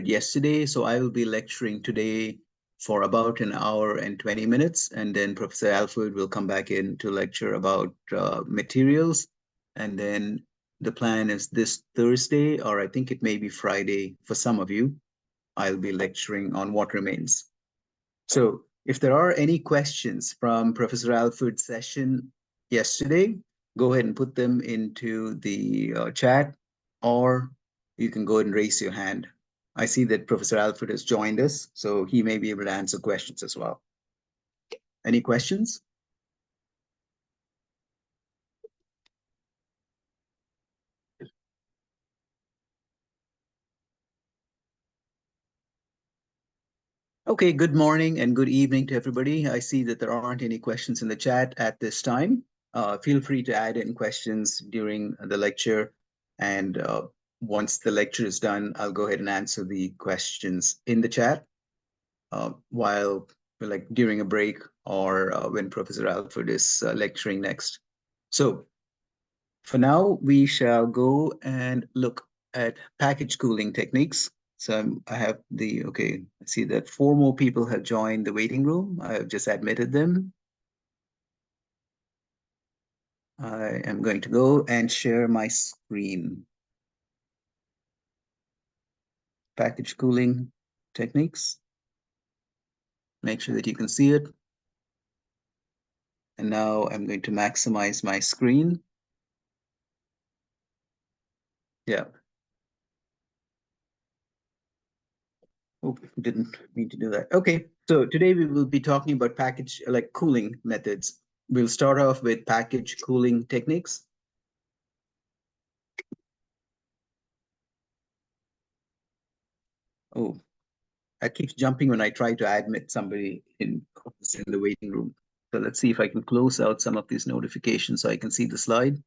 yesterday, so I will be lecturing today for about an hour and 20 minutes, and then Professor Alford will come back in to lecture about materials, and then the plan is this Thursday, or I think it may be Friday for some of you, I'll be lecturing on what remains. So if there are any questions from Professor Alford's session yesterday, go ahead and put them into the chat, or you can go ahead and raise your hand. I see that Professor Alford has joined us, so he may be able to answer questions as well. Any questions? Okay, good morning and good evening to everybody. I see that there aren't any questions in the chat at this time. Feel free to add in questions during the lecture, and once the lecture is done, I'll go ahead and answer the questions in the chat while, like, during a break, or when Professor Alford is lecturing next. So for now, we shall go and look at package cooling techniques. So I have okay, I see that 4 more people have joined the waiting room. I have just admitted them. I am going to go and share my screen. Package cooling techniques. Make sure that you can see it. And now I'm going to maximize my screen. Yeah. Oh, didn't mean to do that. Okay, so today we will be talking about package cooling methods. We'll start off with package cooling techniques. Oh, it keeps jumping when I try to admit somebody in the waiting room. So let's see if I can close out some of these notifications so I can see the slide.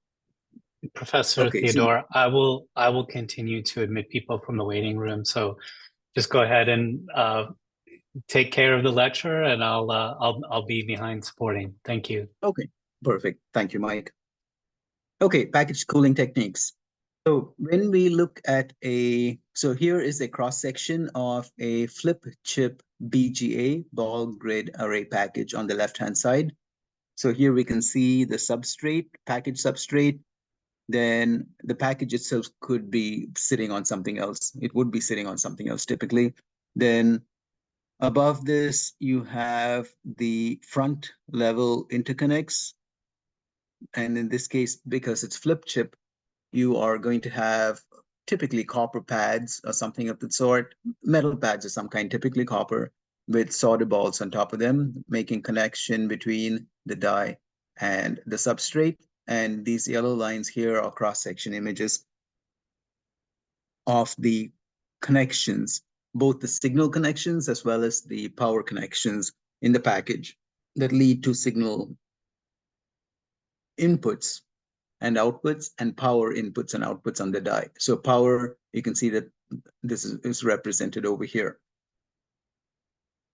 Professor Theodore, I will continue to admit people from the waiting room. So just go ahead and take care of the lecture, and I'll be behind supporting. Thank you. Okay, perfect. Thank you, Mike. Okay, package cooling techniques. So when we look at so here is a cross-section of a flip chip BGA, ball grid array package, on the left-hand side. So here we can see the substrate, package substrate. Then the package itself could be sitting on something else. It would be sitting on something else typically. Then above this, you have the front level interconnects. And in this case, because it's flip chip, you are going to have typically copper pads or something of the sort, metal pads of some kind, typically copper, with solder balls on top of them, making connection between the die and the substrate. And these yellow lines here are cross-section images of the connections, both the signal connections as well as the power connections in the package that lead to signal inputs and outputs, and power inputs and outputs on the die. So power, you can see that this is represented over here.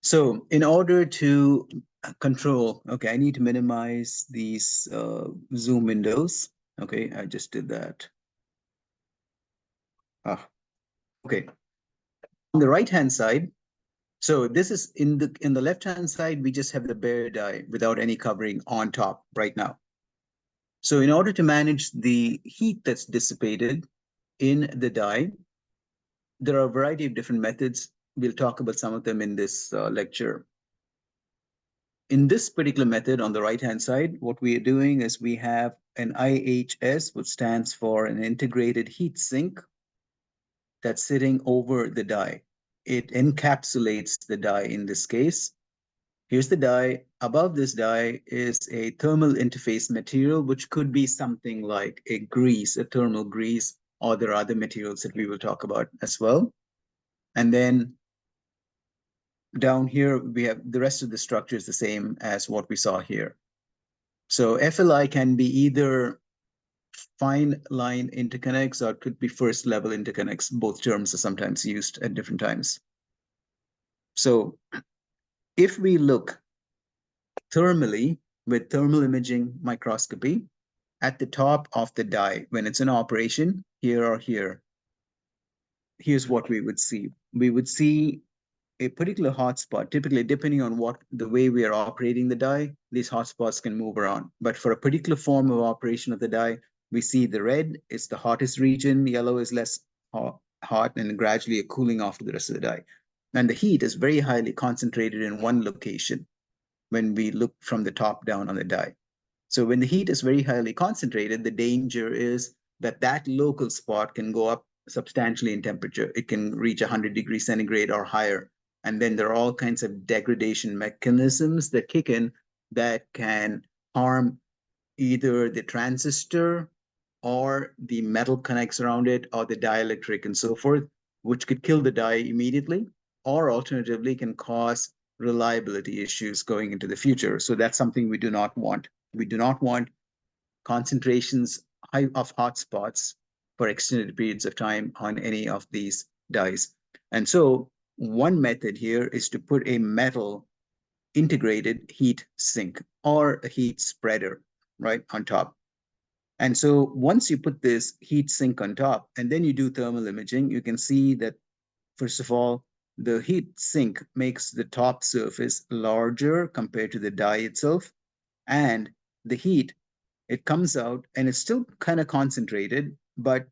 So in order to control, okay, I need to minimize these Zoom windows. Okay, I just did that. Okay. On the right-hand side, so this is in the left-hand side, we just have the bare die without any covering on top right now. So in order to manage the heat that's dissipated in the die, there are a variety of different methods. We'll talk about some of them in this lecture. In this particular method on the right-hand side, what we are doing is we have an IHS, which stands for an integrated heat sink, that's sitting over the die. It encapsulates the die in this case. Here's the die. Above this die is a thermal interface material, which could be something like a grease, a thermal grease, or there are other materials that we will talk about as well. And then down here, we have the rest of the structure is the same as what we saw here. So FLI can be either fine line interconnects or it could be first level interconnects. Both terms are sometimes used at different times. So if we look thermally with thermal imaging microscopy at the top of the die, when it's in operation, here or here, here's what we would see. we would see a particular hotspot, typically depending on the way we are operating the die, these hotspots can move around. But for a particular form of operation of the die, we see the red is the hottest region, yellow is less hot, and gradually a cooling off to the rest of the die. And the heat is very highly concentrated in one location when we look from the top down on the die. So when the heat is very highly concentrated, the danger is that that local spot can go up substantially in temperature. It can reach 100 degrees centigrade or higher. And then there are all kinds of degradation mechanisms that kick in that can harm either the transistor or the metal connects around it or the dielectric and so forth, which could kill the die immediately, or alternatively can cause reliability issues going into the future. So that's something we do not want. We do not want concentrations of hotspots for extended periods of time on any of these dies. And so one method here is to put a metal integrated heat sink or a heat spreader right on top. And so once you put this heat sink on top and then you do thermal imaging, you can see that, first of all, the heat sink makes the top surface larger compared to the die itself. And the heat, it comes out and it's still kind of concentrated, but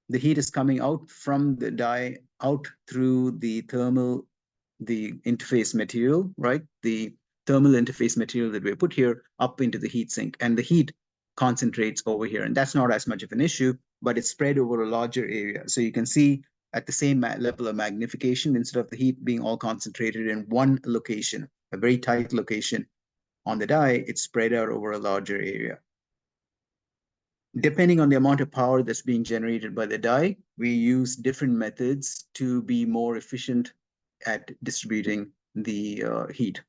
the heat is coming out from the die out through the interface material, right? The thermal interface material that we put here up into the heat sink, and the heat concentrates over here. And that's not as much of an issue, but it's spread over a larger area. So you can see at the same level of magnification, instead of the heat being all concentrated in one location, a very tight location on the die, it's spread out over a larger area. Depending on the amount of power that's being generated by the die, we use different methods to be more efficient at distributing the heat,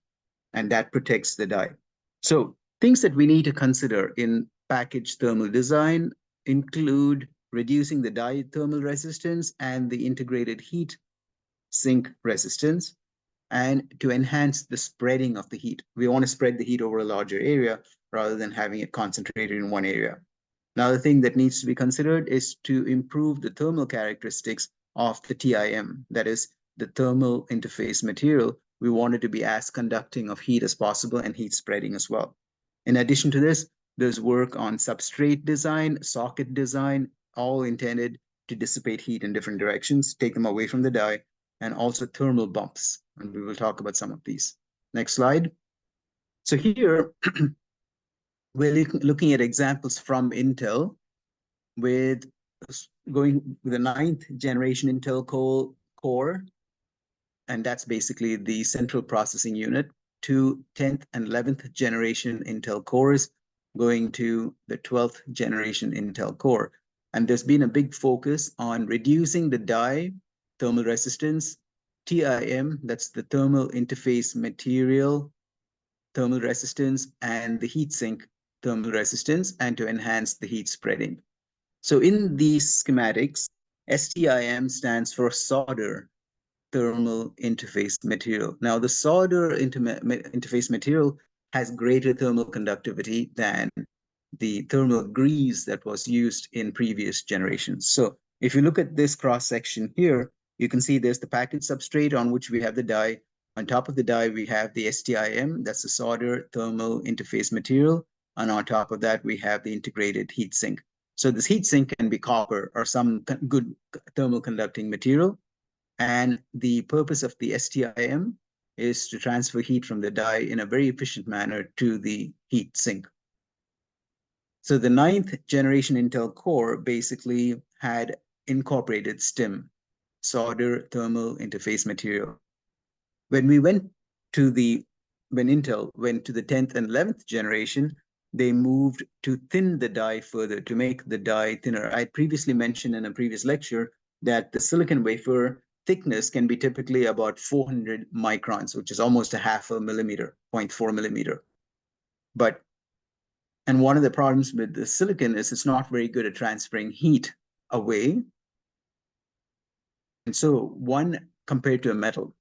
and that protects the die. So things that we need to consider in package thermal design include reducing the die thermal resistance and the integrated heat sink resistance, and to enhance the spreading of the heat. We want to spread the heat over a larger area rather than having it concentrated in one area. Another thing that needs to be considered is to improve the thermal characteristics of the TIM, that is the thermal interface material. We want it to be as conducting of heat as possible and heat spreading as well. In addition to this, there's work on substrate design, socket design, all intended to dissipate heat in different directions, take them away from the die, and also thermal bumps. And we will talk about some of these. Next slide. So here, we're looking at examples from Intel with going with the 9th generation Intel core, and that's basically the central processing unit, to 10th and 11th generation Intel cores, going to the 12th generation Intel core. And there's been a big focus on reducing the die thermal resistance, TIM, that's the thermal interface material, thermal resistance, and the heatsink thermal resistance, and to enhance the heat spreading. So in these schematics, STIM stands for solder thermal interface material. Now, the solder interface material has greater thermal conductivity than the thermal grease that was used in previous generations. So if you look at this cross-section here, you can see there's the package substrate on which we have the die. On top of the die, we have the STIM, that's the solder thermal interface material. And on top of that, we have the integrated heat sink. So this heat sink can be copper or some good thermal conducting material. And the purpose of the STIM is to transfer heat from the die in a very efficient manner to the heat sink. So the 9th generation Intel core basically had incorporated STIM, solder thermal interface material. When Intel went to the 10th and 11th generation, they moved to thin the die further, to make the die thinner. I previously mentioned in a previous lecture that the silicon wafer thickness can be typically about 400 microns, which is almost a half a millimeter, 0.4 millimeter. And one of the problems with the silicon is it's not very good at transferring heat away. And so compared to a metal.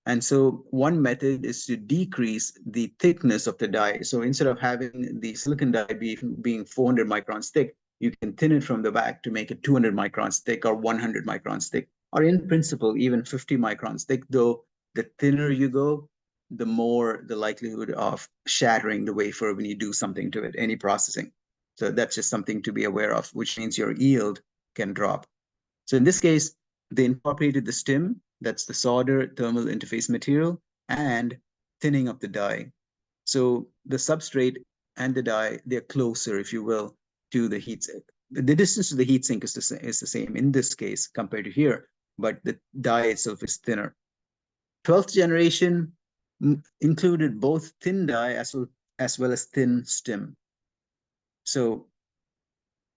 And so one method is to decrease the thickness of the die. So instead of having the silicon die being 400 microns thick, you can thin it from the back to make it 200 microns thick or 100 microns thick. or in principle, even 50 microns. Though the thinner you go, the more the likelihood of shattering the wafer when you do something to it, any processing. So that's just something to be aware of, which means your yield can drop. So in this case, they incorporated the STIM, that's the solder thermal interface material, and thinning of the die. So the substrate and the die, they're closer, if you will, to the heat sink. The distance to the heat sink is the same in this case compared to here, but the die itself is thinner. 12th generation included both thin die as well as thin STIM. So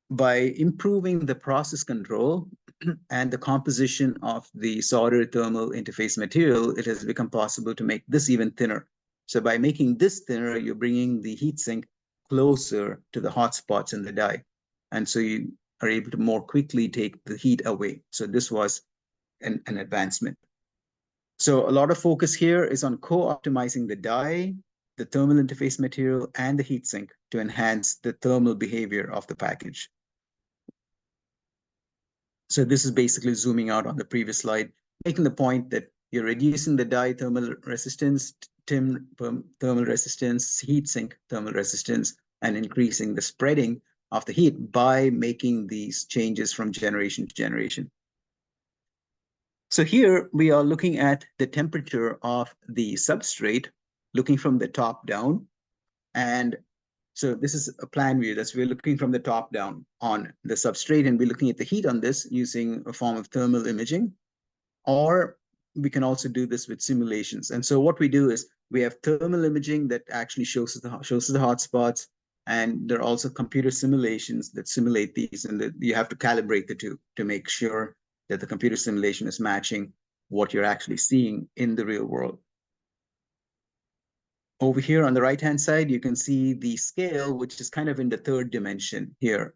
by improving the process control and the composition of the solder thermal interface material, it has become possible to make this even thinner. So by making this thinner, you're bringing the heatsink closer to the hot spots in the die. And so you are able to more quickly take the heat away. So this was an advancement. So a lot of focus here is on co-optimizing the die, the thermal interface material, and the heatsink to enhance the thermal behavior of the package. So this is basically zooming out on the previous slide, making the point that you're reducing the die thermal resistance, thermal resistance, heatsink thermal resistance, and increasing the spreading of the heat by making these changes from generation to generation. So here we are looking at the temperature of the substrate, looking from the top down. And so this is a plan view. That's we're looking from the top down on the substrate, and we're looking at the heat on this using a form of thermal imaging. Or we can also do this with simulations. And so what we do is we have thermal imaging that actually shows the hot spots, and there are also computer simulations that simulate these, and you have to calibrate the two to make sure that the computer simulation is matching what you're actually seeing in the real world. Over here on the right-hand side, you can see the scale, which is kind of in the third dimension here.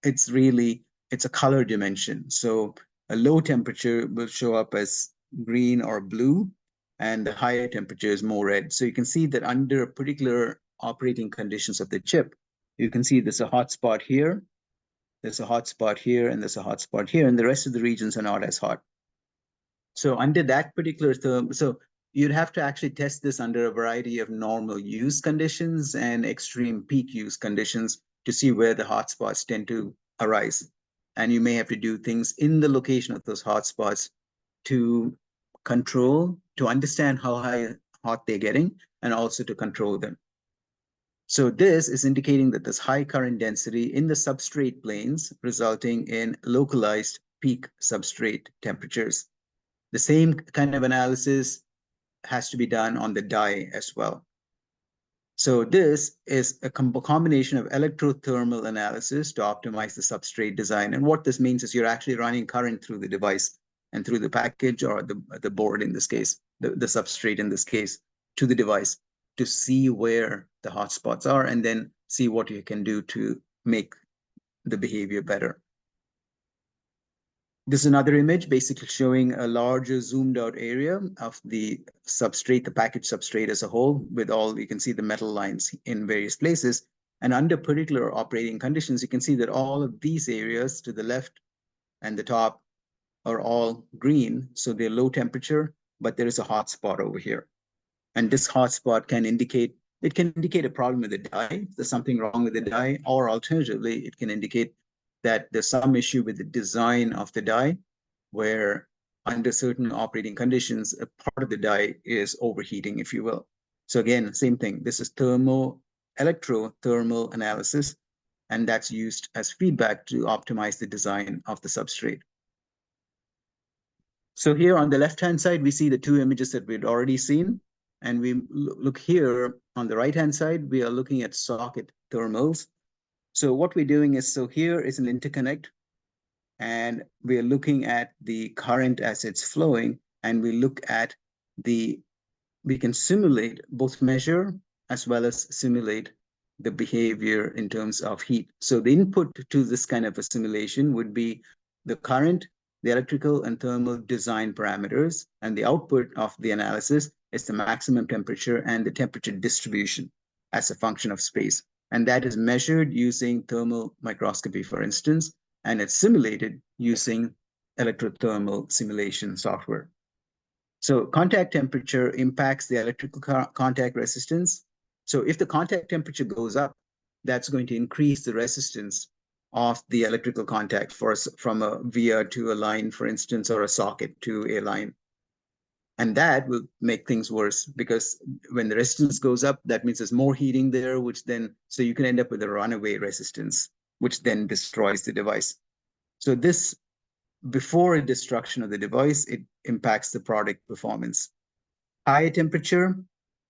It's a color dimension. So a low temperature will show up as green or blue, and the higher temperature is more red. So you can see that under particular operating conditions of the chip, you can see there's a hot spot here, there's a hot spot here, and there's a hot spot here, and the rest of the regions are not as hot. So under that particular so you'd have to actually test this under a variety of normal use conditions and extreme peak use conditions to see where the hotspots tend to arise. And you may have to do things in the location of those hotspots to understand how hot they're getting, and also to control them. So this is indicating that there's high current density in the substrate planes, resulting in localized peak substrate temperatures. The same kind of analysis has to be done on the die as well. So this is a combination of electrothermal analysis to optimize the substrate design. And what this means is you're actually running current through the device and through the package, or the board in this case, the substrate in this case, to the device to see where the hotspots are, and then see what you can do to make the behavior better. This is another image basically showing a larger zoomed out area of the substrate, the package substrate as a whole, with all, you can see the metal lines in various places. And under particular operating conditions, you can see that all of these areas to the left and the top are all green. So they're low temperature, but there is a hot spot over here. And this hot spot can indicate a problem with the die. There's something wrong with the die, or alternatively, it can indicate that there's some issue with the design of the die, where under certain operating conditions, a part of the die is overheating, if you will. So again, same thing. This is electrothermal analysis, and that's used as feedback to optimize the design of the substrate. So here on the left-hand side, we see the two images that we'd already seen. And we look here on the right-hand side, we are looking at socket thermals. So what we're doing is, so here is an interconnect, and we're looking at the current as it's flowing, and we look at we can simulate, both measure as well as simulate the behavior in terms of heat. So the input to this kind of a simulation would be the current, the electrical and thermal design parameters, and the output of the analysis is the maximum temperature and the temperature distribution as a function of space. And that is measured using thermal microscopy, for instance, and it's simulated using electrothermal simulation software. So contact temperature impacts the electrical contact resistance. So if the contact temperature goes up, that's going to increase the resistance of the electrical contact from a via to a line, for instance, or a socket to a line. And that will make things worse, because when the resistance goes up, that means there's more heating there, so you can end up with a runaway resistance, which then destroys the device. So this, before a destruction of the device, it impacts the product performance. High temperature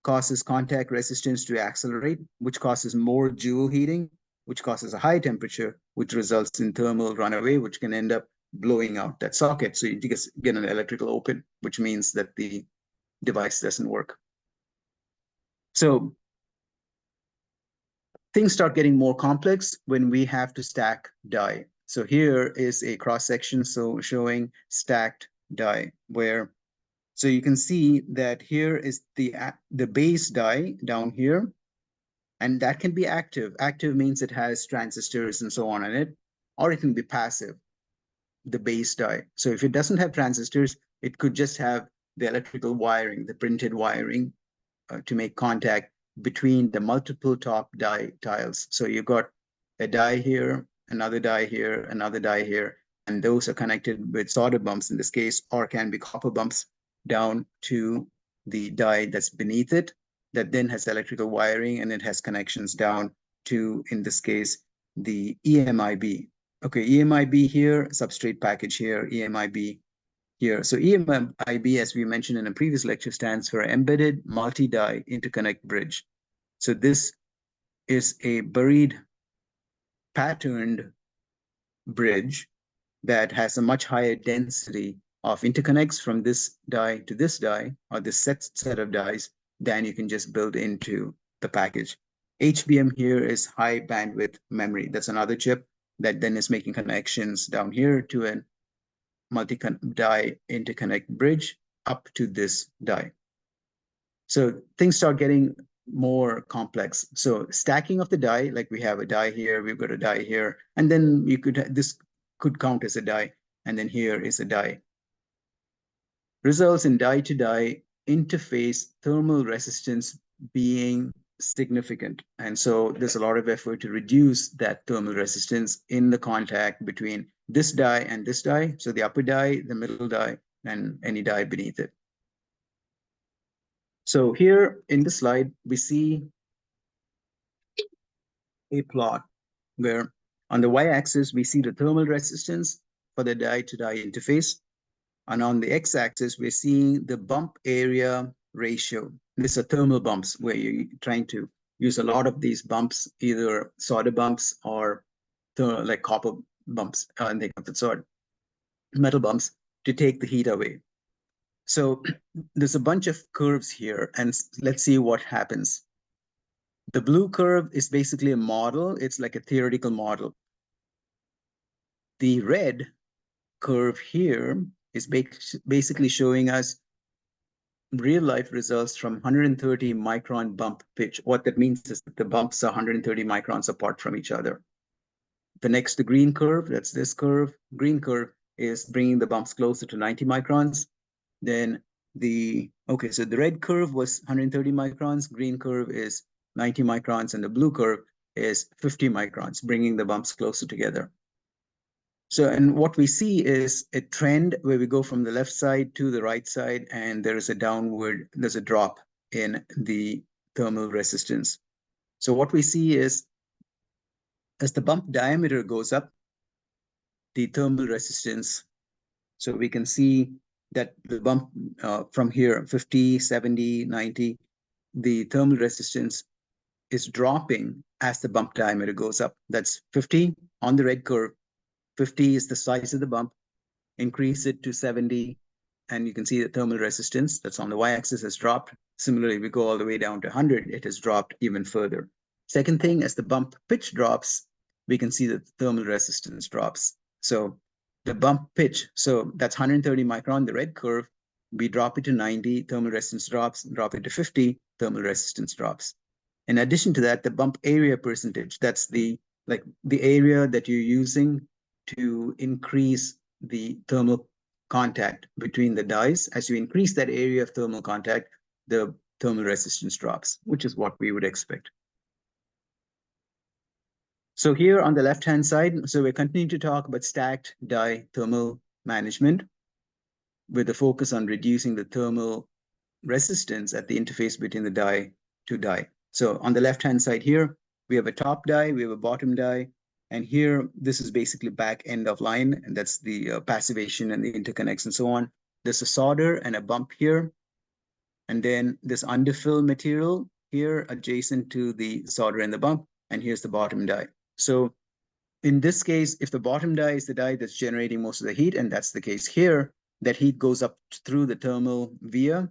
causes contact resistance to accelerate, which causes more Joule heating, which causes a high temperature, which results in thermal runaway, which can end up blowing out that socket. So you just get an electrical open, which means that the device doesn't work. So things start getting more complex when we have to stack die. So here is a cross-section showing stacked die, so you can see that here is the base die down here, and that can be active. Active means it has transistors and so on in it, or it can be passive, the base die. So if it doesn't have transistors, it could just have the electrical wiring, the printed wiring to make contact between the multiple top die tiles. So you've got a die here, another die here, another die here, and those are connected with solder bumps in this case, or can be copper bumps down to the die that's beneath it, that then has electrical wiring, and it has connections down to, in this case, the EMIB. Okay, EMIB here, substrate package here, EMIB here. So EMIB, as we mentioned in a previous lecture, stands for Embedded Multi-Die Interconnect Bridge. So this is a buried patterned bridge that has a much higher density of interconnects from this die to this die, or this set of dies, than you can just build into the package. HBM here is high bandwidth memory. That's another chip that then is making connections down here to a multi-die interconnect bridge up to this die. So things start getting more complex. So stacking of the die, like we have a die here, we've got a die here, and then this could count as a die, and then here is a die. Results in die-to-die interface thermal resistance being significant. And so there's a lot of effort to reduce that thermal resistance in the contact between this die and this die. So the upper die, the middle die, and any die beneath it. So here in the slide, we see a plot where on the y-axis, we see the thermal resistance for the die-to-die interface. And on the x-axis, we're seeing the bump area ratio. These are thermal bumps, where you're trying to use a lot of these bumps, either solder bumps or like copper bumps, and they of sort metal bumps, to take the heat away. So there's a bunch of curves here, and let's see what happens. The blue curve is basically a model. It's like a theoretical model. The red curve here is basically showing us real life results from 130 micron bump pitch. What that means is that the bumps are 130 microns apart from each other. The next, the green curve, that's this curve. Green curve is bringing the bumps closer to 90 microns. Then so the red curve was 130 microns, green curve is 90 microns, and the blue curve is 50 microns, bringing the bumps closer together. So, and what we see is a trend where we go from the left side to the right side, and there's a drop in the thermal resistance. So what we see is, as the bump diameter goes up, the thermal resistance, so we can see that the bump from here, 50, 70, 90, the thermal resistance is dropping as the bump diameter goes up. That's 50 on the red curve. 50 is the size of the bump. Increase it to 70, and you can see the thermal resistance that's on the y-axis has dropped. Similarly, we go all the way down to 100, it has dropped even further. Second thing, as the bump pitch drops, we can see that the thermal resistance drops. So the bump pitch, so that's 130 micron, the red curve, we drop it to 90, thermal resistance drops, drop it to 50, thermal resistance drops. In addition to that, the bump area percentage, that's the area that you're using to increase the thermal contact between the dies. As you increase that area of thermal contact, the thermal resistance drops, which is what we would expect. So here on the left-hand side, so we're continuing to talk about stacked die thermal management with a focus on reducing the thermal resistance at the interface between the die to die. So on the left-hand side here, we have a top die, we have a bottom die, and here, this is basically back end of line, and that's the passivation and the interconnects and so on. There's a solder and a bump here, and then this underfill material here adjacent to the solder and the bump, and here's the bottom die. So in this case, if the bottom die is the die that's generating most of the heat, and that's the case here, that heat goes up through the thermal via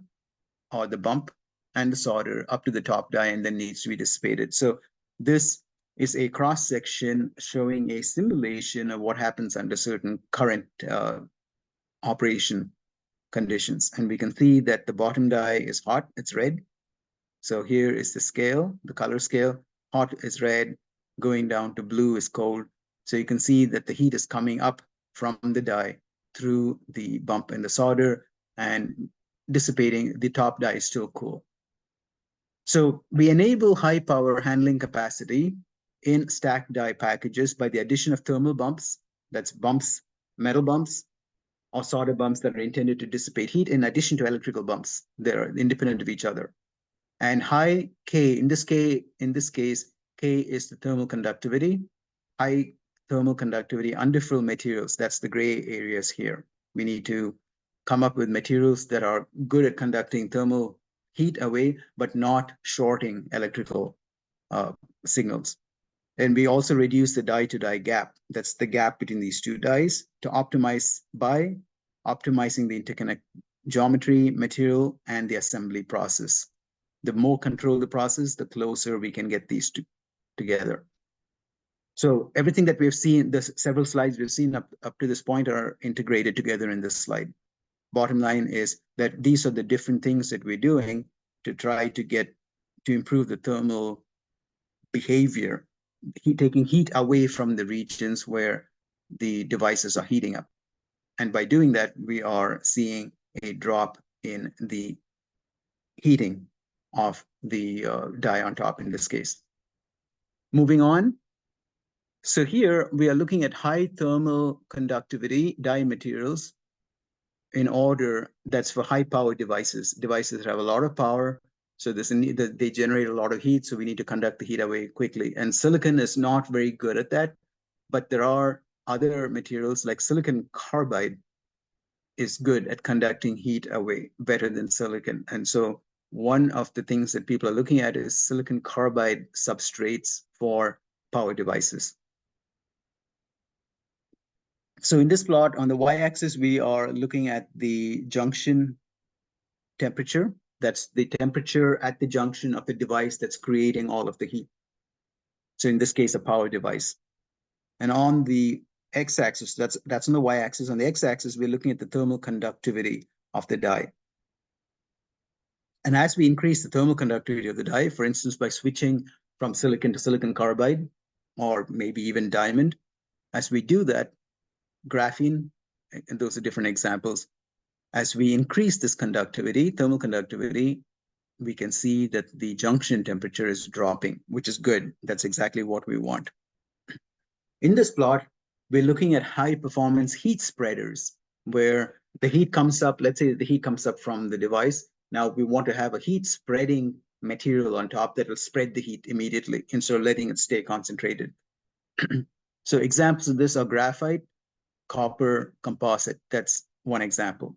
or the bump and the solder up to the top die and then needs to be dissipated. So this is a cross-section showing a simulation of what happens under certain current operation conditions. And we can see that the bottom die is hot, it's red. So here is the scale, the color scale. Hot is red, going down to blue is cold. So you can see that the heat is coming up from the die through the bump and the solder and dissipating. The top die is still cool. So we enable high power handling capacity in stacked die packages by the addition of thermal bumps, that's bumps, metal bumps, or solder bumps that are intended to dissipate heat in addition to electrical bumps. They're independent of each other. And high K, in this case, K is the thermal conductivity. High thermal conductivity underfill materials, that's the gray areas here. We need to come up with materials that are good at conducting thermal heat away, but not shorting electrical signals. And we also reduce the die-to-die gap. That's the gap between these two dies to optimize by optimizing the interconnect geometry, material, and the assembly process. The more control the process, the closer we can get these two together. So everything that we've seen, the several slides we've seen up to this point are integrated together in this slide. Bottom line is that these are the different things that we're doing to try to improve the thermal behavior, taking heat away from the regions where the devices are heating up. And by doing that, we are seeing a drop in the heating of the die on top in this case. Moving on. So here we are looking at high thermal conductivity die materials in order that's for high power devices that have a lot of power. So they generate a lot of heat, so we need to conduct the heat away quickly. And silicon is not very good at that, but there are other materials like silicon carbide is good at conducting heat away better than silicon. And so one of the things that people are looking at is silicon carbide substrates for power devices. So in this plot, on the y-axis, we are looking at the junction temperature. That's the temperature at the junction of the device that's creating all of the heat. So in this case, a power device. And on the x-axis, that's on the y-axis. On the x-axis, we're looking at the thermal conductivity of the die. And as we increase the thermal conductivity of the die, for instance, by switching from silicon to silicon carbide, or maybe even diamond, as we do that, graphene, and those are different examples. As we increase this conductivity, thermal conductivity, we can see that the junction temperature is dropping, which is good. That's exactly what we want. In this plot, we're looking at high performance heat spreaders, where the heat comes up, let's say the heat comes up from the device. Now we want to have a heat spreading material on top that will spread the heat immediately instead of letting it stay concentrated. So examples of this are graphite, copper, composite. That's one example.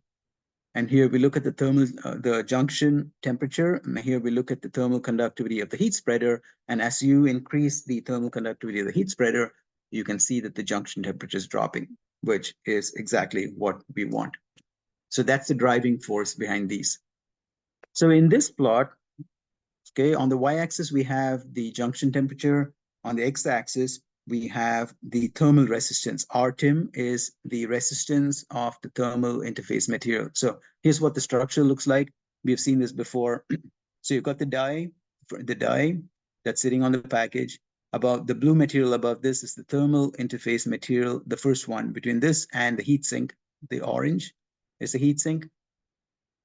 And here we look at the thermal, the junction temperature. And here we look at the thermal conductivity of the heat spreader. And as you increase the thermal conductivity of the heat spreader, you can see that the junction temperature is dropping, which is exactly what we want. So that's the driving force behind these. So in this plot, okay, on the y-axis, we have the junction temperature. On the x-axis, we have the thermal resistance. RTIM is the resistance of the thermal interface material. So here's what the structure looks like. We've seen this before. So you've got the die that's sitting on the package. Above the blue material above this is the thermal interface material, the first one between this and the heat sink. The orange is the heat sink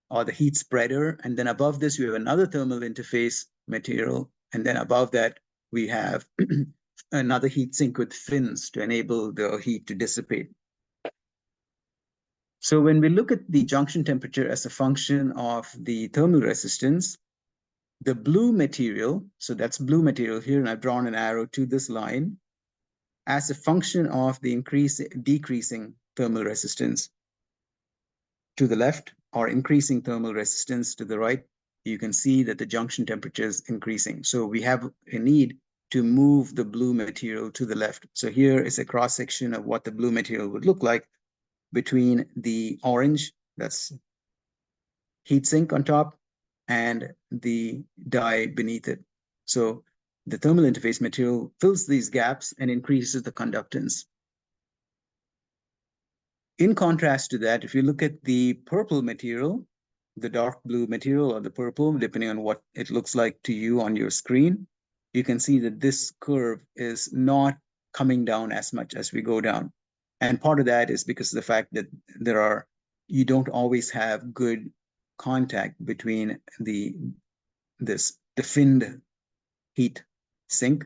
or the heat spreader. And then above this, we have another thermal interface material. And then above that, we have another heat sink with fins to enable the heat to dissipate. So when we look at the junction temperature as a function of the thermal resistance, the blue material, so that's blue material here, and I've drawn an arrow to this line, as a function of the decreasing thermal resistance to the left or increasing thermal resistance to the right, you can see that the junction temperature is increasing. So we have a need to move the blue material to the left. So here is a cross-section of what the blue material would look like between the orange, that's heat sink on top, and the die beneath it. So the thermal interface material fills these gaps and increases the conductance. In contrast to that, if you look at the purple material, the dark blue material or the purple, depending on what it looks like to you on your screen, you can see that this curve is not coming down as much as we go down. And part of that is because of the fact that you don't always have good contact between the finned heat sink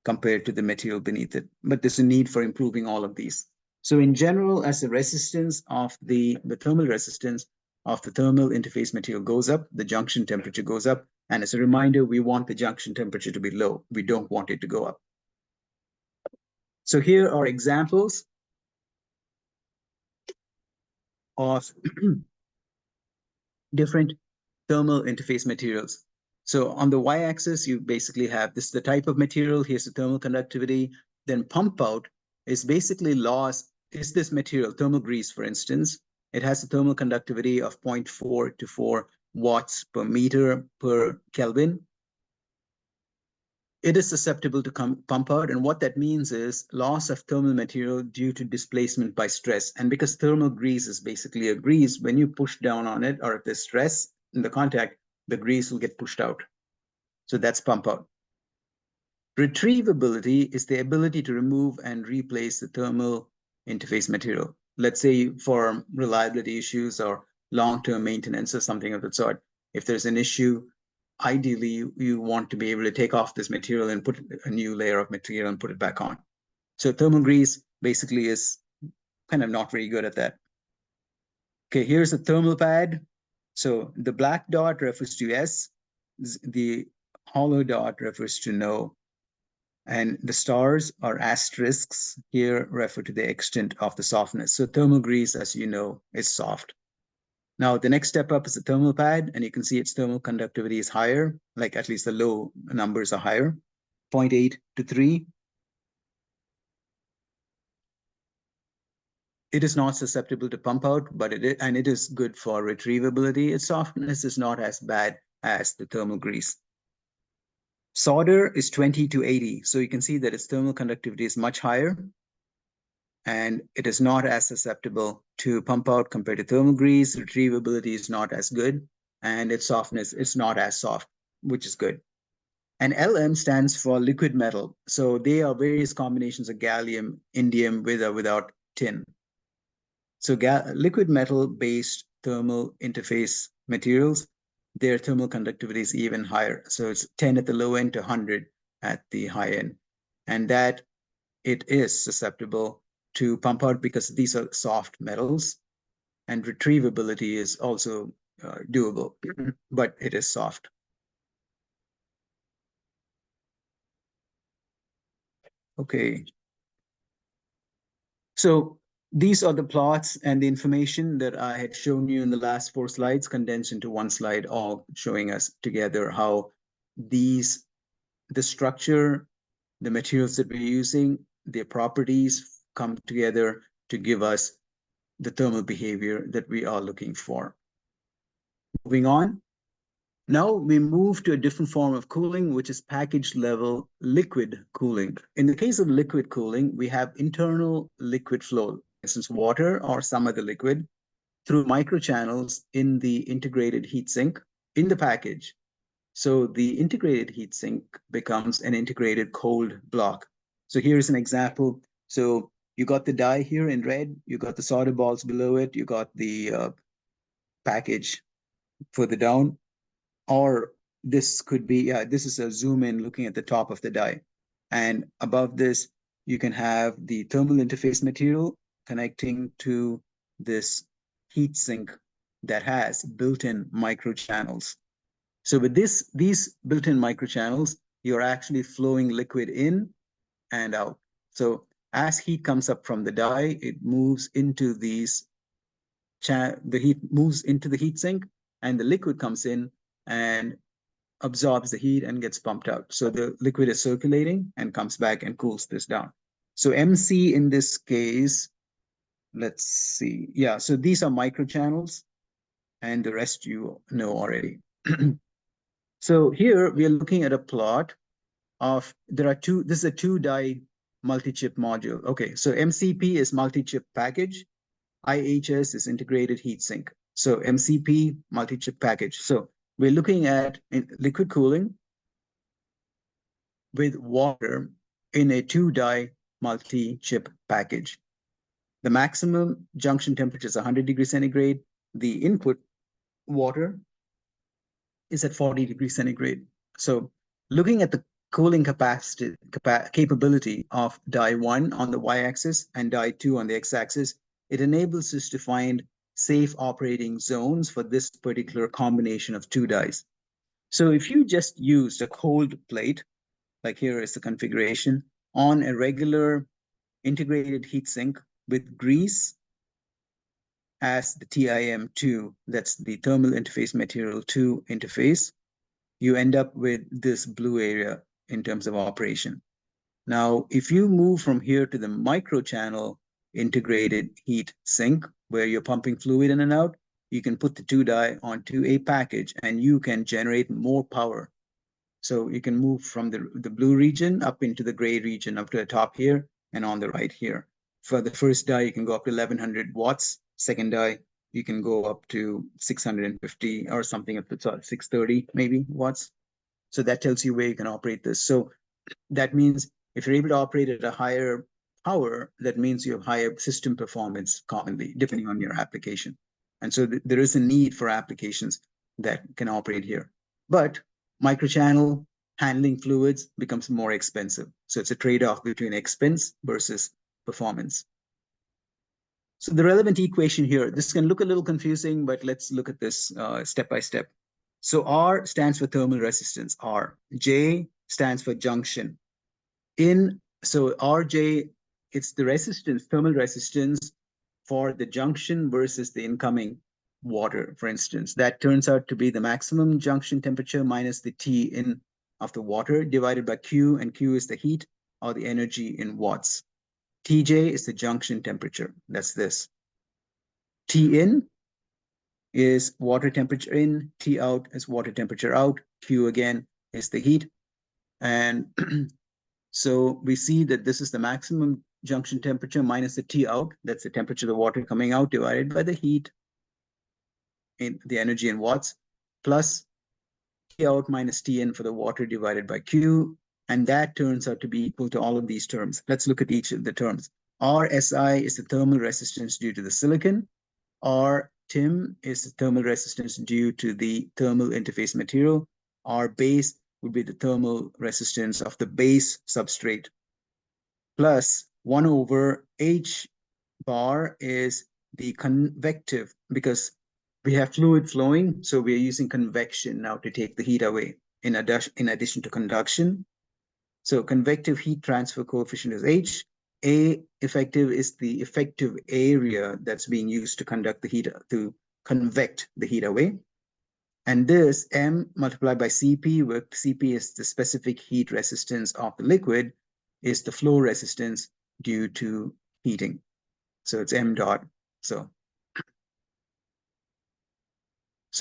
compared to the material beneath it. But there's a need for improving all of these. So in general, as the resistance of the thermal resistance of the thermal interface material goes up, the junction temperature goes up. And as a reminder, we want the junction temperature to be low. We don't want it to go up. So here are examples of different thermal interface materials. So on the y-axis, you basically have this is the type of material, here's the thermal conductivity. Then pump out is basically loss, is this material, thermal grease, for instance. It has a thermal conductivity of 0.4 to 4 watts per meter per Kelvin. It is susceptible to pump out. And what that means is loss of thermal material due to displacement by stress. And because thermal grease is basically a grease, when you push down on it or if there's stress in the contact, the grease will get pushed out. So that's pump out. Retrievability is the ability to remove and replace the thermal interface material. Let's say for reliability issues or long-term maintenance or something of that sort. If there's an issue, ideally you want to be able to take off this material and put a new layer of material and put it back on. So thermal grease basically is kind of not very good at that. Okay, here's a thermal pad. So the black dot refers to yes, the hollow dot refers to no. And the stars are asterisks here refer to the extent of the softness. So thermal grease, as you know, is soft. Now, the next step up is the thermal pad, and you can see its thermal conductivity is higher, like at least the low numbers are higher, 0.8 to 3. It is not susceptible to pump out, but it is good for retrievability. Its softness is not as bad as the thermal grease. Solder is 20 to 80, so you can see that its thermal conductivity is much higher, and it is not as susceptible to pump out compared to thermal grease. Retrievability is not as good, and its softness is not as soft, which is good. And LM stands for liquid metal. So they are various combinations of gallium, indium with or without tin. So liquid metal-based thermal interface materials, their thermal conductivity is even higher. So it's 10 at the low end to 100 at the high end. And that it is susceptible to pump out because these are soft metals, and retrievability is also doable, but it is soft. Okay. So these are the plots and the information that I had shown you in the last 4 slides condensed into one slide, all showing us together how the structure, the materials that we're using, their properties come together to give us the thermal behavior that we are looking for. Moving on. Now we move to a different form of cooling, which is package level liquid cooling. In the case of liquid cooling, we have internal liquid flow, for instance, water or some other liquid, through microchannels in the integrated heat sink in the package. So the integrated heat sink becomes an integrated cold block. So here's an example. So you got the die here in red, you got the solder balls below it, you got the package further down, or this could be, yeah, this is a zoom in looking at the top of the die. And above this, you can have the thermal interface material connecting to this heat sink that has built-in microchannels. So with these built-in microchannels, you're actually flowing liquid in and out. So as heat comes up from the die, it moves into these, the heat moves into the heat sink, and the liquid comes in and absorbs the heat and gets pumped out. So the liquid is circulating and comes back and cools this down. So MC in this case, let's see. Yeah, so these are microchannels, and the rest you know already. So here we are looking at a plot of, there are two, this is a 2-die multi-chip module. Okay, so MCP is multi-chip package, IHS is integrated heat sink. So MCP, multi-chip package. So we're looking at liquid cooling with water in a 2-die multi-chip package. The maximum junction temperature is 100 degrees centigrade. The input water is at 40 degrees centigrade. So looking at the cooling capability of die 1 on the y-axis and die 2 on the x-axis, it enables us to find safe operating zones for this particular combination of 2 dies. So if you just used a cold plate, like here is the configuration, on a regular integrated heat sink with grease as the TIM2, that's the thermal interface material 2 interface, you end up with this blue area in terms of operation. Now, if you move from here to the microchannel integrated heat sink, where you're pumping fluid in and out, you can put the 2-die onto a package and you can generate more power. So you can move from the blue region up into the gray region up to the top here and on the right here. For the first die, you can go up to 1100 watts. Second die, you can go up to 650 or something up to 630 maybe watts. So that tells you where you can operate this. So that means if you're able to operate at a higher power, that means you have higher system performance commonly, depending on your application. And so there is a need for applications that can operate here. But microchannel handling fluids becomes more expensive. So it's a trade-off between expense versus performance. So the relevant equation here, this can look a little confusing, but let's look at this step by step. So R stands for thermal resistance, R. J stands for junction. So RJ, it's the resistance, thermal resistance for the junction versus the incoming water, for instance. That turns out to be the maximum junction temperature minus the T in of the water divided by Q, and Q is the heat or the energy in watts. TJ is the junction temperature. That's this. T in is water temperature in, T out is water temperature out, Q again is the heat. And so we see that this is the maximum junction temperature minus the T out, that's the temperature of the water coming out, divided by the heat in the energy in watts, plus T out minus T in for the water divided by Q. And that turns out to be equal to all of these terms. Let's look at each of the terms. RSI is the thermal resistance due to the silicon. R TIM is the thermal resistance due to the thermal interface material. R base would be the thermal resistance of the base substrate. Plus 1 over H bar is the convective, because we have fluid flowing, so we're using convection now to take the heat away in addition to conduction. So convective heat transfer coefficient is H. A effective is the effective area that's being used to conduct the heat, to convect the heat away. And this M multiplied by Cp, where Cp is the specific heat resistance of the liquid, is the flow resistance due to heating. So it's M dot. So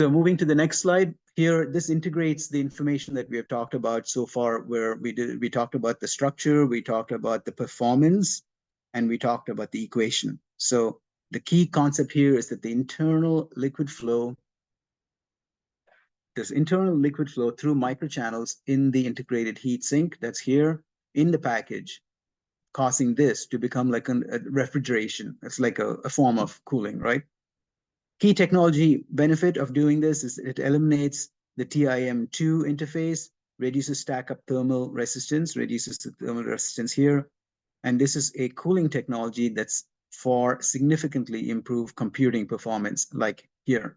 moving to the next slide. Here, this integrates the information that we have talked about so far, where we talked about the structure, we talked about the performance, and we talked about the equation. So the key concept here is that the internal liquid flow there's internal liquid flow through microchannels in the integrated heat sink that's here in the package, causing this to become like a refrigeration. It's like a form of cooling, right? Key technology benefit of doing this is it eliminates the TIM2 interface, reduces stack-up thermal resistance, reduces the thermal resistance here. And this is a cooling technology that's for significantly improved computing performance, like here.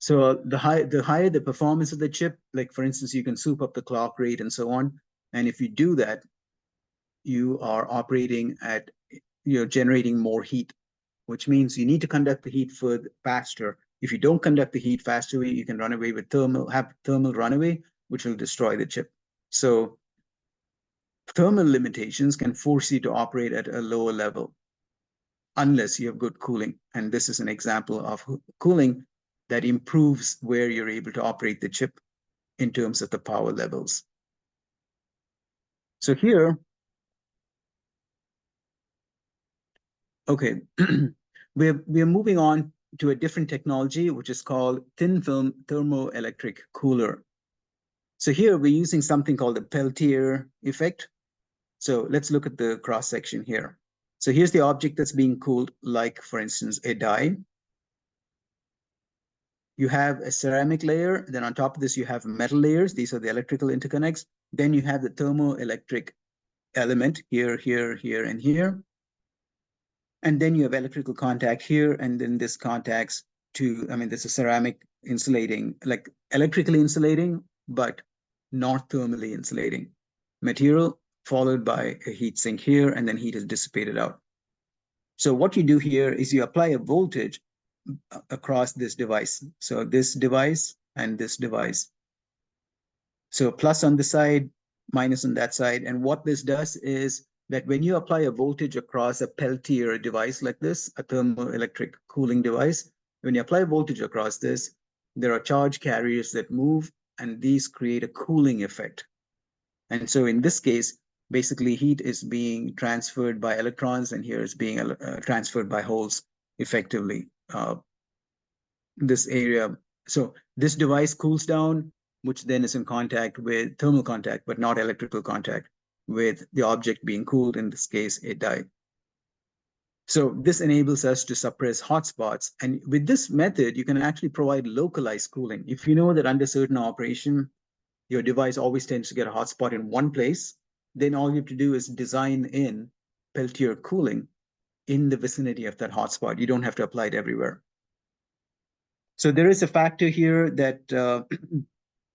So the higher the performance of the chip, like for instance, you can soup up the clock rate and so on. And if you do that, you are operating at, you're generating more heat, which means you need to conduct the heat faster. If you don't conduct the heat faster, you can run away with have thermal runaway, which will destroy the chip. So thermal limitations can force you to operate at a lower level unless you have good cooling. And this is an example of cooling that improves where you're able to operate the chip in terms of the power levels. So here, okay, we're moving on to a different technology, which is called thin film thermoelectric cooler. So here we're using something called the Peltier effect. So let's look at the cross section here. So here's the object that's being cooled, like for instance, a die. You have a ceramic layer, then on top of this, you have metal layers. These are the electrical interconnects. Then you have the thermoelectric element here, here, here, and here. And then you have electrical contact here, and then this contacts to, I mean, this is ceramic insulating, like electrically insulating, but not thermally insulating material, followed by a heat sink here, and then heat is dissipated out. So what you do here is you apply a voltage across this device. So this device and this device. So plus on this side, minus on that side. And what this does is that when you apply a voltage across a Peltier device like this, a thermoelectric cooling device, when you apply voltage across this, there are charge carriers that move, and these create a cooling effect. And so in this case, basically heat is being transferred by electrons, and here is being transferred by holes effectively. This area, so this device cools down, which then is in contact with thermal contact, but not electrical contact with the object being cooled, in this case, a die. So this enables us to suppress hotspots. And with this method, you can actually provide localized cooling. If you know that under certain operation, your device always tends to get a hotspot in one place, then all you have to do is design in Peltier cooling in the vicinity of that hotspot. You don't have to apply it everywhere. So there is a factor here that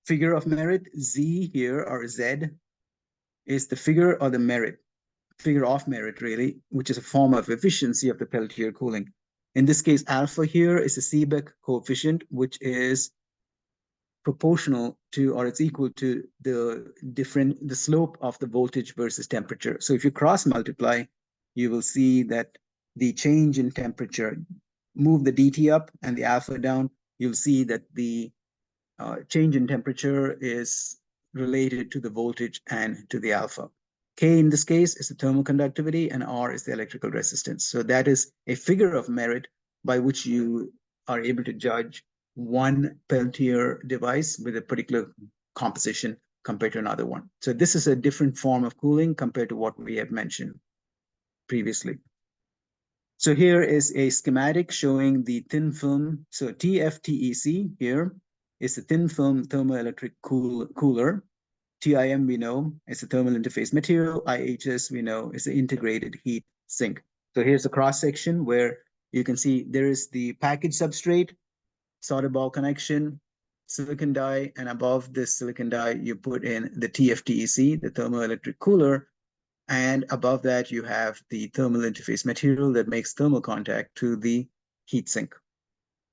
figure of merit, Z here, or Z, is the figure or the merit, figure of merit really, which is a form of efficiency of the Peltier cooling. In this case, alpha here is a Seebeck coefficient, which is proportional to, or it's equal to the slope of the voltage versus temperature. So if you cross multiply, you will see that the change in temperature, move the dt up and the alpha down, you'll see that the change in temperature is related to the voltage and to the alpha. K in this case is the thermal conductivity, and R is the electrical resistance. So that is a figure of merit by which you are able to judge one Peltier device with a particular composition compared to another one. So this is a different form of cooling compared to what we have mentioned previously. So here is a schematic showing the thin film. So TFTEC here is the thin film thermoelectric cooler. TIM we know is the thermal interface material. IHS we know is the integrated heat sink. So here's a cross section where you can see there is the package substrate, solder ball connection, silicon die, and above this silicon die, you put in the TFTEC, the thermoelectric cooler, and above that, you have the thermal interface material that makes thermal contact to the heat sink.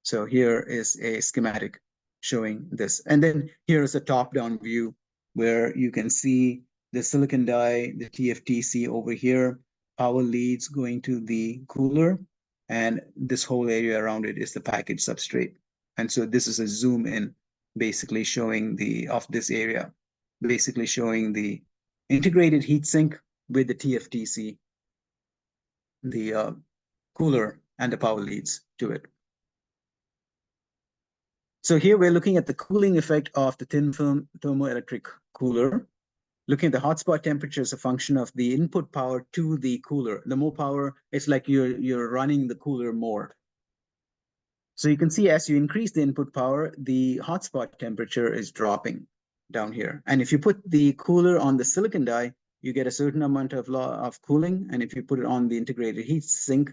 So here is a schematic showing this. And then here is a top-down view where you can see the silicon die, the TFTC over here, power leads going to the cooler, and this whole area around it is the package substrate. And so this is a zoom in, basically showing of this area, basically showing the integrated heat sink with the TFTC, the cooler, and the power leads to it. So here we're looking at the cooling effect of the thin film thermoelectric cooler. Looking at the hotspot temperature as a function of the input power to the cooler. The more power, it's like you're running the cooler more. So you can see as you increase the input power, the hotspot temperature is dropping down here. And if you put the cooler on the silicon die, you get a certain amount of cooling. And if you put it on the integrated heat sink,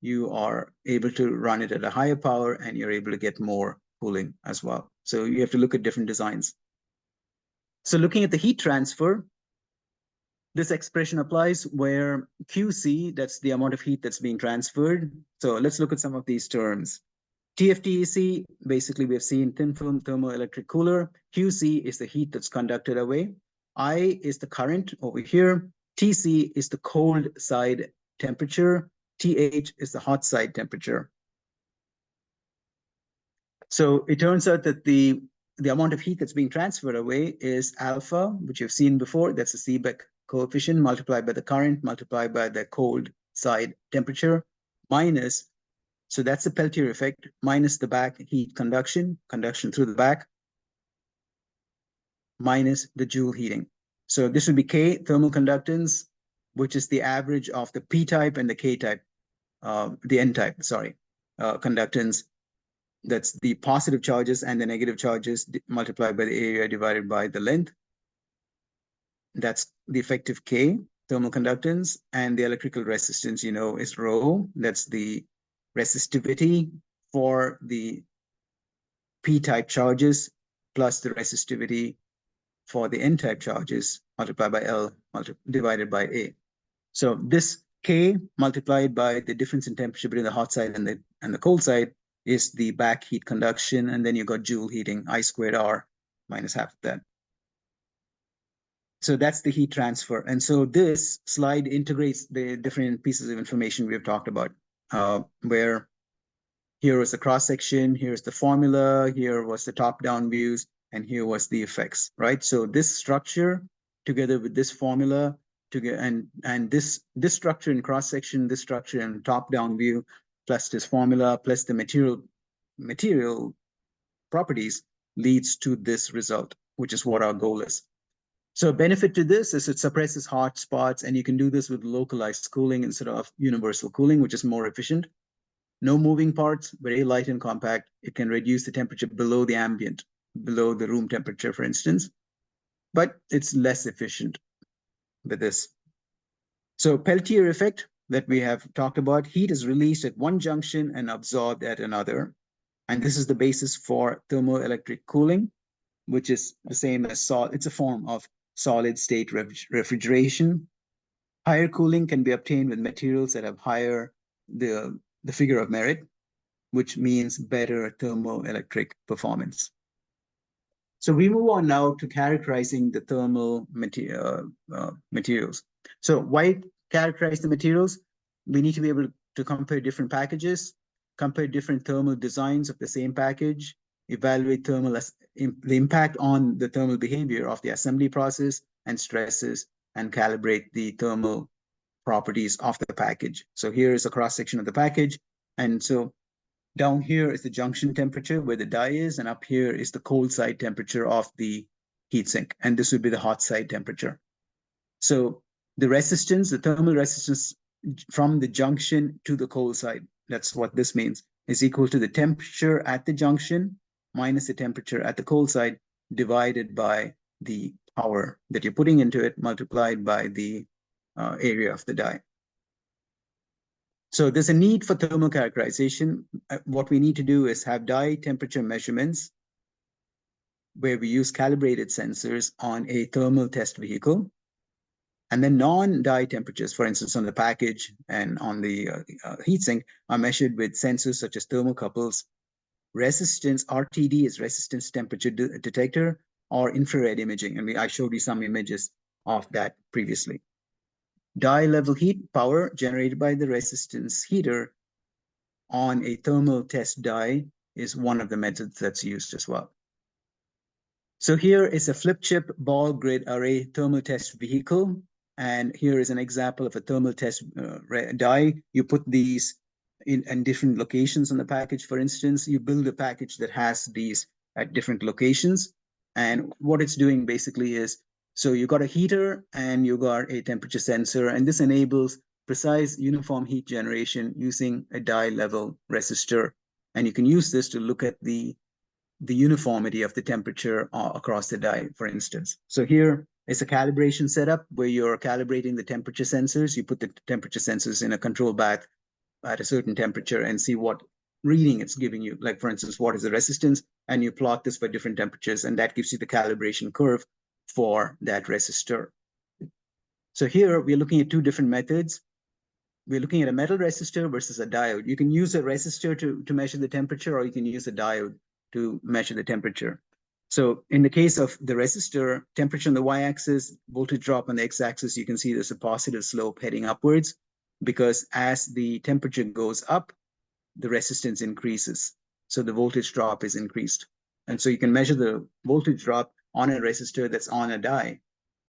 you are able to run it at a higher power and you're able to get more cooling as well. So you have to look at different designs. So looking at the heat transfer, this expression applies where QC, that's the amount of heat that's being transferred. So let's look at some of these terms. TFTEC, basically we have seen thin film thermoelectric cooler. QC is the heat that's conducted away. I is the current over here. TC is the cold side temperature. TH is the hot side temperature. So it turns out that the amount of heat that's being transferred away is alpha, which you've seen before. That's the Seebeck coefficient multiplied by the current multiplied by the cold side temperature minus, so that's the Peltier effect, minus the back heat conduction through the back, minus the Joule heating. So this would be K, thermal conductance, which is the average of the P-type and the K-type, the N-type, sorry, conductance. That's the positive charges and the negative charges multiplied by the area divided by the length. That's the effective K, thermal conductance, and the electrical resistance, you know, is rho. That's the resistivity for the P-type charges plus the resistivity for the N-type charges multiplied by L divided by A. So this K multiplied by the difference in temperature between the hot side and the cold side is the back heat conduction, and then you got Joule heating, I squared R minus half of that. So that's the heat transfer. And so this slide integrates the different pieces of information we've talked about, where here was the cross-section, here's the formula, here was the top-down views, and here was the effects, right? So this structure together with this formula and this structure in cross-section, this structure in top-down view, plus this formula, plus the material properties leads to this result, which is what our goal is. So a benefit to this is it suppresses hot spots, and you can do this with localized cooling instead of universal cooling, which is more efficient. No moving parts, very light and compact. It can reduce the temperature below the ambient, below the room temperature, for instance, but it's less efficient with this. So Peltier effect that we have talked about, heat is released at one junction and absorbed at another. And this is the basis for thermoelectric cooling, which is the same as it's a form of solid state refrigeration. Higher cooling can be obtained with materials that have higher the figure of merit, which means better thermoelectric performance. So we move on now to characterizing the thermal materials. So why characterize the materials? We need to be able to compare different packages, compare different thermal designs of the same package, evaluate the impact on the thermal behavior of the assembly process and stresses, and calibrate the thermal properties of the package. So here is a cross-section of the package. And so down here is the junction temperature where the die is, and up here is the cold side temperature of the heatsink. And this would be the hot side temperature. So the resistance, the thermal resistance from the junction to the cold side, that's what this means, is equal to the temperature at the junction minus the temperature at the cold side divided by the power that you're putting into it multiplied by the area of the die. So there's a need for thermal characterization. What we need to do is have die temperature measurements where we use calibrated sensors on a thermal test vehicle. And then non-die temperatures, for instance, on the package and on the heatsink, are measured with sensors such as thermocouples, resistance, RTD is resistance temperature detector, or infrared imaging. And I showed you some images of that previously. Die level heat power generated by the resistance heater on a thermal test die is one of the methods that's used as well. So here is a flip chip ball grid array thermal test vehicle. And here is an example of a thermal test die. You put these in different locations on the package. For instance, you build a package that has these at different locations. And what it's doing basically is, so you got a heater and you got a temperature sensor, and this enables precise uniform heat generation using a dye level resistor. And you can use this to look at the uniformity of the temperature across the dye, for instance. So here is a calibration setup where you're calibrating the temperature sensors. You put the temperature sensors in a control bath at a certain temperature and see what reading it's giving you. Like, for instance, what is the resistance? And you plot this for different temperatures, and that gives you the calibration curve for that resistor. So here we're looking at two different methods. We're looking at a metal resistor versus a diode. You can use a resistor to measure the temperature, or you can use a diode to measure the temperature. So in the case of the resistor, temperature on the y-axis, voltage drop on the x-axis, you can see there's a positive slope heading upwards, because as the temperature goes up, the resistance increases. So the voltage drop is increased. And so you can measure the voltage drop on a resistor that's on a die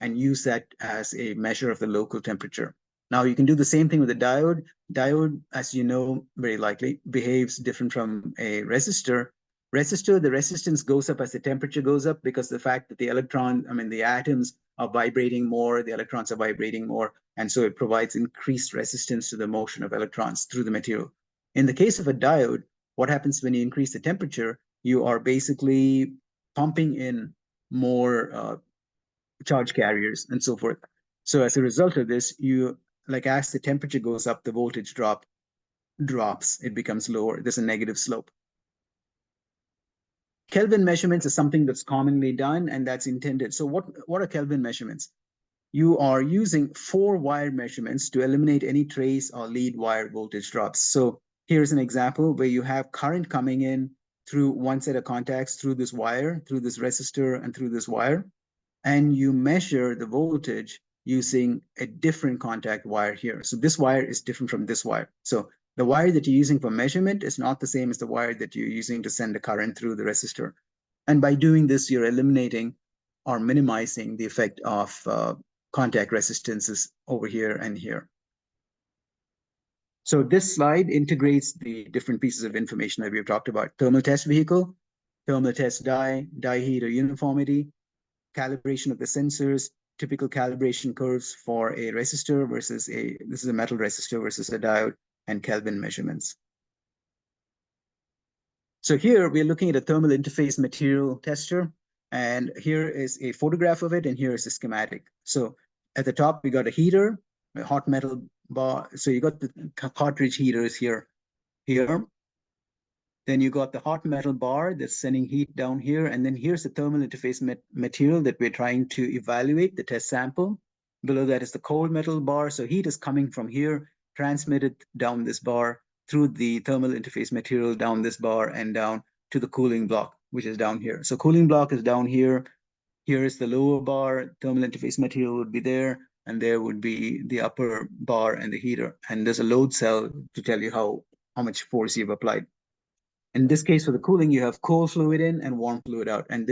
and use that as a measure of the local temperature. Now you can do the same thing with a diode. Diode, as you know, very likely behaves different from a resistor. Resistor, the resistance goes up as the temperature goes up, because the fact that the atoms are vibrating more, the electrons are vibrating more, and so it provides increased resistance to the motion of electrons through the material. In the case of a diode, what happens when you increase the temperature? You are basically pumping in more charge carriers and so forth. So as a result of this, as the temperature goes up, the voltage drops, it becomes lower. There's a negative slope. Kelvin measurements is something that's commonly done, and that's intended. So what are Kelvin measurements? You are using 4-wire measurements to eliminate any trace or lead wire voltage drops. So here's an example where you have current coming in through one set of contacts, through this wire, through this resistor, and through this wire. And you measure the voltage using a different contact wire here. So this wire is different from this wire. So the wire that you're using for measurement is not the same as the wire that you're using to send the current through the resistor. And by doing this, you're eliminating or minimizing the effect of contact resistances over here and here. So this slide integrates the different pieces of information that we've talked about: thermal test vehicle, thermal test die, die heat or uniformity, calibration of the sensors, typical calibration curves for a resistor versus this is a metal resistor versus a diode, and Kelvin measurements. So here we're looking at a thermal interface material tester, and here is a photograph of it, and here is a schematic. So at the top, we got a heater, a hot metal bar. So you got the cartridge heaters here. Then you got the hot metal bar that's sending heat down here. And then here's the thermal interface material that we're trying to evaluate, the test sample. Below that is the cold metal bar. So heat is coming from here, transmitted down this bar through the thermal interface material, down this bar, and down to the cooling block, which is down here. So cooling block is down here. Here is the lower bar, thermal interface material would be there, and there would be the upper bar and the heater. And there's a load cell to tell you how much force you've applied. In this case, for the cooling, you have cold fluid in and warm fluid out. And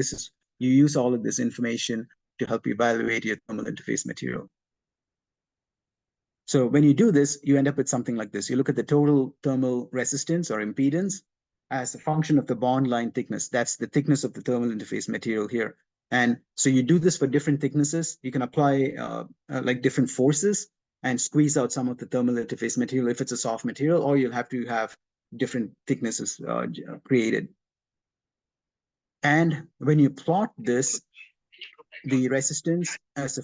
you use all of this information to help you evaluate your thermal interface material. So when you do this, you end up with something like this. You look at the total thermal resistance or impedance as a function of the bond line thickness. That's the thickness of the thermal interface material here. And so you do this for different thicknesses. You can apply like different forces and squeeze out some of the thermal interface material if it's a soft material, or you'll have to have different thicknesses created. And when you plot this, the resistance as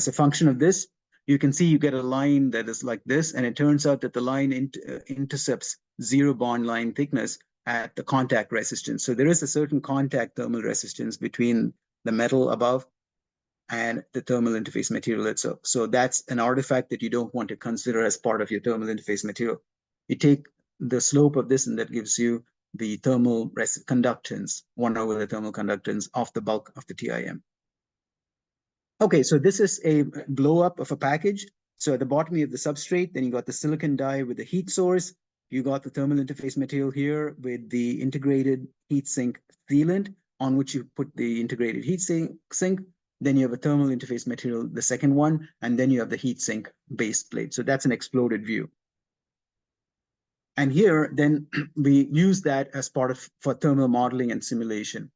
a function of this, you can see you get a line that is like this, and it turns out that the line intercepts 0 bond line thickness at the contact resistance. So there is a certain contact thermal resistance between the metal above and the thermal interface material itself. So that's an artifact that you don't want to consider as part of your thermal interface material. You take the slope of this, and that gives you the thermal conductance, 1 over the thermal conductance of the bulk of the TIM. Okay, so this is a blow up of a package. So at the bottom, you have the substrate, then you got the silicon die with the heat source. You got the thermal interface material here with the integrated heat sink sealant on which you put the integrated heat sink. Then you have a thermal interface material, the second one, and then you have the heat sink base plate. So that's an exploded view. And here, then we use that as part of for thermal modeling and simulation.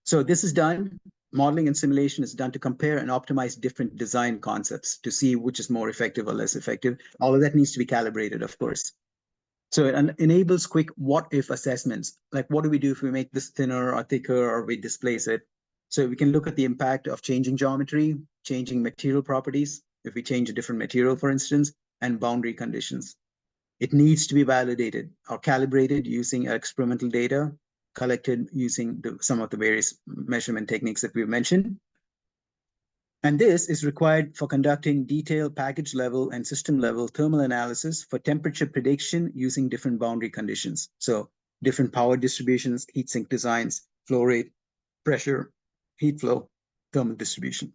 So this is done. Modeling and simulation is done to compare and optimize different design concepts to see which is more effective or less effective. All of that needs to be calibrated, of course. So it enables quick what-if assessments. Like, what do we do if we make this thinner or thicker, or we displace it? So we can look at the impact of changing geometry, changing material properties, if we change a different material, for instance, and boundary conditions. It needs to be validated or calibrated using experimental data collected using some of the various measurement techniques that we've mentioned. And this is required for conducting detailed package level and system level thermal analysis for temperature prediction using different boundary conditions. So different power distributions, heat sink designs, flow rate, pressure, heat flow, thermal distribution.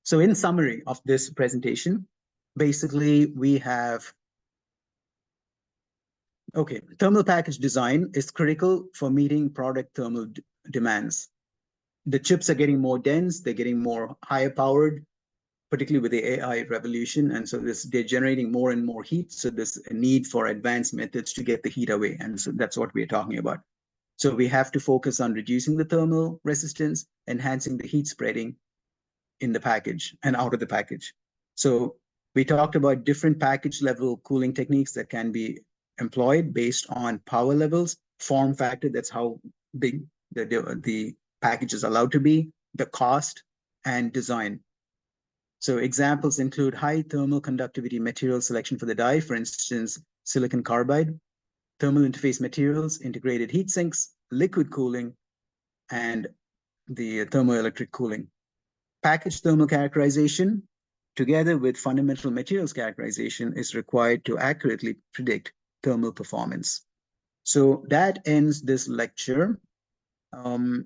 So in summary of this presentation, basically we have, okay, thermal package design is critical for meeting product thermal demands. The chips are getting more dense, they're getting more higher powered, particularly with the AI revolution. And so they're generating more and more heat. So there's a need for advanced methods to get the heat away. And so that's what we're talking about. So we have to focus on reducing the thermal resistance, enhancing the heat spreading in the package and out of the package. So we talked about different package level cooling techniques that can be employed based on power levels, form factor, that's how big the package is allowed to be, the cost, and design. So examples include high thermal conductivity material selection for the die, for instance, silicon carbide, thermal interface materials, integrated heat sinks, liquid cooling, and the thermoelectric cooling. Package thermal characterization, together with fundamental materials characterization, is required to accurately predict thermal performance. So that ends this lecture. Okay,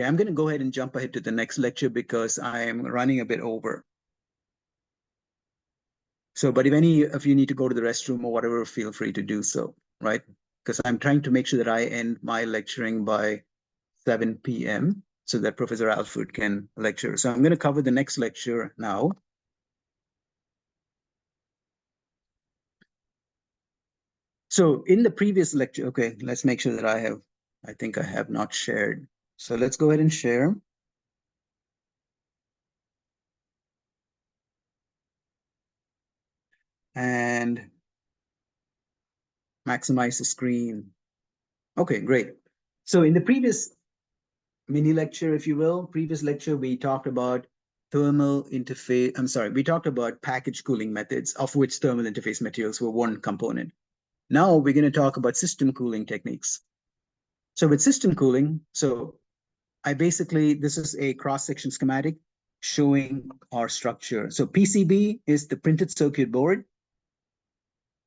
I'm going to go ahead and jump ahead to the next lecture because I am running a bit over. So, but if any of you need to go to the restroom or whatever, feel free to do so, right? Because I'm trying to make sure that I end my lecturing by 7 p.m. so that Professor Alford can lecture. So I'm going to cover the next lecture now. So in the previous lecture, okay, let's make sure that I think I have not shared. So let's go ahead and share. And maximize the screen. Okay, great. So in the previous mini lecture, if you will, previous lecture, we talked about thermal interface. I'm sorry, we talked about package cooling methods, of which thermal interface materials were one component. Now we're going to talk about system cooling techniques. So with system cooling, this is a cross-section schematic showing our structure. So PCB is the printed circuit board.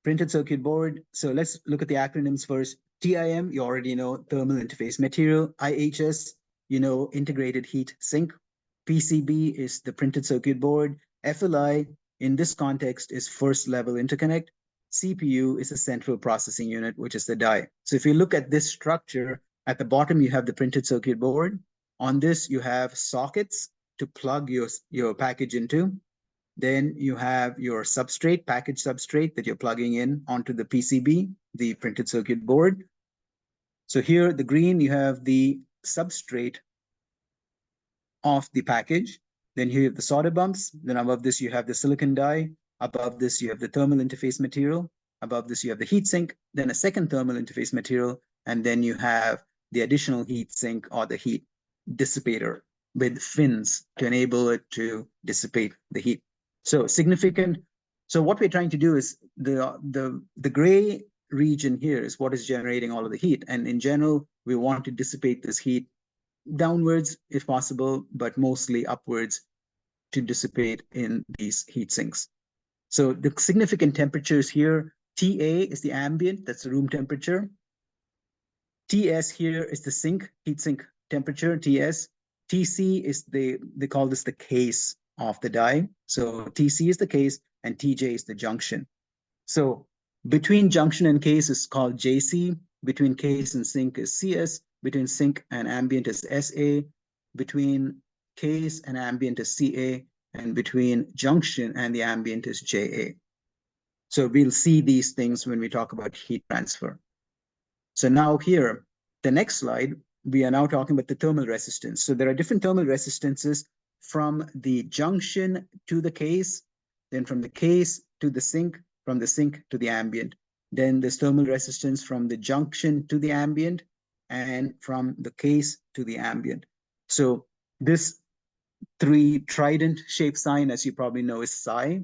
Printed circuit board. So let's look at the acronyms first. TIM, you already know, thermal interface material. IHS, you know, integrated heat sink. PCB is the printed circuit board. FLI, in this context, is first level interconnect. CPU is a central processing unit, which is the die. So if you look at this structure, at the bottom, you have the printed circuit board. On this, you have sockets to plug your package into. Then you have your substrate, package substrate that you're plugging in onto the PCB, the printed circuit board. So here, the green, you have the substrate of the package. Then here you have the solder bumps. Then above this, you have the silicon die. Above this, you have the thermal interface material. Above this, you have the heat sink, then a second thermal interface material. And then you have the additional heat sink or the heat dissipator with fins to enable it to dissipate the heat. So significant. So what we're trying to do is the gray region here is what is generating all of the heat. And in general, we want to dissipate this heat downwards if possible, but mostly upwards to dissipate in these heat sinks. So the significant temperatures here, TA is the ambient, that's the room temperature. TS here is the sink, heat sink temperature, TS. TC is they call this the case of the die. So TC is the case and TJ is the junction. So between junction and case is called JC. Between case and sink is CS. Between sink and ambient is SA. Between case and ambient is CA. and between junction and the ambient is JA. So we'll see these things when we talk about heat transfer. So now here, the next slide, we are now talking about the thermal resistance. So there are different thermal resistances from the junction to the case, then from the case to the sink, from the sink to the ambient. Then there's thermal resistance from the junction to the ambient and from the case to the ambient. So this three trident shaped sign, as you probably know, is psi.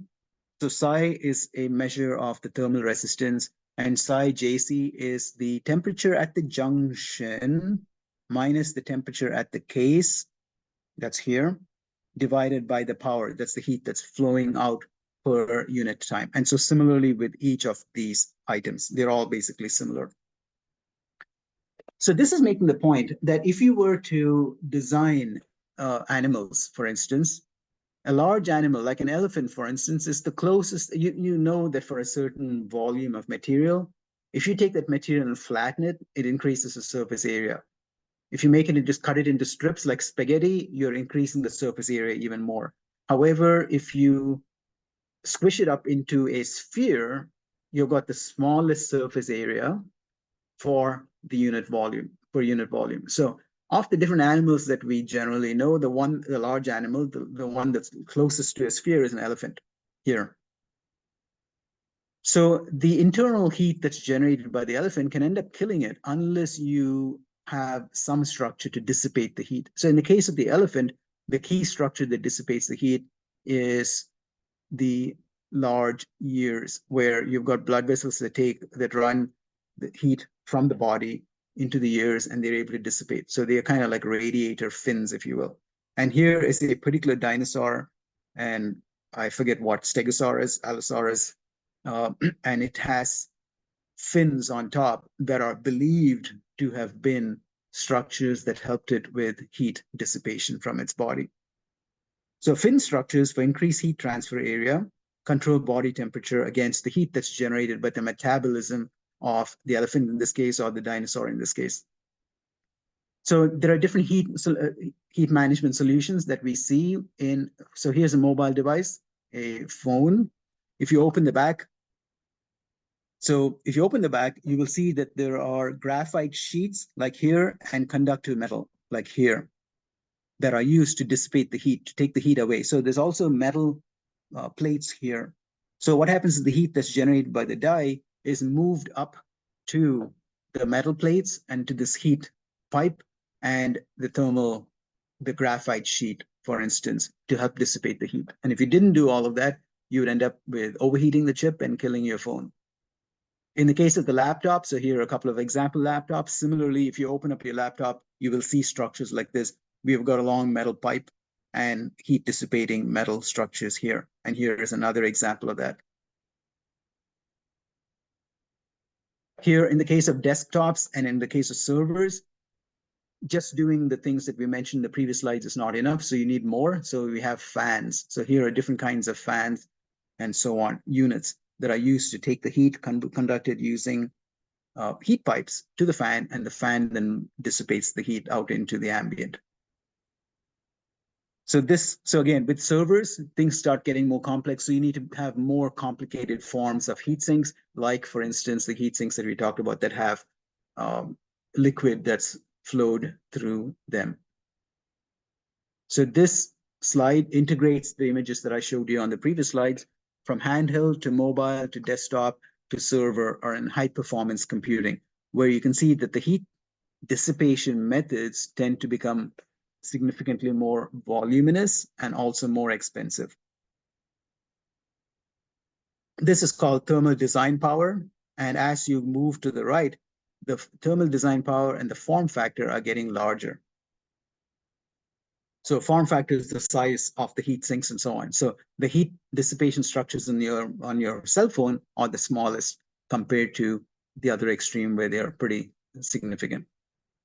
So psi is a measure of the thermal resistance, and psi JC is the temperature at the junction minus the temperature at the case, that's here, divided by the power, that's the heat that's flowing out per unit time. And so similarly with each of these items, they're all basically similar. So this is making the point that if you were to design animals, for instance, a large animal like an elephant, for instance, is the closest. You know that for a certain volume of material, if you take that material and flatten it, it increases the surface area. If you make it and just cut it into strips like spaghetti, you're increasing the surface area even more. However, if you squish it up into a sphere, you've got the smallest surface area for the unit volume, per unit volume. So of the different animals that we generally know, the large animal, the one that's closest to a sphere is an elephant here. So the internal heat that's generated by the elephant can end up killing it unless you have some structure to dissipate the heat. So in the case of the elephant, the key structure that dissipates the heat is the large ears, where you've got blood vessels that run the heat from the body into the ears, and they're able to dissipate. So they're kind of like radiator fins, if you will. And here is a particular dinosaur, and I forget what, Stegosaurus, Allosaurus, and it has fins on top that are believed to have been structures that helped it with heat dissipation from its body. So fin structures for increased heat transfer area control body temperature against the heat that's generated by the metabolism of the elephant in this case, or the dinosaur in this case. So there are different heat management solutions that we see in, so here's a mobile device, a phone. If you open the back, you will see that there are graphite sheets like here and conductive metal like here that are used to dissipate the heat, to take the heat away. So there's also metal plates here. So what happens is the heat that's generated by the die is moved up to the metal plates and to this heat pipe and the graphite sheet, for instance, to help dissipate the heat. And if you didn't do all of that, you would end up with overheating the chip and killing your phone. In the case of the laptop, so here are a couple of example laptops. Similarly, if you open up your laptop, you will see structures like this. We've got a long metal pipe and heat dissipating metal structures here. And here is another example of that. Here, in the case of desktops and in the case of servers, just doing the things that we mentioned in the previous slides is not enough. So you need more. So we have fans. So here are different kinds of fans and so on, units that are used to take the heat conducted using heat pipes to the fan, and the fan then dissipates the heat out into the ambient. So again, with servers, things start getting more complex. So you need to have more complicated forms of heat sinks, like, for instance, the heat sinks that we talked about that have liquid that's flowed through them. So this slide integrates the images that I showed you on the previous slides, from handheld to mobile to desktop to server, or in high performance computing, where you can see that the heat dissipation methods tend to become significantly more voluminous and also more expensive. This is called thermal design power. And as you move to the right, the thermal design power and the form factor are getting larger. So form factor is the size of the heat sinks and so on. So the heat dissipation structures on your cell phone are the smallest compared to the other extreme, where they are pretty significant.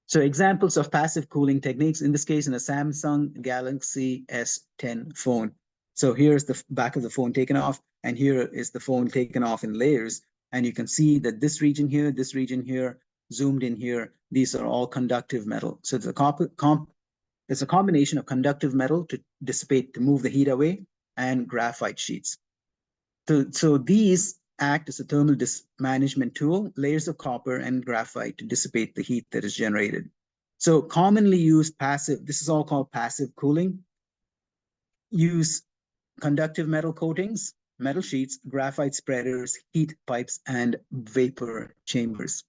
So examples of passive cooling techniques, in this case, in a Samsung Galaxy S10 phone. So here's the back of the phone taken off, and here is the phone taken off in layers. And you can see that this region here, zoomed in here, these are all conductive metal. So it's a combination of conductive metal to dissipate, to move the heat away, and graphite sheets. So these act as a thermal management tool, layers of copper and graphite to dissipate the heat that is generated. So commonly used passive, this is all called passive cooling, use conductive metal coatings, metal sheets, graphite spreaders, heat pipes, and vapor chambers.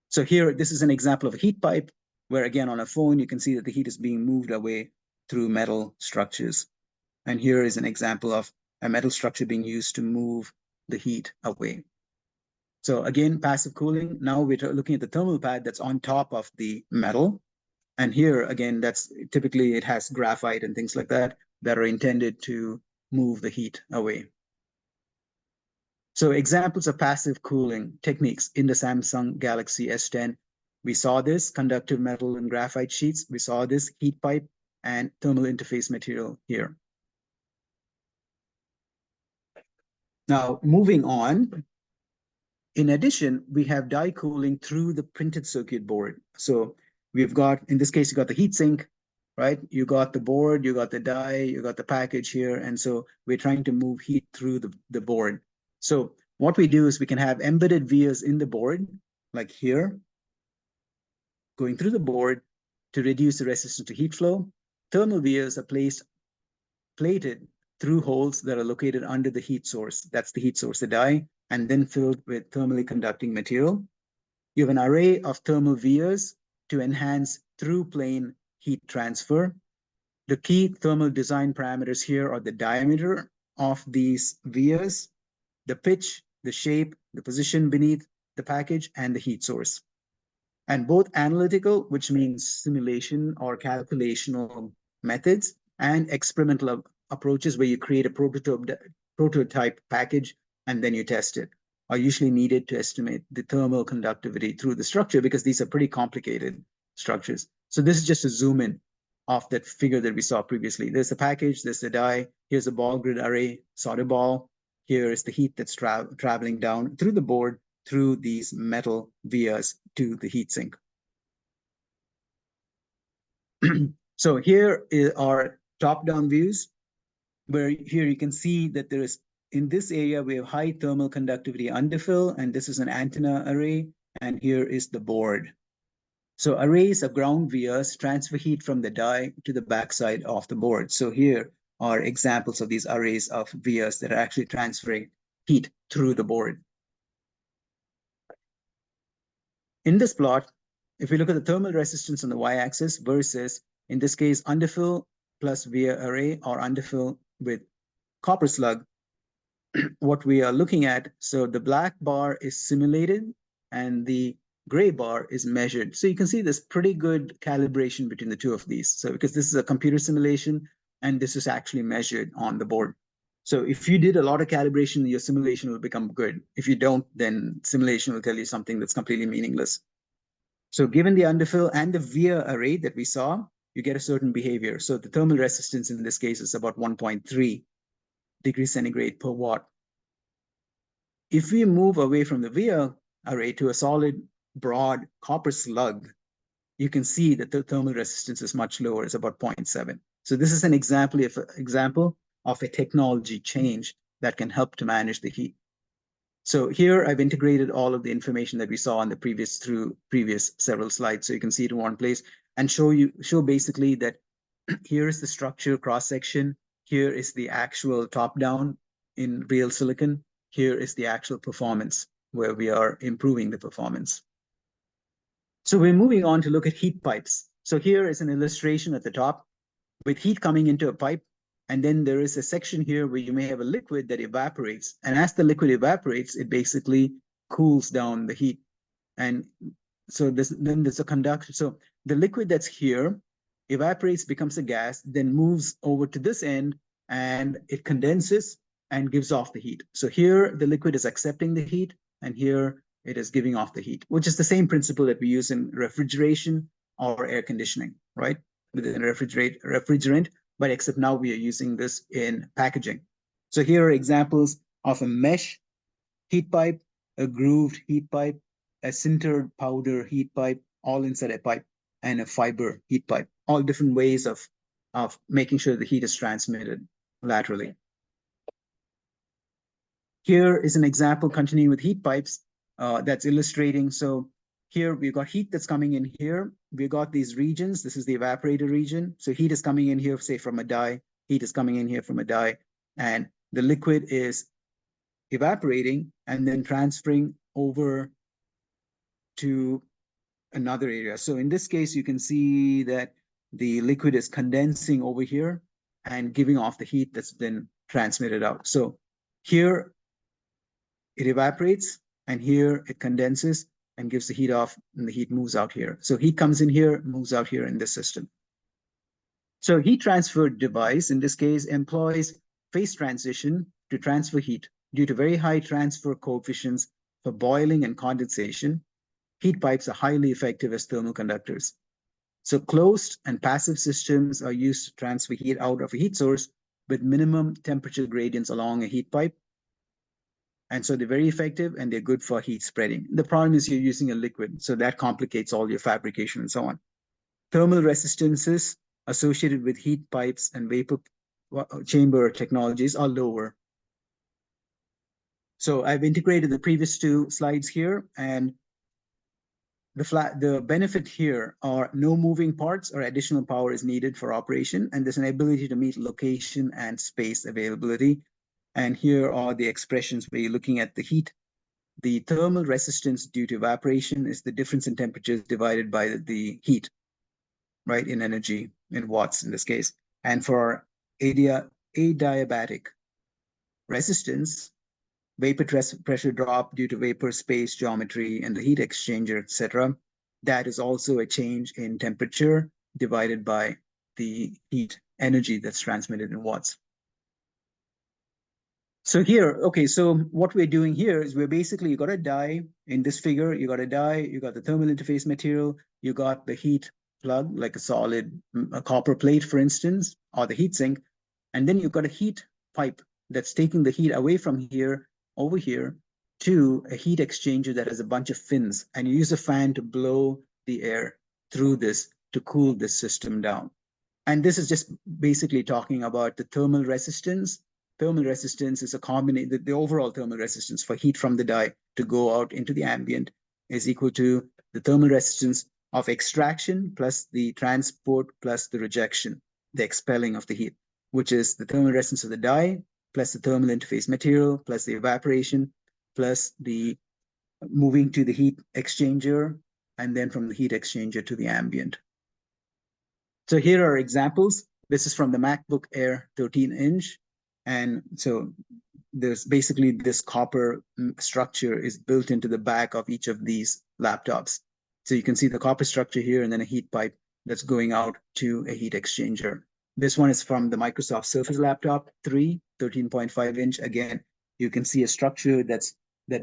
So here, this is an example of a heat pipe, where again, on a phone, you can see that the heat is being moved away through metal structures. And here is an example of a metal structure being used to move the heat away. So again, passive cooling. Now we're looking at the thermal pad that's on top of the metal. And here, again, that's typically it has graphite and things like that that are intended to move the heat away. So examples of passive cooling techniques in the Samsung Galaxy S10. We saw this conductive metal and graphite sheets. We saw this heat pipe and thermal interface material here. Now, moving on, in addition, we have die cooling through the printed circuit board. So we've got, in this case, you got the heat sink, right? You got the board, you got the die, you got the package here. And so we're trying to move heat through the board. So what we do is we can have embedded vias in the board, like here, going through the board to reduce the resistance to heat flow. Thermal vias are plated through holes that are located under the heat source. That's the heat source, the die, and then filled with thermally conducting material. You have an array of thermal vias to enhance through-plane heat transfer. The key thermal design parameters here are the diameter of these vias, the pitch, the shape, the position beneath the package, and the heat source. And both analytical, which means simulation or calculational methods, and experimental approaches where you create a prototype package and then you test it, are usually needed to estimate the thermal conductivity through the structure, because these are pretty complicated structures. So this is just a zoom in of that figure that we saw previously. There's the package, there's the die, here's a ball grid array, solder ball, here is the heat that's traveling down through the board through these metal vias to the heat sink. So here are top-down views, where here you can see that there is, in this area, we have high thermal conductivity underfill, and this is an antenna array, and here is the board. So arrays of ground vias transfer heat from the die to the backside of the board. So here are examples of these arrays of vias that are actually transferring heat through the board. In this plot, if we look at the thermal resistance on the y-axis versus, in this case, underfill plus via array or underfill with copper slug, what we are looking at, so the black bar is simulated and the gray bar is measured. So you can see there's pretty good calibration between the two of these. So because this is a computer simulation and this is actually measured on the board. So if you did a lot of calibration, your simulation will become good. If you don't, then simulation will tell you something that's completely meaningless. So given the underfill and the via array that we saw, you get a certain behavior. So the thermal resistance in this case is about 1.3 degrees centigrade per watt. If we move away from the via array to a solid, broad copper slug, you can see that the thermal resistance is much lower. It's about 0.7. So this is an example of a technology change that can help to manage the heat. So here I've integrated all of the information that we saw on the previous several slides. So you can see it in one place and show basically that here is the structure cross-section. Here is the actual top-down in real silicon. Here is the actual performance where we are improving the performance. So we're moving on to look at heat pipes. So here is an illustration at the top with heat coming into a pipe. And then there is a section here where you may have a liquid that evaporates. And as the liquid evaporates, it basically cools down the heat. And so then there's a conductor. So the liquid that's here evaporates, becomes a gas, then moves over to this end, and it condenses and gives off the heat. So here the liquid is accepting the heat, and here it is giving off the heat, which is the same principle that we use in refrigeration or air conditioning, right? Within refrigerant, but except now we are using this in packaging. So here are examples of a mesh heat pipe, a grooved heat pipe, a sintered powder heat pipe, all inside a pipe, and a fiber heat pipe, all different ways of making sure the heat is transmitted laterally. Here is an example continuing with heat pipes that's illustrating. So here we've got heat that's coming in here. We've got these regions. This is the evaporator region. So heat is coming in here, say from a die. Heat is coming in here from a die. And the liquid is evaporating and then transferring over to another area. So in this case, you can see that the liquid is condensing over here and giving off the heat that's been transmitted out. So here it evaporates, and here it condenses and gives the heat off, and the heat moves out here. So heat comes in here, moves out here in this system. So heat transfer device, in this case, employs phase transition to transfer heat due to very high transfer coefficients for boiling and condensation. Heat pipes are highly effective as thermal conductors. So closed and passive systems are used to transfer heat out of a heat source with minimum temperature gradients along a heat pipe. And so they're very effective and they're good for heat spreading. The problem is you're using a liquid, so that complicates all your fabrication and so on. Thermal resistances associated with heat pipes and vapor chamber technologies are lower. So I've integrated the previous two slides here, and the benefit here are no moving parts or additional power is needed for operation, and there's an ability to meet location and space availability. And here are the expressions where you're looking at the heat. The thermal resistance due to evaporation is the difference in temperatures divided by the heat, right, in energy, in watts in this case. And for adiabatic resistance, vapor pressure drop due to vapor space geometry and the heat exchanger, etc., that is also a change in temperature divided by the heat energy that's transmitted in watts. So here, okay, so what we're doing here is we're basically, you got a die in this figure, you got a die, you got the thermal interface material, you got the heat plug, like a solid a copper plate, for instance, or the heat sink, and then you've got a heat pipe that's taking the heat away from here, over here, to a heat exchanger that has a bunch of fins, and you use a fan to blow the air through this to cool this system down. And this is just basically talking about the thermal resistance. Thermal resistance is a combination, the overall thermal resistance for heat from the die to go out into the ambient is equal to the thermal resistance of extraction plus the transport plus the rejection, the expelling of the heat, which is the thermal resistance of the die plus the thermal interface material plus the evaporation plus the moving to the heat exchanger, and then from the heat exchanger to the ambient. So here are examples. This is from the MacBook Air 13-inch. And so there's basically this copper structure is built into the back of each of these laptops. So you can see the copper structure here and then a heat pipe that's going out to a heat exchanger. This one is from the Microsoft Surface Laptop 3, 13.5-inch. Again, you can see a structure that's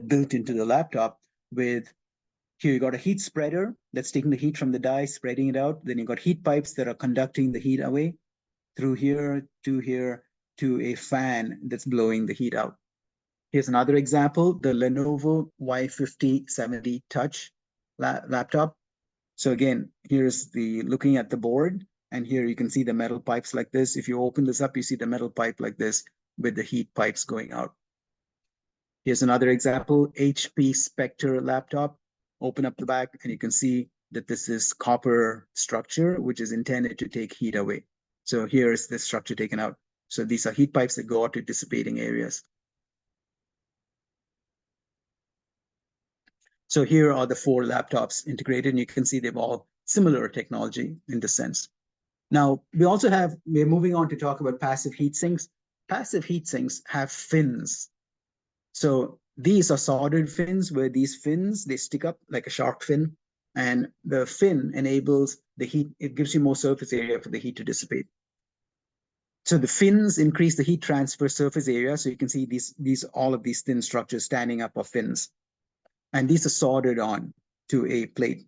built into the laptop with, here you got a heat spreader that's taking the heat from the die, spreading it out. Then you got heat pipes that are conducting the heat away through here to a fan that's blowing the heat out. Here's another example, the Lenovo Y5070 Touch laptop. So again, here's the looking at the board, and here you can see the metal pipes like this. If you open this up, you see the metal pipe like this with the heat pipes going out. Here's another example, HP Spectre laptop. Open up the back and you can see that this is copper structure, which is intended to take heat away. So here is the structure taken out. So these are heat pipes that go out to dissipating areas. So here are the 4 laptops integrated, and you can see they've all similar technology in this sense. Now, we're moving on to talk about passive heat sinks. Passive heat sinks have fins. So these are soldered fins, where these fins, they stick up like a shark fin, and the fin enables the heat, it gives you more surface area for the heat to dissipate. So the fins increase the heat transfer surface area. So you can see all of these thin structures standing up are fins. And these are soldered on to a plate.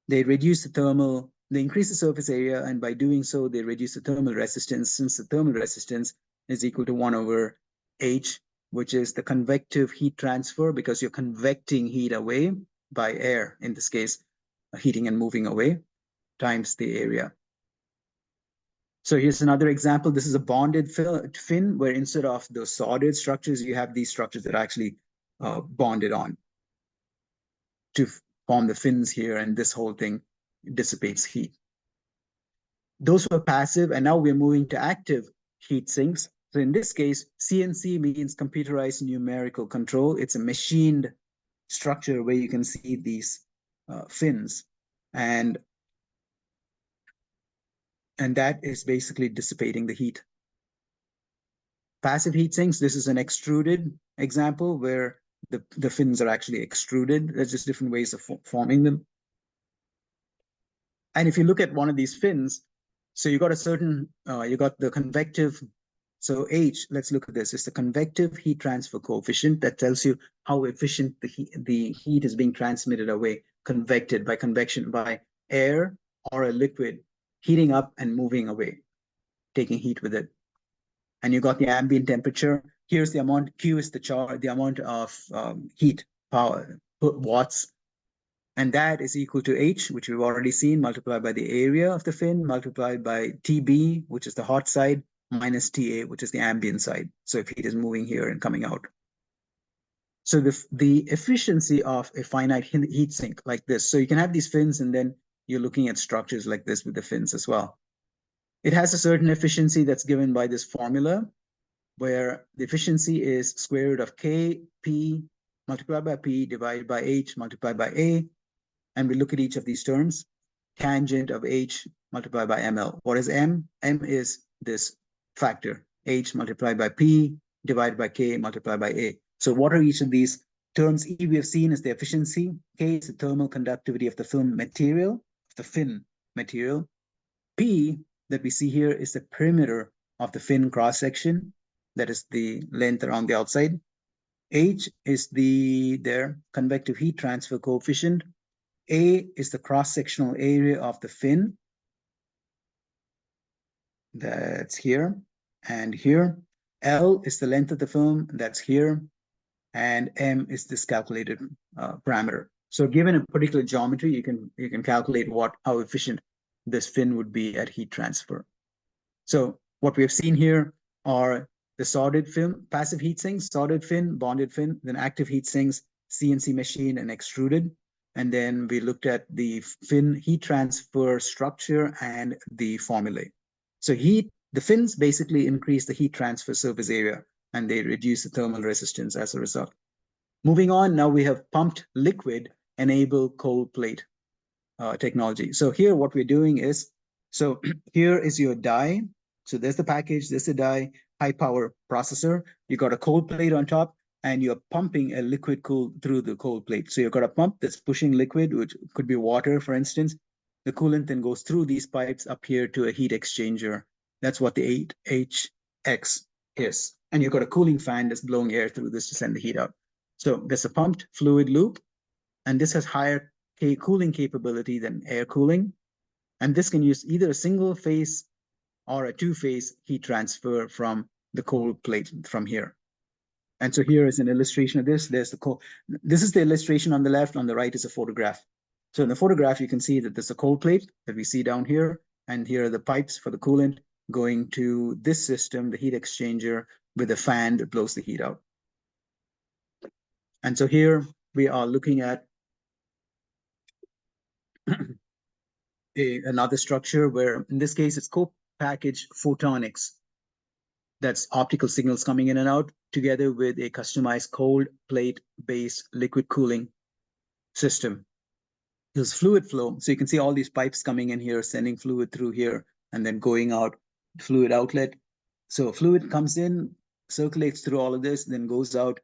They increase the surface area, and by doing so, they reduce the thermal resistance, since the thermal resistance is equal to 1/H, which is the convective heat transfer, because you're convecting heat away by air, in this case, heating and moving away, times the area. So here's another example. This is a bonded fin where instead of those solid structures, you have these structures that are actually bonded on to form the fins here, and this whole thing dissipates heat. Those were passive, and now we're moving to active heat sinks. So in this case, CNC means computerized numerical control. It's a machined structure where you can see these fins, and that is basically dissipating the heat. Passive heat sinks, this is an extruded example where the fins are actually extruded. There's just different ways of forming them. And if you look at one of these fins, so you got a certain, you got the convective, so H, let's look at this. It's the convective heat transfer coefficient that tells you how efficient the heat is being transmitted away, convected by convection, by air or a liquid heating up and moving away, taking heat with it. And you got the ambient temperature. Here's the amount, Q is the amount of heat, power, watts. And that is equal to H, which we've already seen, multiplied by the area of the fin, multiplied by TB, which is the hot side, minus TA, which is the ambient side. So if heat is moving here and coming out. So the efficiency of a finite heat sink like this, so you can have these fins and then you're looking at structures like this with the fins as well. It has a certain efficiency that's given by this formula, where the efficiency is square root of Kp multiplied by P divided by H multiplied by A. And we look at each of these terms, tangent of H multiplied by ML. What is M? M is this factor, H multiplied by P divided by K multiplied by A. So what are each of these terms? E we have seen is the efficiency. K is the thermal conductivity of the film material, of the fin material. P that we see here is the perimeter of the fin cross-section, that is the length around the outside. H is their convective heat transfer coefficient. A is the cross-sectional area of the fin. That's here and here. L is the length of the film. That's here. And M is this calculated parameter. So given a particular geometry, you can calculate how efficient this fin would be at heat transfer. So what we have seen here are the solid fin, passive heat sinks, solid fin, bonded fin, then active heat sinks, CNC machine, and extruded. And then we looked at the fin heat transfer structure and the formulae. So the fins basically increase the heat transfer surface area, and they reduce the thermal resistance as a result. Moving on, now we have pumped liquid enable cold plate technology. So here what we're doing is, so here is your die. So there's the package, there's the die, high power processor. You got a cold plate on top, and you're pumping a liquid through the cold plate. So you've got a pump that's pushing liquid, which could be water, for instance. The coolant then goes through these pipes up here to a heat exchanger. That's what the 8HX is. And you've got a cooling fan that's blowing air through this to send the heat out. So there's a pumped fluid loop, and this has higher cooling capability than air cooling. And this can use either a single phase or a two-phase heat transfer from the cold plate from here. And so here is an illustration of this. This is the illustration on the left. On the right is a photograph. So in the photograph, you can see that there's a cold plate that we see down here. And here are the pipes for the coolant going to this system, the heat exchanger, with a fan that blows the heat out. And so here we are looking at another structure where, in this case, it's co-packaged photonics. That's optical signals coming in and out together with a customized cold plate-based liquid cooling system. There's fluid flow. So you can see all these pipes coming in here, sending fluid through here, and then going out, fluid outlet. So fluid comes in, circulates through all of this, then goes out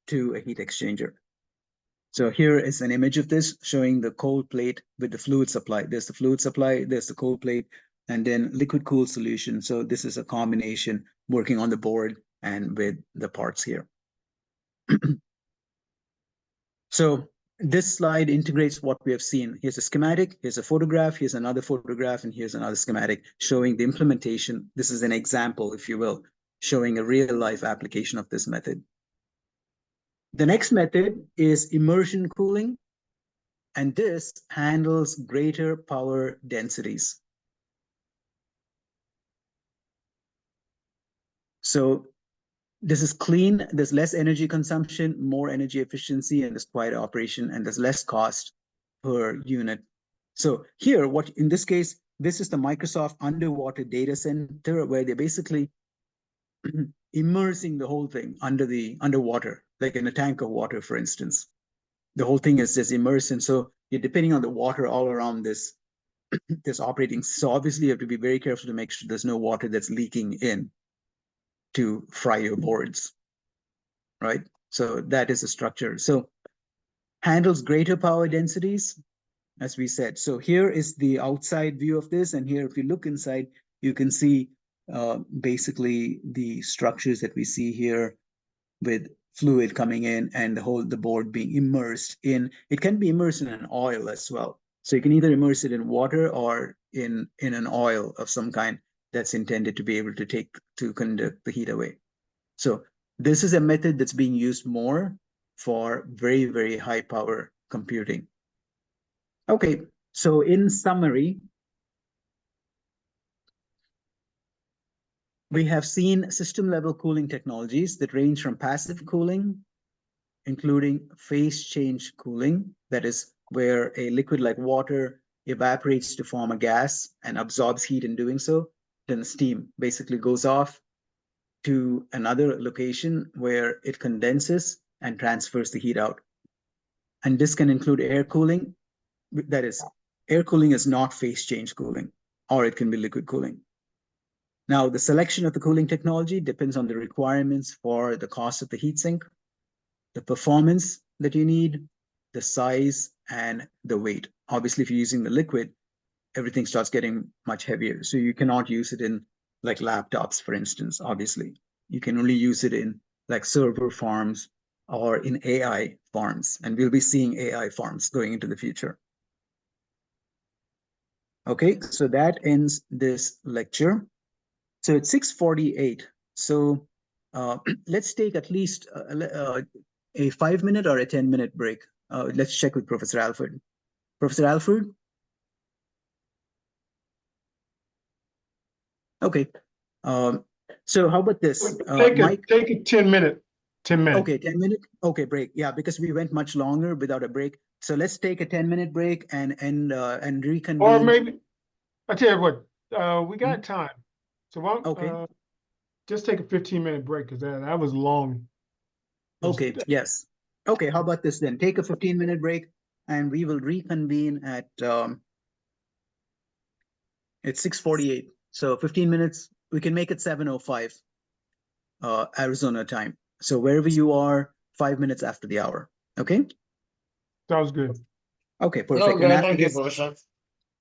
to a heat exchanger. So here is an image of this showing the cold plate with the fluid supply. There's the fluid supply, there's the cold plate, and then liquid cooled solution. So this is a combination working on the board and with the parts here. So this slide integrates what we have seen. Here's a schematic, here's a photograph, here's another photograph, and here's another schematic showing the implementation. This is an example, if you will, showing a real life application of this method. The next method is immersion cooling, and this handles greater power densities. So this is clean, there's less energy consumption, more energy efficiency, and there's quieter operation, and there's less cost per unit. So here, what in this case, this is the Microsoft underwater data center where they're basically immersing the whole thing underwater, like in a tank of water, for instance. The whole thing is just immersed, and so you're depending on the water all around this operating. So obviously you have to be very careful to make sure there's no water that's leaking in to fry your boards, right? So that is a structure. So handles greater power densities, as we said. So here is the outside view of this, and here if you look inside, you can see basically the structures that we see here with fluid coming in and the board being immersed in. It can be immersed in an oil as well. So you can either immerse it in water or in an oil of some kind that's intended to be able to conduct the heat away. So this is a method that's being used more for very, very high power computing. Okay, so in summary, we have seen system level cooling technologies that range from passive cooling, including phase change cooling, that is where a liquid like water evaporates to form a gas and absorbs heat in doing so. Then the steam basically goes off to another location where it condenses and transfers the heat out. And this can include air cooling. That is, air cooling is not phase change cooling, or it can be liquid cooling. Now, the selection of the cooling technology depends on the requirements for the cost of the heatsink, the performance that you need, the size, and the weight. Obviously, if you're using the liquid, everything starts getting much heavier. So you cannot use it in like laptops, for instance, obviously. You can only use it in like server farms or in AI farms. And we'll be seeing AI farms going into the future. Okay, so that ends this lecture. So it's 6:48. So let's take at least a 5-minute or a 10-minute break. Let's check with Professor Alford. Professor Alford? Okay. So how about this? Mike? Take a 10-minute. 10 minutes. Okay, 10-minute. Okay, break. Yeah, because we went much longer without a break. So let's take a 10-minute break and reconvene. Or maybe I tell you what, we got time. So why don't just take a 15-minute break because that was long. Okay, yes. Okay, how about this then? Take a 15-minute break and we will reconvene at 6:48. So 15 minutes, we can make it 7:05 Arizona time. So wherever you are, 5 minutes after the hour. Okay? Sounds good. Okay, perfect. No, thank you, Professor.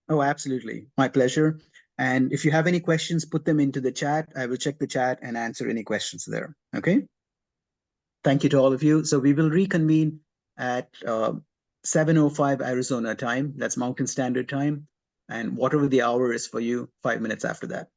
Oh, absolutely. My pleasure. And if you have any questions, put them into the chat. I will check the chat and answer any questions there. Okay? Thank you to all of you. So we will reconvene at 7:05 Arizona time. That's Mountain Standard Time. And whatever the hour is for you, 5 minutes after that.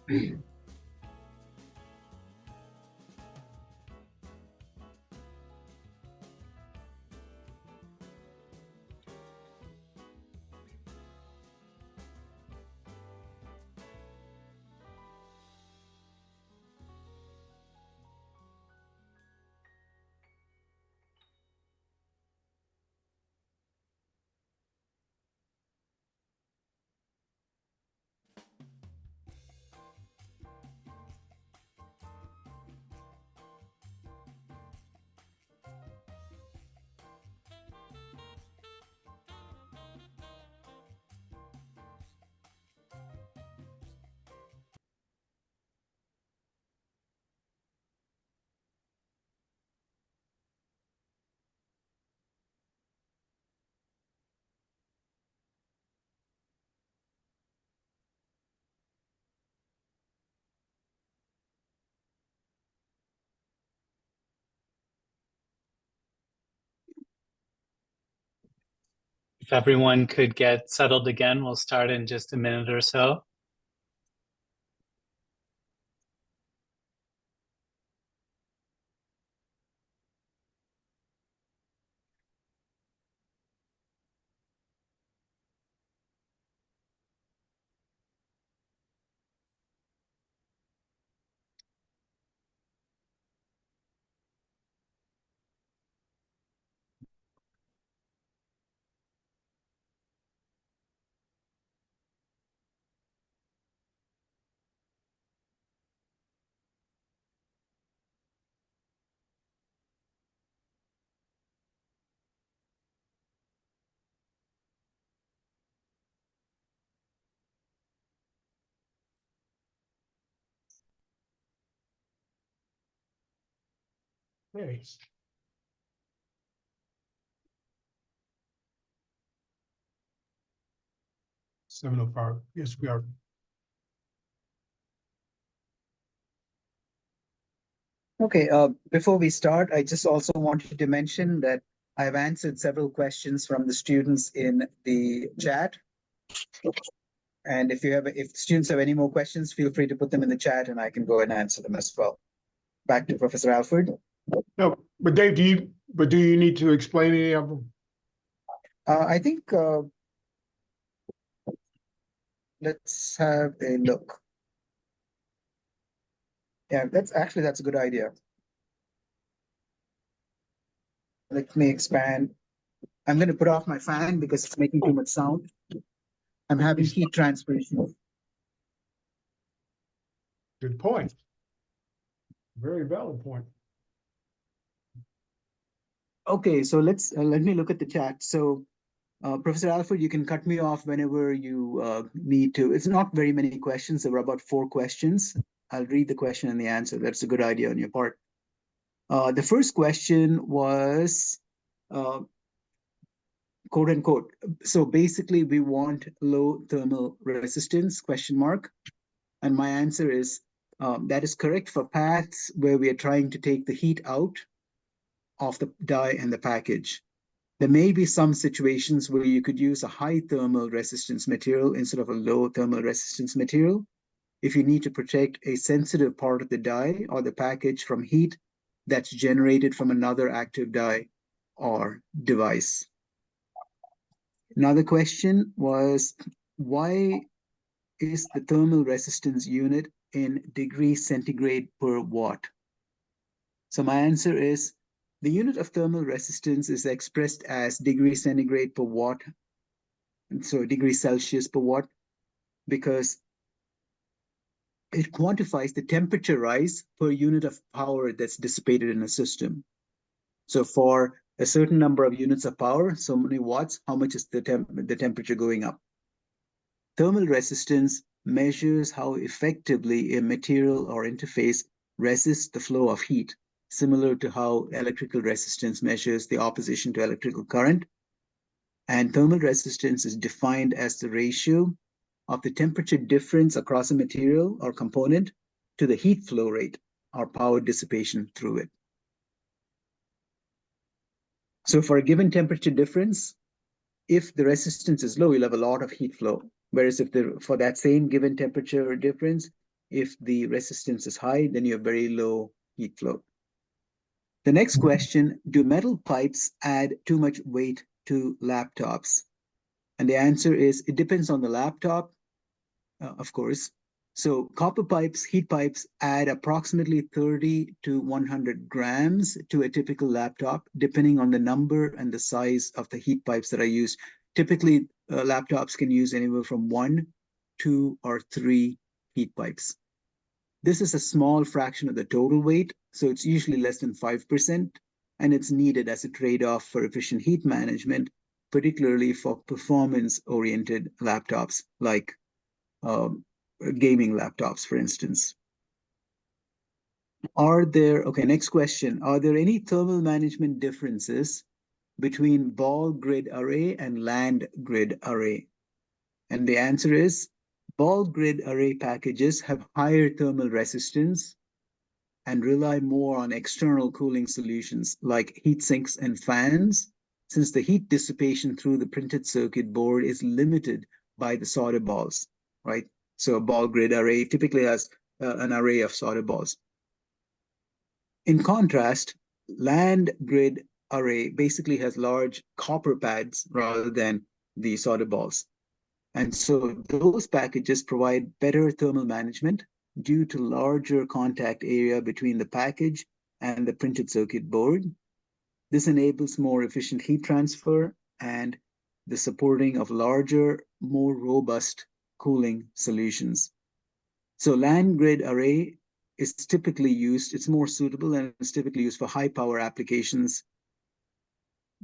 If everyone could get settled again, we'll start in just a minute or so. Hey. $7:05. Yes, we are. Okay, before we start, I just also wanted to mention that I've answered several questions from the students in the chat. And if students have any more questions, feel free to put them in the chat and I can go and answer them as well. Back to Professor Alford. No, but Dave, do you need to explain any of them? I think let's have a look. Yeah, that's a good idea. Let me expand. I'm going to put off my fan because it's making too much sound. I'm having heat transpiration. Good point. Very valid point. Okay, so let me look at the chat. So, Professor Alford, you can cut me off whenever you need to. It's not very many questions. There were about 4 questions. I'll read the question and the answer. That's a good idea on your part. The first question was, quote unquote. So basically, we want low thermal resistance, question mark. And my answer is, that is correct for paths where we are trying to take the heat out of the die and the package. There may be some situations where you could use a high thermal resistance material instead of a low thermal resistance material if you need to protect a sensitive part of the die or the package from heat that's generated from another active die or device. Another question was, why is the thermal resistance unit in degrees centigrade per watt? So my answer is, the unit of thermal resistance is expressed as degrees centigrade per watt, and so degrees Celsius per watt, because it quantifies the temperature rise per unit of power that's dissipated in a system. So for a certain number of units of power, so many watts, how much is the temperature going up? Thermal resistance measures how effectively a material or interface resists the flow of heat, similar to how electrical resistance measures the opposition to electrical current. And thermal resistance is defined as the ratio of the temperature difference across a material or component to the heat flow rate or power dissipation through it. So for a given temperature difference, if the resistance is low, you'll have a lot of heat flow. Whereas if for that same given temperature difference, If the resistance is high, then you have very low heat flow. The next question, do metal pipes add too much weight to laptops? And the answer is, it depends on the laptop, of course. So copper pipes, heat pipes add approximately 30 to 100 grams to a typical laptop, depending on the number and the size of the heat pipes that are used. Typically, laptops can use anywhere from 1, 2, or 3 heat pipes. This is a small fraction of the total weight, so it's usually less than 5%, and it's needed as a trade-off for efficient heat management, particularly for performance-oriented laptops like gaming laptops, for instance. Next question. Are there any thermal management differences between ball grid array and land grid array? And the answer is, ball grid array packages have higher thermal resistance and rely more on external cooling solutions like heat sinks and fans, since the heat dissipation through the printed circuit board is limited by the solder balls, right? So a ball grid array typically has an array of solder balls. In contrast, land grid array basically has large copper pads rather than the solder balls. And so those packages provide better thermal management due to larger contact area between the package and the printed circuit board. This enables more efficient heat transfer and the supporting of larger, more robust cooling solutions. So land grid array is typically used, it's more suitable and it's typically used for high power applications,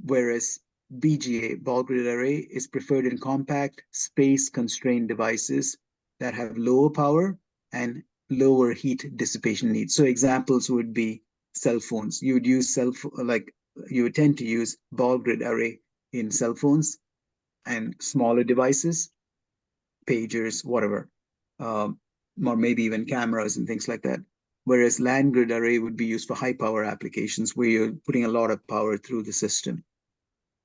whereas BGA, ball grid array, is preferred in compact, space-constrained devices that have lower power and lower heat dissipation needs. So examples would be cell phones. You would tend to use ball grid array in cell phones and smaller devices, pagers, whatever, or maybe even cameras and things like that. Whereas land grid array would be used for high power applications where you're putting a lot of power through the system.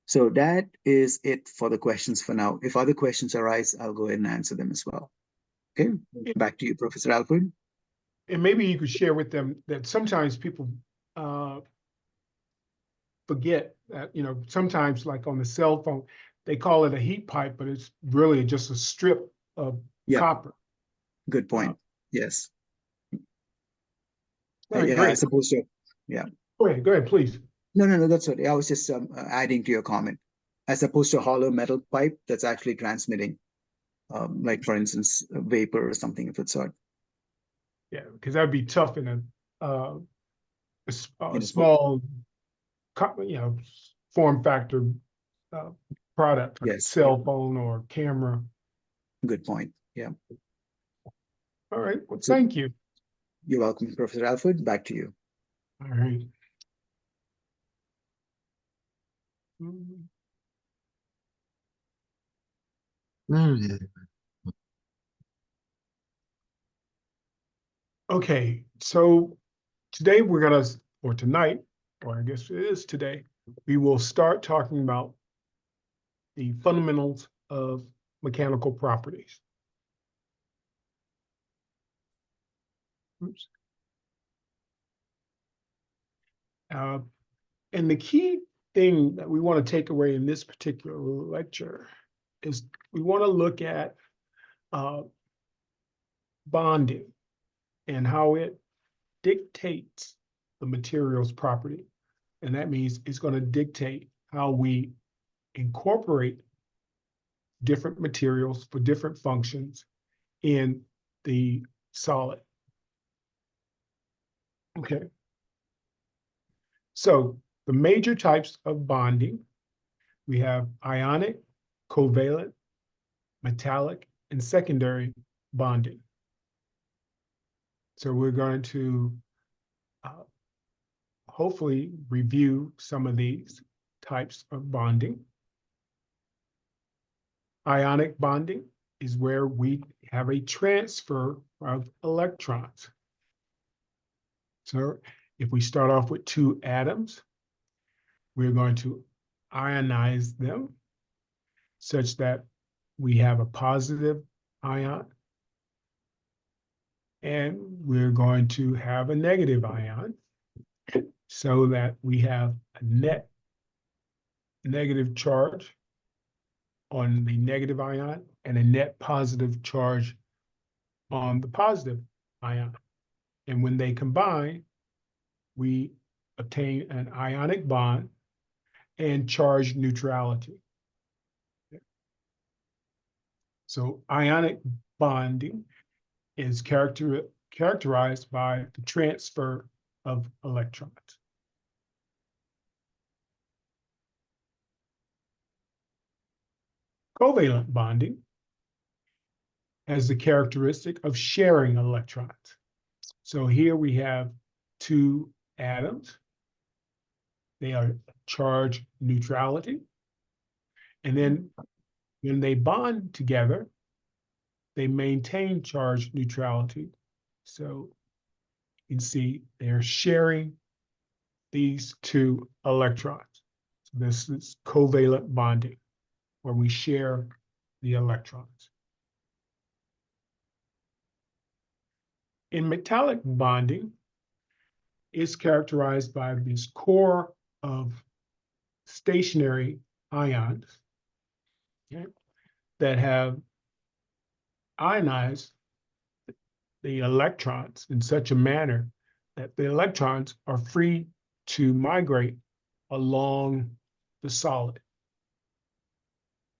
So that is it for the questions for now. If other questions arise, I'll go ahead and answer them as well. Okay, back to you, Professor Alford. And maybe you could share with them that sometimes people forget that, sometimes like on the cell phone, they call it a heat pipe, but it's really just a strip of copper. Good point. Yes. Right, great. As opposed to, yeah. Go ahead, please. No, that's what I was just adding to your comment. As opposed to a hollow metal pipe that's actually transmitting, like for instance, a vapor or something of that sort. Yeah, because that'd be tough in a small, form factor product, like a cell phone or camera. Good point. Yeah. All right. Well, thank you. You're welcome, Professor Alford. Back to you. All right. Okay, so today or tonight, or I guess it is today, we will start talking about the fundamentals of mechanical properties. Oops. And the key thing that we want to take away in this particular lecture is we want to look at bonding and how it dictates the material's property. And that means it's going to dictate how we incorporate different materials for different functions in the solid. Okay. So the major types of bonding, we have ionic, covalent, metallic, and secondary bonding. So we're going to hopefully review some of these types of bonding. Ionic bonding is where we have a transfer of electrons. So if we start off with two atoms, we're going to ionize them such that we have a positive ion And we're going to have a negative ion so that we have a net negative charge on the negative ion and a net positive charge on the positive ion. And when they combine, we obtain an ionic bond and charge neutrality. So ionic bonding is characterized by the transfer of electrons. Covalent bonding has the characteristic of sharing electrons. So here we have two atoms. They are charge neutrality. And then when they bond together, they maintain charge neutrality. So you can see they're sharing these two electrons. So this is covalent bonding, where we share the electrons. In metallic bonding, it's characterized by this core of stationary ions, okay, that have ionized the electrons in such a manner that the electrons are free to migrate along the solid.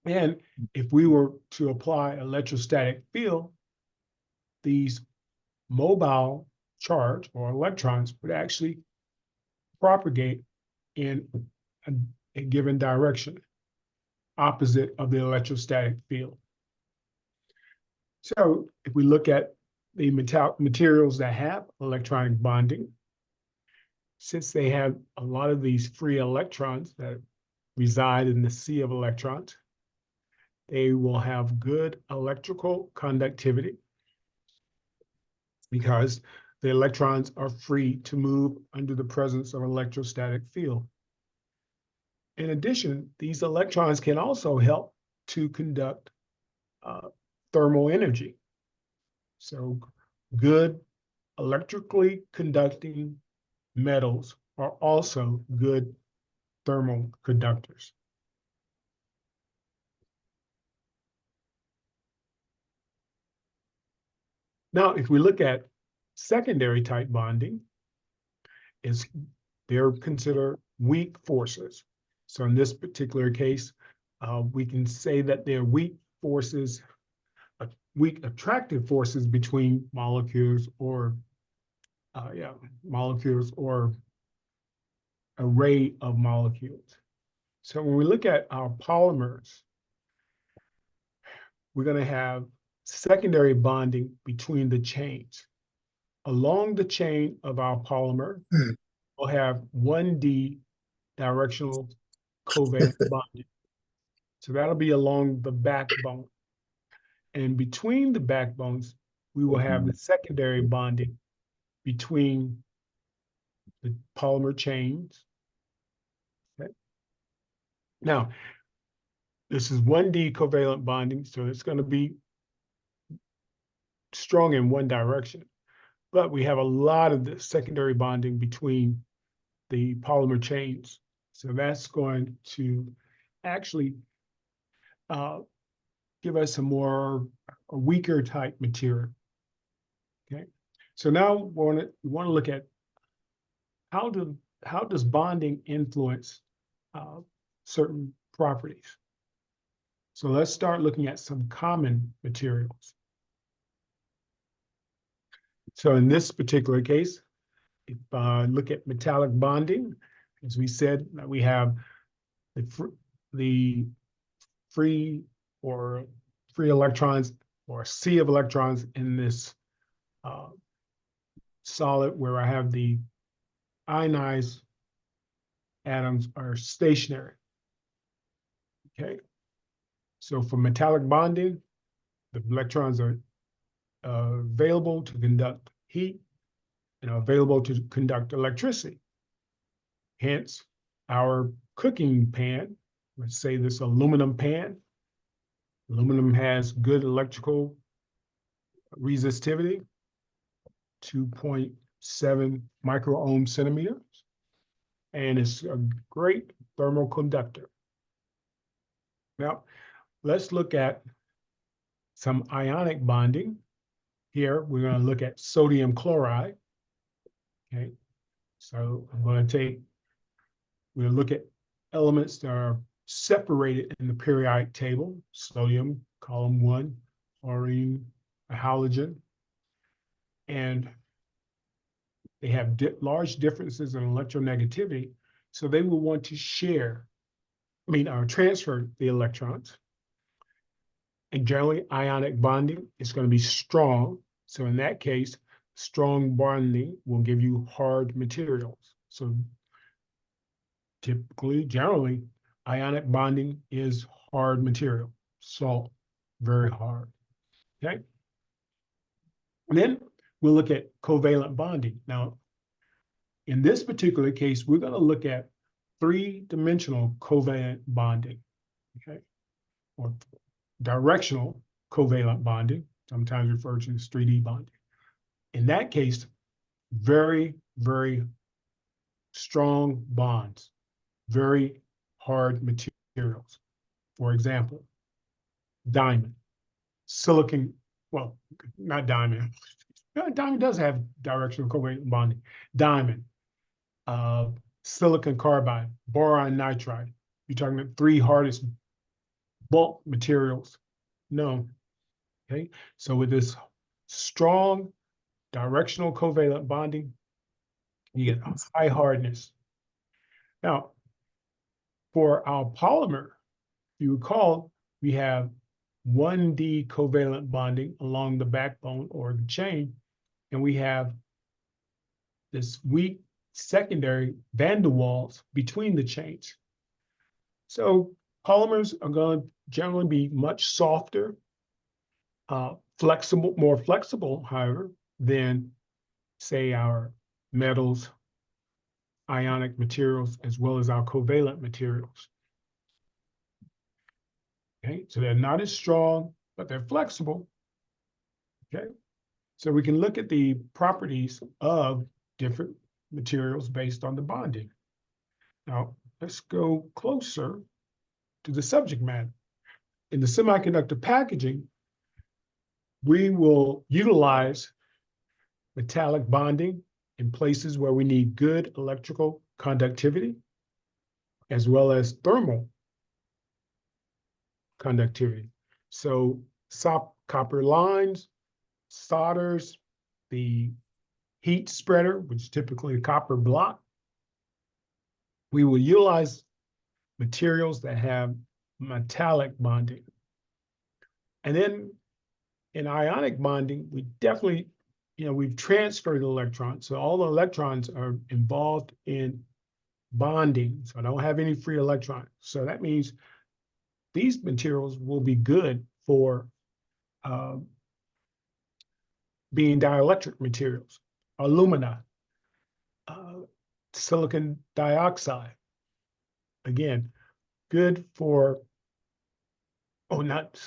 And if we were to apply electrostatic field, these mobile charge or electrons would actually propagate in a given direction, opposite of the electrostatic field. So if we look at the materials that have electronic bonding, since they have a lot of these free electrons that reside in the sea of electrons, they will have good electrical conductivity because the electrons are free to move under the presence of electrostatic field. In addition, these electrons can also help to conduct thermal energy. So good electrically conducting metals are also good thermal conductors. Now, if we look at secondary type bonding, they're considered weak forces. So in this particular case, we can say that they're weak forces, weak attractive forces between molecules or molecules or array of molecules. So when we look at our polymers, we're going to have secondary bonding between the chains. Along the chain of our polymer, we'll have 1D directional covalent bonding. So that'll be along the backbone. And between the backbones, we will have the secondary bonding between the polymer chains. Okay. Now, this is 1D covalent bonding, so it's going to be strong in one direction. But we have a lot of the secondary bonding between the polymer chains. So that's going to actually give us a weaker type material. Okay. So now we want to look at how does bonding influence certain properties. So let's start looking at some common materials. So in this particular case, if I look at metallic bonding, as we said, we have the free electrons or sea of electrons in this solid where I have the ionized atoms are stationary. Okay. So for metallic bonding, the electrons are available to conduct heat and are available to conduct electricity. Hence, our cooking pan, let's say this aluminum pan. Aluminum has good electrical resistivity. 2.7 microohm centimeters, and it's a great thermal conductor. Now, let's look at some ionic bonding. Here, we're going to look at sodium chloride. Okay, so we'll look at elements that are separated in the periodic table: sodium, column 1, chlorine, a halogen, and they have large differences in electronegativity, so they will want to transfer the electrons. And generally, ionic bonding is going to be strong. So in that case, strong bonding will give you hard materials. So typically, generally, ionic bonding is hard material, salt, very hard. Okay. And then we'll look at covalent bonding. Now, in this particular case, we're going to look at three-dimensional covalent bonding, okay, or directional covalent bonding, sometimes referred to as 3D bonding. In that case, very, very strong bonds, very hard materials. For example, diamond, silicon, well, not diamond. Diamond does have directional covalent bonding. Diamond, silicon carbide, boron nitride. You're talking about three hardest bulk materials known. Okay, so with this strong directional covalent bonding, you get high hardness. Now, for our polymer, if you recall, we have 1D covalent bonding along the backbone or the chain, and we have this weak secondary van der Waals between the chains. So polymers are going to generally be much softer, flexible, more flexible, however, than, say, our metals, ionic materials, as well as our covalent materials. Okay, so they're not as strong, but they're flexible. Okay, so we can look at the properties of different materials based on the bonding. Now, let's go closer to the subject matter. In the semiconductor packaging, we will utilize metallic bonding in places where we need good electrical conductivity, as well as thermal conductivity. So copper lines, solders, the heat spreader, which is typically a copper block. We will utilize materials that have metallic bonding. And then in ionic bonding, we definitely, we've transferred electrons. So all the electrons are involved in bonding. So I don't have any free electrons. So that means these materials will be good for being dielectric materials. Alumina, silicon dioxide. Again, good for, not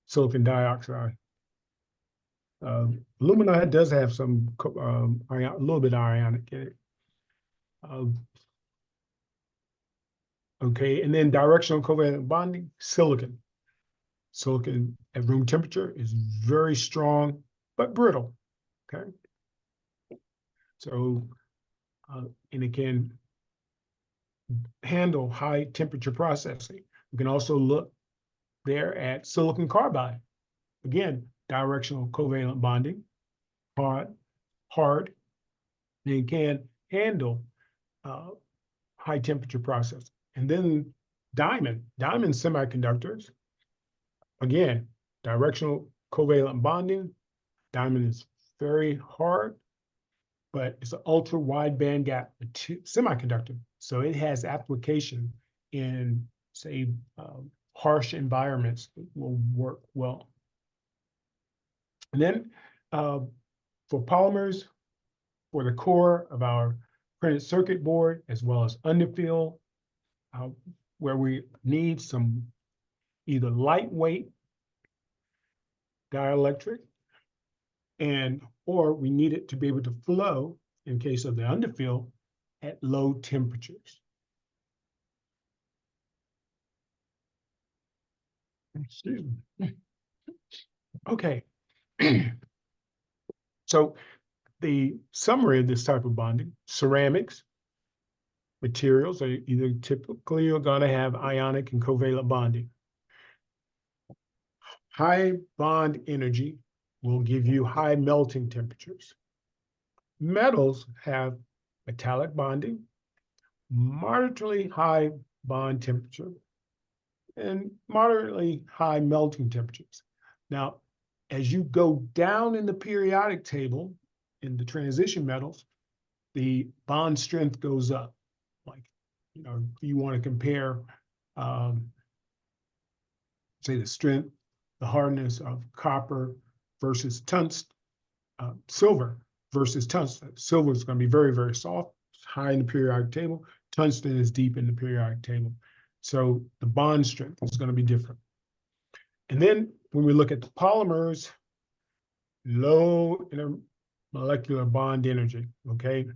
silicon dioxide. Alumina does have some, a little bit ionic in it. Okay, and then directional covalent bonding, silicon. Silicon at room temperature is very strong, but brittle, okay? So, and it can handle high temperature processing. We can also look there at silicon carbide. Again, directional covalent bonding, hard, and it can handle high temperature processing. And then diamond semiconductors, again, directional covalent bonding. Diamond is very hard, but it's an ultra wide bandgap semiconductor. So it has application in, say, harsh environments. It will work well. And then for polymers, for the core of our printed circuit board, as well as underfill, where we need some either lightweight dielectric or we need it to be able to flow in case of the underfill at low temperatures. Excuse me. Okay. So the summary of this type of bonding: ceramics materials are either typically going to have ionic and covalent bonding. High bond energy will give you high melting temperatures. Metals have metallic bonding, moderately high bond temperature, and moderately high melting temperatures. Now, as you go down in the periodic table in the transition metals, the bond strength goes up. Like, you know, you want to compare, say, the strength, the hardness of copper versus tungsten, silver versus tungsten. Silver is going to be very, very soft, high in the periodic table. Tungsten is deep in the periodic table. So the bond strength is going to be different. And then when we look at the polymers, low intermolecular bond energy, okay?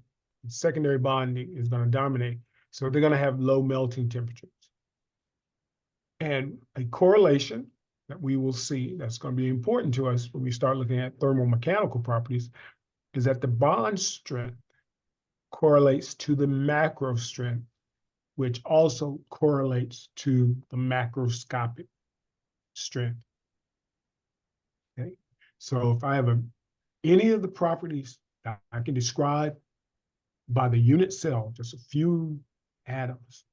Secondary bonding is going to dominate. So they're going to have low melting temperatures. And a correlation that we will see that's going to be important to us when we start looking at thermomechanical properties is that the bond strength correlates to the macro strength, which also correlates to the macroscopic strength. Okay, so if I have any of the properties that I can describe by the unit cell, just a few atoms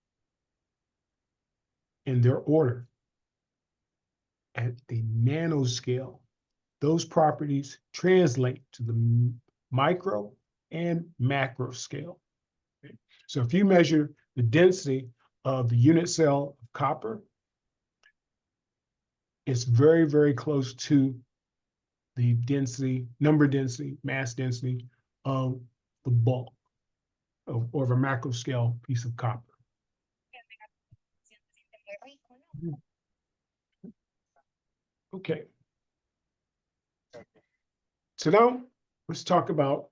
in their order at the nanoscale, those properties translate to the micro and macro scale. Okay? So if you measure the density of the unit cell of copper, it's very, very close to the density, number density, mass density of the bulk of a macro scale piece of copper. Okay. So now let's talk about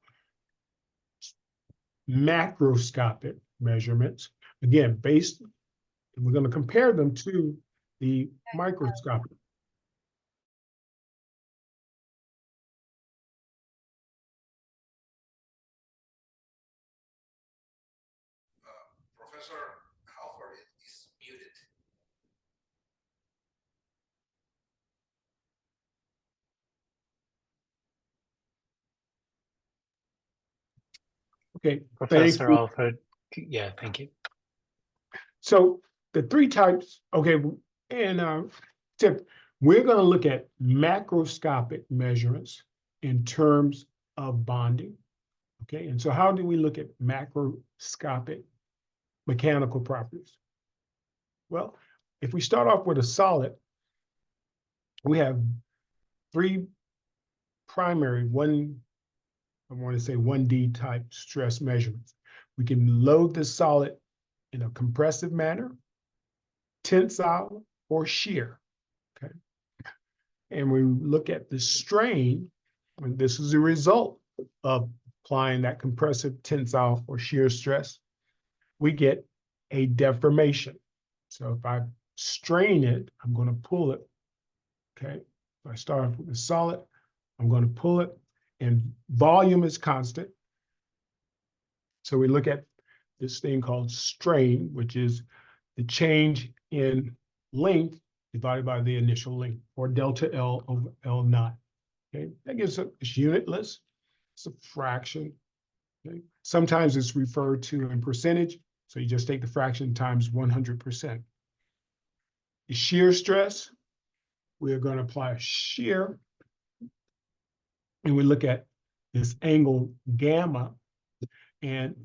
macroscopic measurements. Again, based, and we're going to compare them to the microscopic. Professor Halford is muted. Okay, Professor Alford, yeah, thank you. So the three types, okay, and Tip, we're going to look at macroscopic measurements in terms of bonding. Okay, and so how do we look at macroscopic mechanical properties? Well, if we start off with a solid, we have three primary, I want to say 1D type stress measurements. We can load the solid in a compressive manner, tensile, or shear, okay? And we look at the strain, and this is a result of applying that compressive, tensile, or shear stress. We get a deformation. So if I strain it, I'm going to pull it, okay? If I start off with a solid, I'm going to pull it, and volume is constant. So we look at this thing called strain, which is the change in length divided by the initial length, or delta L over L naught. Okay, that gives us, it's unitless, it's a fraction. Okay, sometimes it's referred to in percentage, so you just take the fraction times 100%. The shear stress, we're going to apply a shear, and we look at this angle gamma, and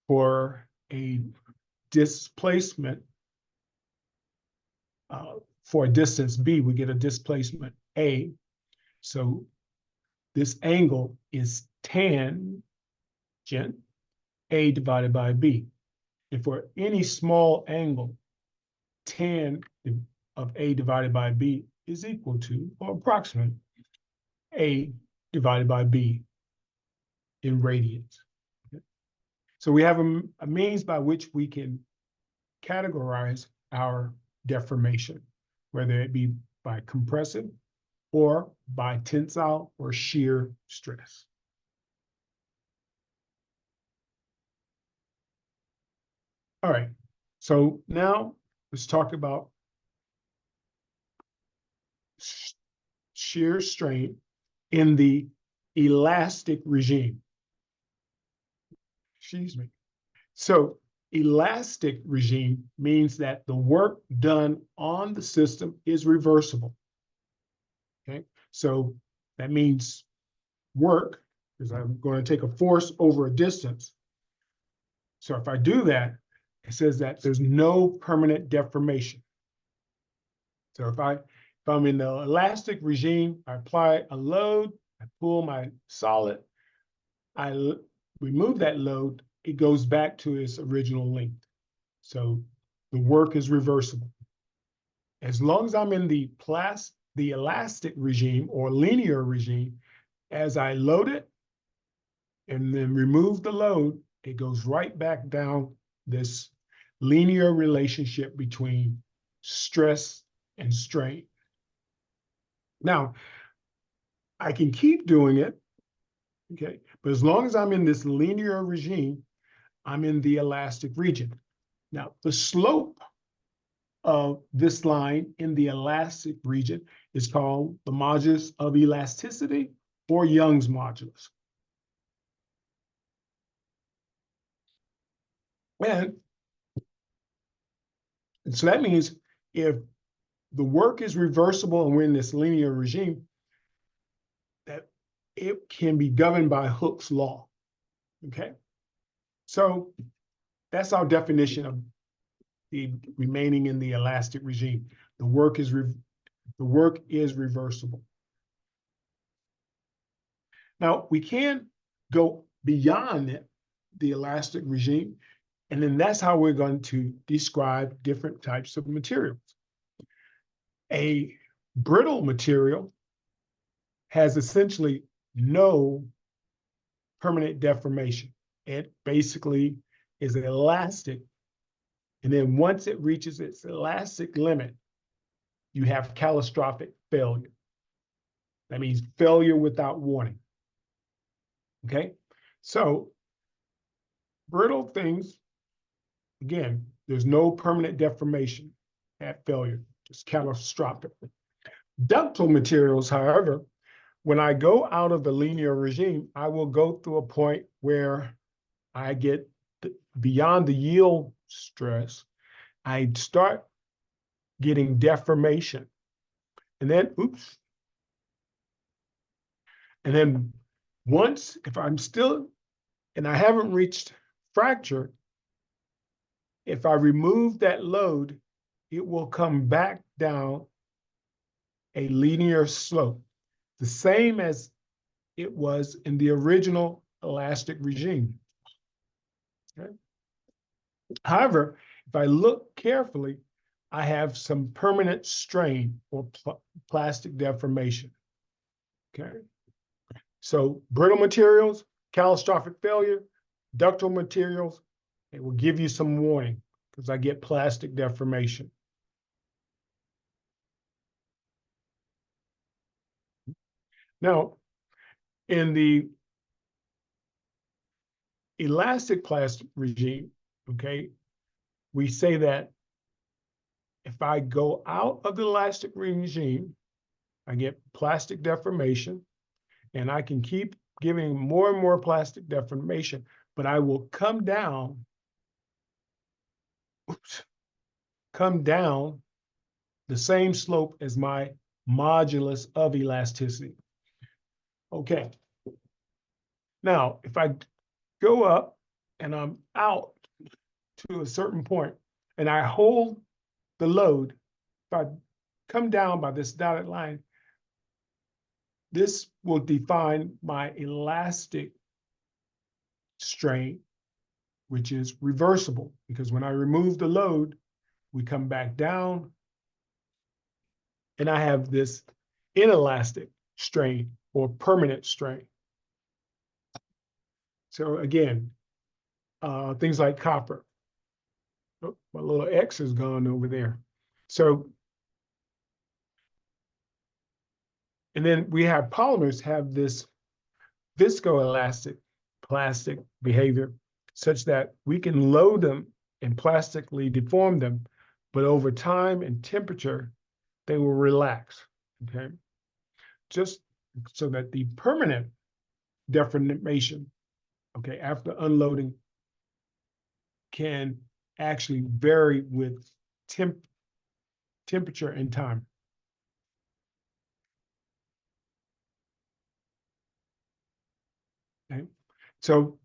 for a displacement, for a distance b, we get a displacement a. So this angle is tangent a divided by b. And for any small angle, tan of a divided by b is equal to, or approximately, a divided by B in radians. Okay. So we have a means by which we can categorize our deformation, whether it be by compressive or by tensile or shear stress. All right, so now let's talk about shear strain in the elastic regime. Excuse me. So elastic regime means that the work done on the system is reversible. Okay, so that means work, because I'm going to take a force over a distance. So if I do that, it says that there's no permanent deformation. So if I'm in the elastic regime, I apply a load, I pull my solid, I remove that load, it goes back to its original length. So the work is reversible. As long as I'm in the elastic regime or linear regime, as I load it and then remove the load, it goes right back down this linear relationship between stress and strain. Now, I can keep doing it, okay? But as long as I'm in this linear regime, I'm in the elastic region. Now, the slope of this line in the elastic region is called the modulus of elasticity or Young's modulus. And so that means if the work is reversible and we're in this linear regime, that it can be governed by Hooke's law, okay? So that's our definition of the remaining in the elastic regime. The work is reversible. Now, we can go beyond it, the elastic regime, and then that's how we're going to describe different types of materials. A brittle material has essentially no permanent deformation. It basically is elastic, and then once it reaches its elastic limit, you have catastrophic failure. That means failure without warning. Okay, so brittle things, again, there's no permanent deformation at failure, just catastrophic. Ductile materials, however, when I go out of the linear regime, I will go through a point where I get beyond the yield stress. I start getting deformation. And then, and then once, if I'm still, and I haven't reached fracture, if I remove that load, it will come back down a linear slope, the same as it was in the original elastic regime. Okay. However, if I look carefully, I have some permanent strain or plastic deformation. Okay. So brittle materials, catastrophic failure, ductile materials, it will give you some warning because I get plastic deformation. Now, in the elastic plastic regime, okay, we say that if I go out of the elastic regime, I get plastic deformation, and I can keep giving more and more plastic deformation, but I will come down the same slope as my modulus of elasticity. Okay. Now, if I go up and I'm out to a certain point and I hold the load, if I come down by this dotted line, this will define my elastic strain, which is reversible, because when I remove the load, we come back down and I have this inelastic strain, or permanent strain. So again, things like copper. Oh, my little X is gone over there. So, and then we have polymers have this viscoelastic plastic behavior such that we can load them and plastically deform them, but over time and temperature, they will relax, okay? Just so that the permanent deformation, okay, after unloading can actually vary with temperature and time. Okay, so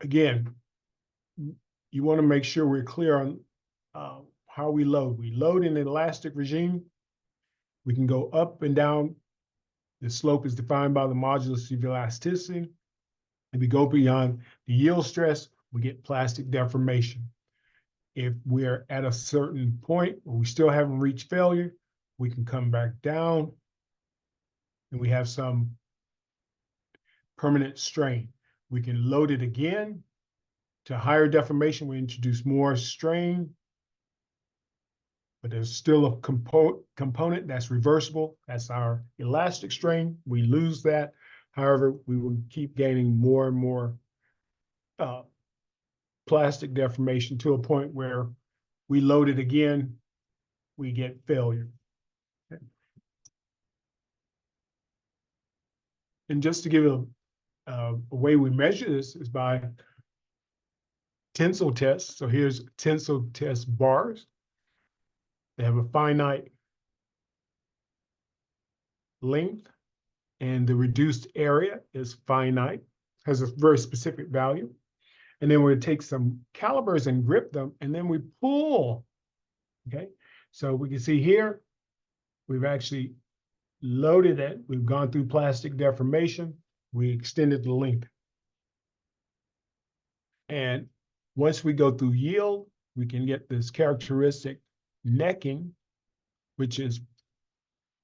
again, you want to make sure we're clear on how we load. We load in an elastic regime. We can go up and down. The slope is defined by the modulus of elasticity. If we go beyond the yield stress, we get plastic deformation. If we're at a certain point where we still haven't reached failure, we can come back down and we have some permanent strain. We can load it again to higher deformation. We introduce more strain, but there's still a component that's reversible. That's our elastic strain. We lose that. However, we will keep gaining more and more plastic deformation to a point where we load it again, we get failure. Okay. And just to give a way we measure this is by tensile tests. So here's tensile test bars. They have a finite length, and the reduced area is finite, has a very specific value. And then we take some calipers and grip them, and then we pull, okay? So we can see here, we've actually loaded it. We've gone through plastic deformation. We extended the length. And once we go through yield, we can get this characteristic necking, which is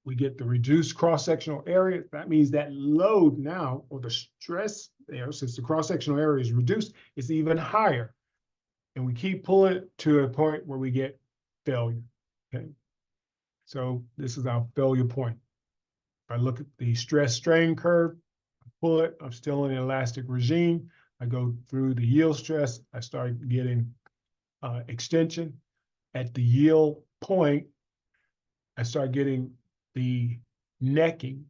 we get the reduced cross-sectional area. That means that load now, or the stress there, since the cross-sectional area is reduced, is even higher. And we keep pulling it to a point where we get failure, okay? So this is our failure point. If I look at the stress strain curve, I pull it, I'm still in an elastic regime. I go through the yield stress, I start getting extension. At the yield point, I start getting the necking,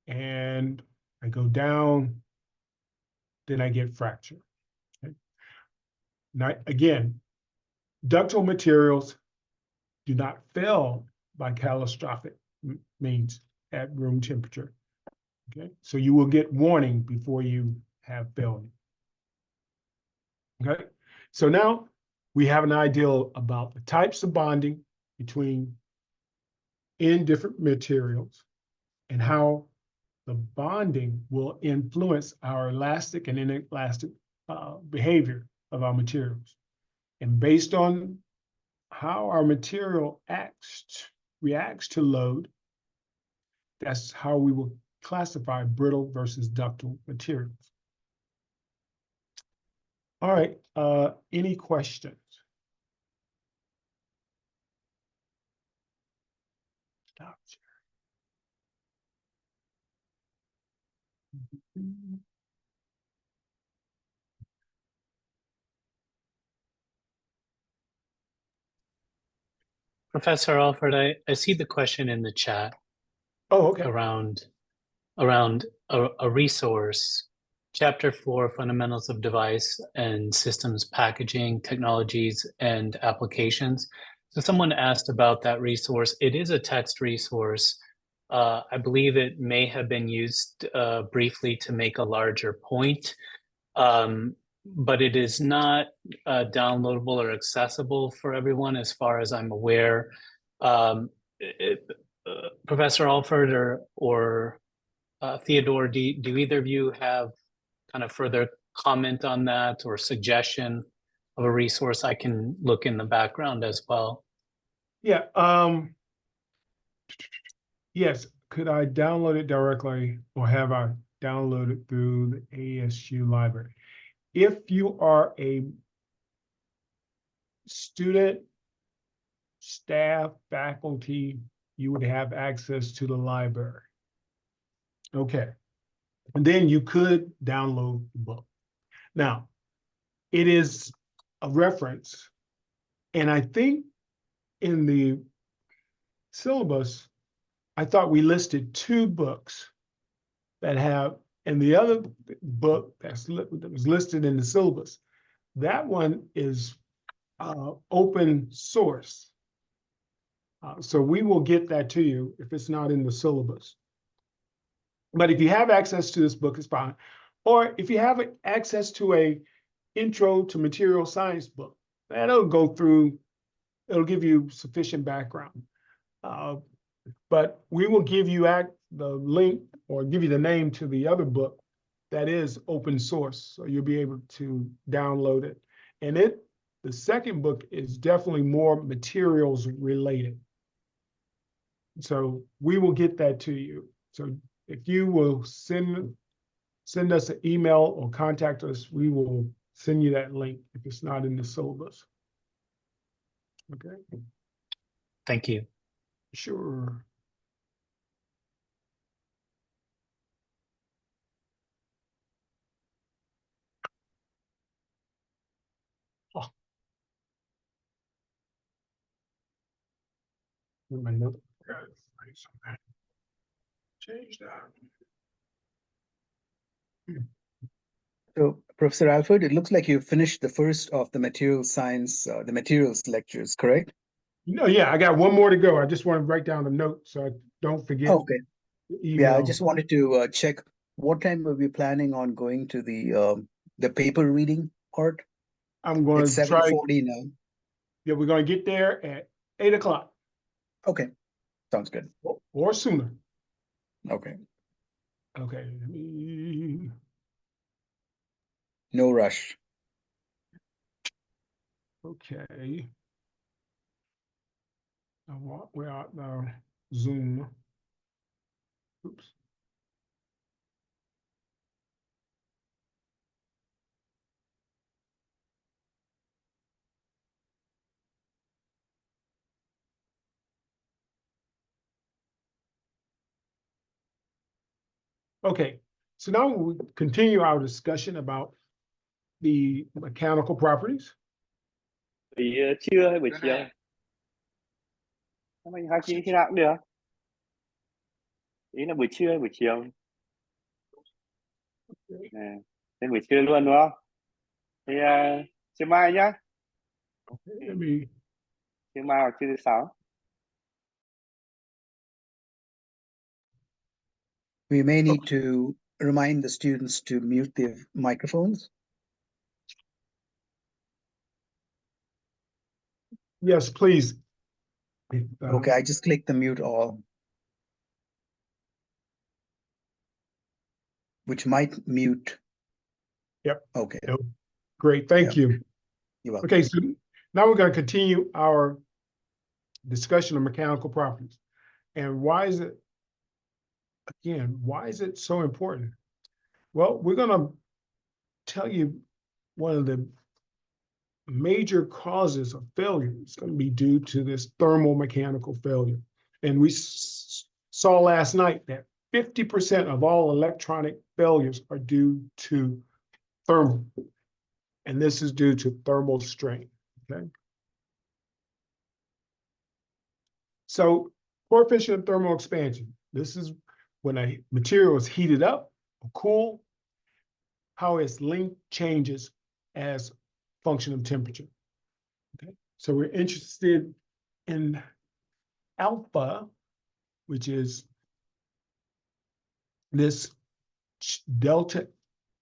and I go down, then I get fracture. Okay? Now, again, ductile materials do not fail by catastrophic means at room temperature. Okay, so you will get warning before you have failure. Okay, so now we have an idea about the types of bonding between different materials and how the bonding will influence our elastic and inelastic behavior of our materials. And based on how our material reacts to load, that's how we will classify brittle versus ductile materials. All right, any questions? Stop sharing. Professor Alford, I see the question in the chat. Oh, okay. Around a resource, Chapter 4, Fundamentals of Device and Systems Packaging, Technologies and Applications. So someone asked about that resource. It is a text resource. I believe it may have been used briefly to make a larger point, but it is not downloadable or accessible for everyone as far as I'm aware. Professor Alford or Theodore, do either of you have kind of further comment on that or suggestion of a resource? I can look in the background as well. Yeah. Yes, could I download it directly or have I download it through the ASU library? If you are a student, staff, faculty, you would have access to the library. Okay. And then you could download the book. Now, it is a reference, and I think in the syllabus, I thought we listed 2 books that have, and the other book that was listed in the syllabus, that one is open source. So we will get that to you if it's not in the syllabus. But if you have access to this book, it's fine. Or if you have access to a intro to material science book, that'll go through, it'll give you sufficient background. But we will give you the link or give you the name to the other book that is open source. So you'll be able to download it. And the second book is definitely more materials related. So we will get that to you. So if you will send us an email or contact us, we will send you that link if it's not in the syllabus. Okay. Thank you. Sure. Oh. My note. Change that. So, Professor Alford, it looks like you finished the first of the material science, the materials lectures, correct? No, yeah, I got one more to go. I just want to write down the note so I don't forget. Okay. the Yeah, I email. just wanted to check what time were we planning on going to the paper reading part? I'm going It's to try. 7:40 now. Yeah, we're going to get there at 8 o'clock Okay, sounds good. or sooner. Okay, Okay. Let me- no rush. Okay. We're out now. Zoom. Oops. Okay, so now we continue our discussion about the mechanical properties. Buổi trưa hay buổi chiều? Mình hai khi nào cũng được. Ý là buổi trưa hay buổi chiều? Nè, nên buổi trưa luôn đúng không? Thì chiều mai nhá. Let me, Chiều mai hoặc trưa thứ 6. We may need to remind the students to mute their microphones. yes, please. Okay, I just clicked the mute all. Which might mute. Yep. Okay, Great, thank Yeah. you. you're welcome. Okay, so now we're going to continue our discussion of mechanical properties. And why is it so important? Well, we're going to tell you one of the major causes of failure is going to be due to this thermomechanical failure. And we saw last night that 50% of all electronic failures are due to thermal. And this is due to thermal strain, okay? So coefficient of thermal expansion, this is when a material is heated up or cool, how its length changes as function of temperature. Okay, so we're interested in alpha, which is this delta,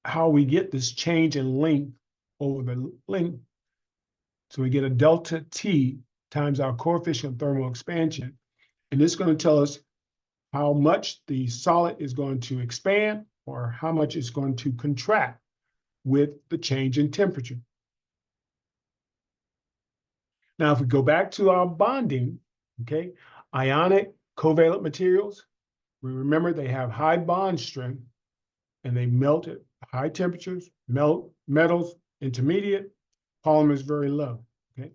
how we get this change in length over the length. So we get a delta T times our coefficient of thermal expansion. And this is going to tell us how much the solid is going to expand or how much it's going to contract with the change in temperature. Now, if we go back to our bonding, okay, ionic covalent materials, We remember they have high bond strength and they melt at high temperatures, metals, intermediate, polymers very low, okay?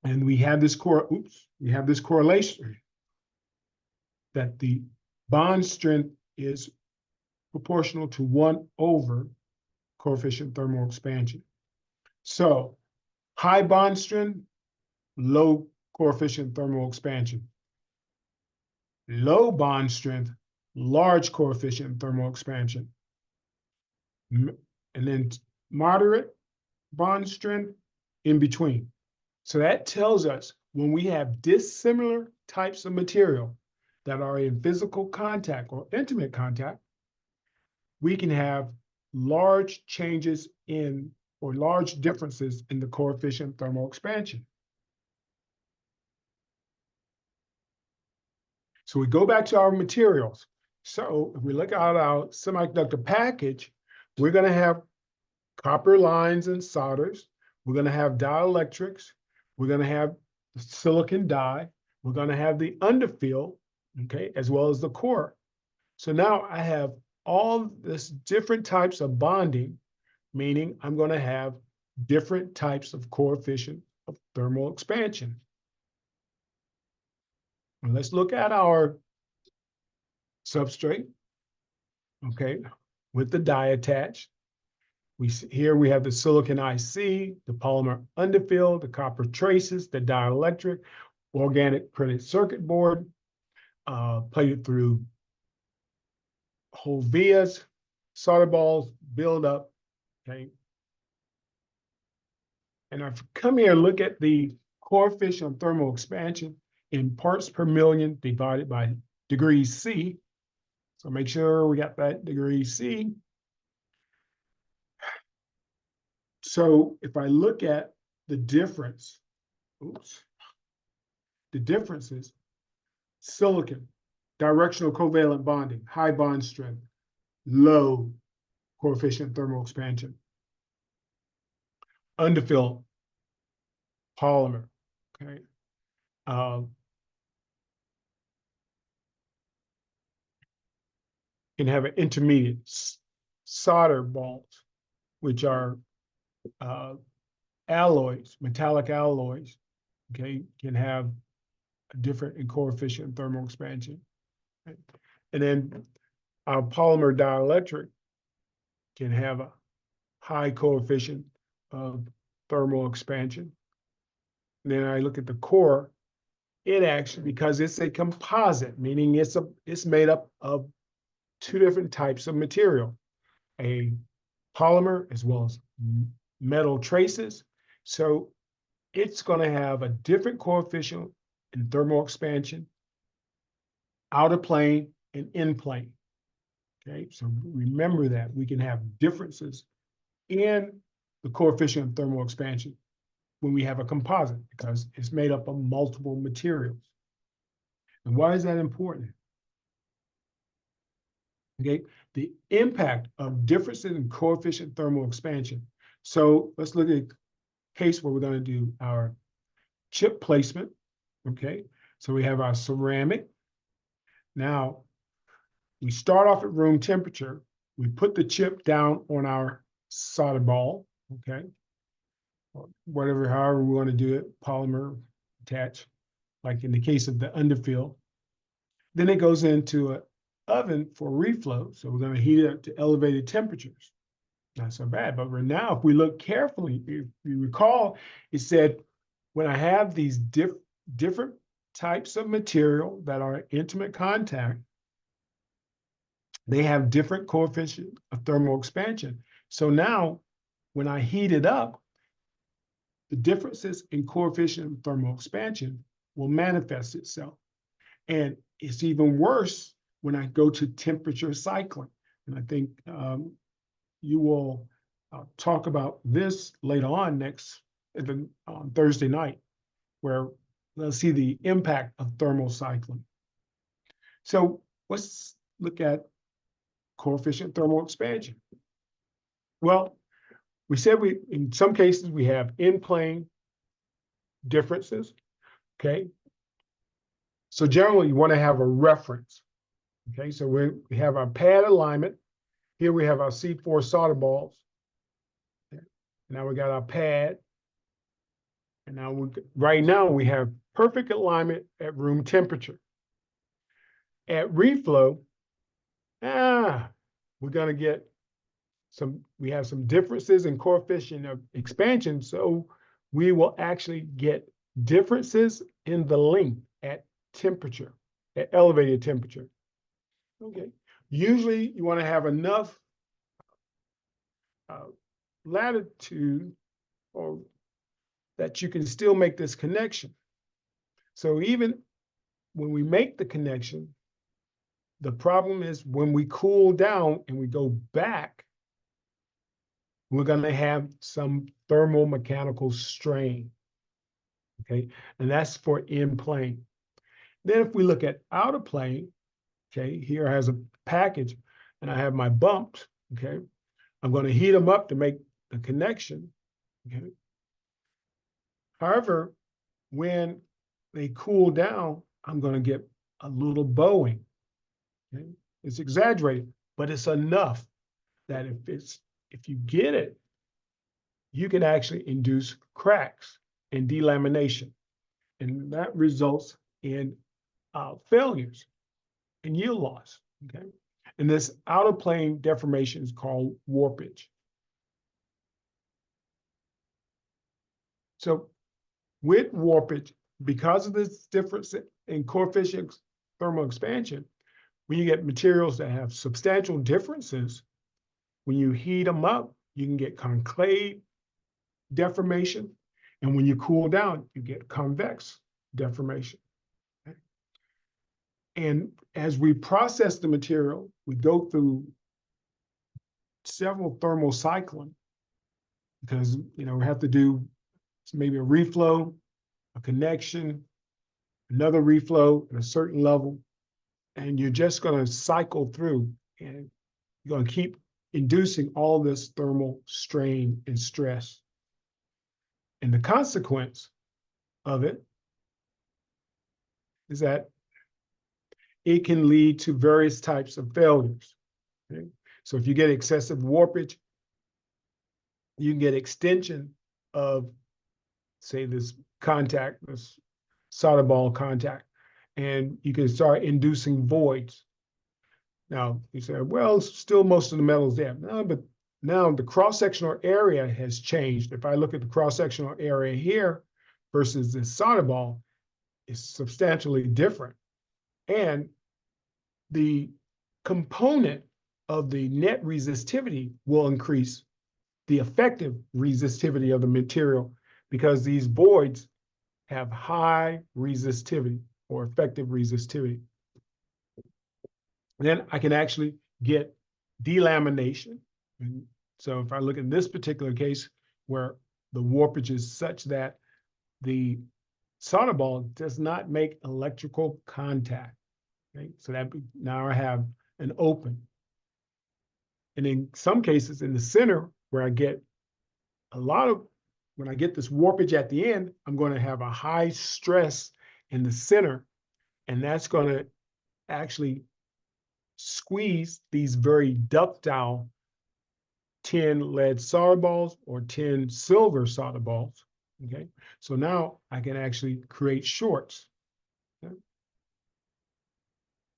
And we have this correlation that the bond strength is proportional to 1 over coefficient thermal expansion. So high bond strength, low coefficient thermal expansion. Low bond strength, large coefficient thermal expansion. And then moderate bond strength, in between. So that tells us when we have dissimilar types of material that are in physical contact or intimate contact, we can have large changes in or large differences in the coefficient thermal expansion. So we go back to our materials. So if we look at our semiconductor package, we're going to have copper lines and solders. We're going to have dielectrics. We're going to have the silicon die. We're going to have the underfill, okay, as well as the core. So now I have all this different types of bonding, meaning I'm going to have different types of coefficient of thermal expansion. And let's look at our substrate, okay, with the die attached. Here we have the silicon IC, the polymer underfill, the copper traces, the dielectric, organic printed circuit board, plated through hole vias, solder balls, build up, okay. And I've come here and look at the coefficient of thermal expansion in parts per million divided by degrees C. So make sure we got that degree C. So if I look at the difference, the differences, silicon, directional covalent bonding, high bond strength, low coefficient thermal expansion. Underfill, polymer, okay. Can have an intermediate solder balls, which are alloys, metallic alloys, okay, can have a different in coefficient thermal expansion. Right? And then our polymer dielectric can have a high coefficient of thermal expansion. And then I look at the core, it actually, because it's a composite, meaning it's made up of 2 different types of material, a polymer as well as metal traces. So it's going to have a different coefficient in thermal expansion, outer plane and in plane. Okay, so remember that we can have differences in the coefficient of thermal expansion when we have a composite because it's made up of multiple materials. And why is that important? Okay, the impact of differences in coefficient thermal expansion. So let's look at a case where we're going to do our chip placement. Okay, so we have our ceramic. Now, we start off at room temperature. We put the chip down on our solder ball, okay? Whatever, however we want to do it, polymer attached, like in the case of the underfill. Then it goes into an oven for reflow. So we're going to heat it up to elevated temperatures. Not so bad, but right now, if we look carefully, if you recall, it said when I have these different types of material that are in intimate contact, they have different coefficient of thermal expansion. So now, when I heat it up, the differences in coefficient of thermal expansion will manifest itself. And it's even worse when I go to temperature cycling. And I think you will talk about this later on on Thursday night, where we'll see the impact of thermal cycling. So let's look at coefficient thermal expansion. Well, we said in some cases we have in-plane differences, okay? So generally you want to have a reference, Okay, so we have our pad alignment. Here we have our C4 solder balls. Okay. Now we got our pad. And now right now we have perfect alignment at room temperature. At reflow, we're going to get we have some differences in coefficient of expansion. So we will actually get differences in the length at temperature, at elevated temperature. Okay. Usually you want to have enough latitude or that you can still make this connection. So even when we make the connection, the problem is when we cool down and we go back, we're going to have some thermal mechanical strain. Okay, and that's for in plane. Then if we look at out of plane, okay, here I has a package and I have my bumps. Okay, I'm going to heat them up to make the connection. Okay. However, when they cool down, I'm going to get a little bowing. Okay? It's exaggerated, but it's enough that if you get it, you can actually induce cracks and delamination, and that results in failures and yield loss. Okay, and this out of plane deformation is called warpage. So with warpage, because of this difference in coefficient thermal expansion, when you get materials that have substantial differences, when you heat them up, you can get concave deformation. And when you cool down, you get convex deformation. Okay? And as we process the material, we go through several thermal cycling because, we have to do maybe a reflow, a connection, another reflow at a certain level. And you're just going to cycle through and you're going to keep inducing all this thermal strain and stress. And the consequence of it is that it can lead to various types of failures. Okay? So if you get excessive warpage, you can get extension of, say, this contact, this solder ball contact, and you can start inducing voids. Now, you say, well, still most of the metal's there. No, but now the cross-sectional area has changed. If I look at the cross-sectional area here versus the solder ball, it's substantially different. And the component of the net resistivity will increase the effective resistivity of the material because these voids have high resistivity or effective resistivity. Then I can actually get delamination. And so if I look in this particular case where the warpage is such that the solder ball does not make electrical contact, okay? So that now I have an open. And in some cases in the center where I get when I get this warpage at the end, I'm going to have a high stress in the center, and that's going to actually squeeze these very ductile tin lead solder balls or tin silver solder balls. Okay, so now I can actually create shorts. Okay?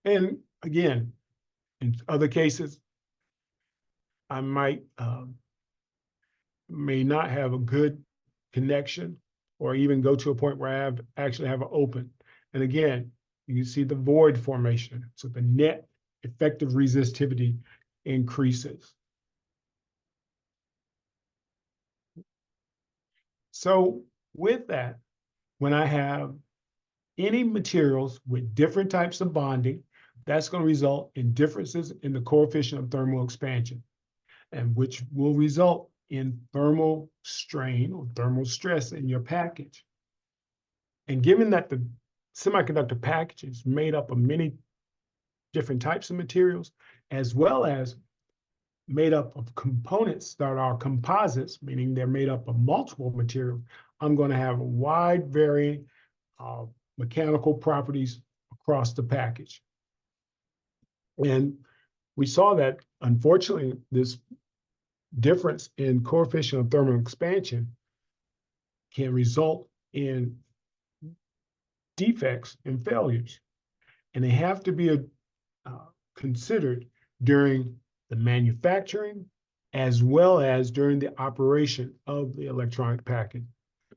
And again, in other cases, I may not have a good connection or even go to a point where I actually have an open. And again, you can see the void formation. So the net effective resistivity increases. So with that, when I have any materials with different types of bonding, that's going to result in differences in the coefficient of thermal expansion, and which will result in thermal strain or thermal stress in your package. And given that the semiconductor package is made up of many different types of materials, as well as made up of components that are composites, meaning they're made up of multiple materials, I'm going to have a wide varying mechanical properties across the package. And we saw that, unfortunately, this difference in coefficient of thermal expansion can result in defects and failures. And they have to be considered during the manufacturing as well as during the operation of the electronic package.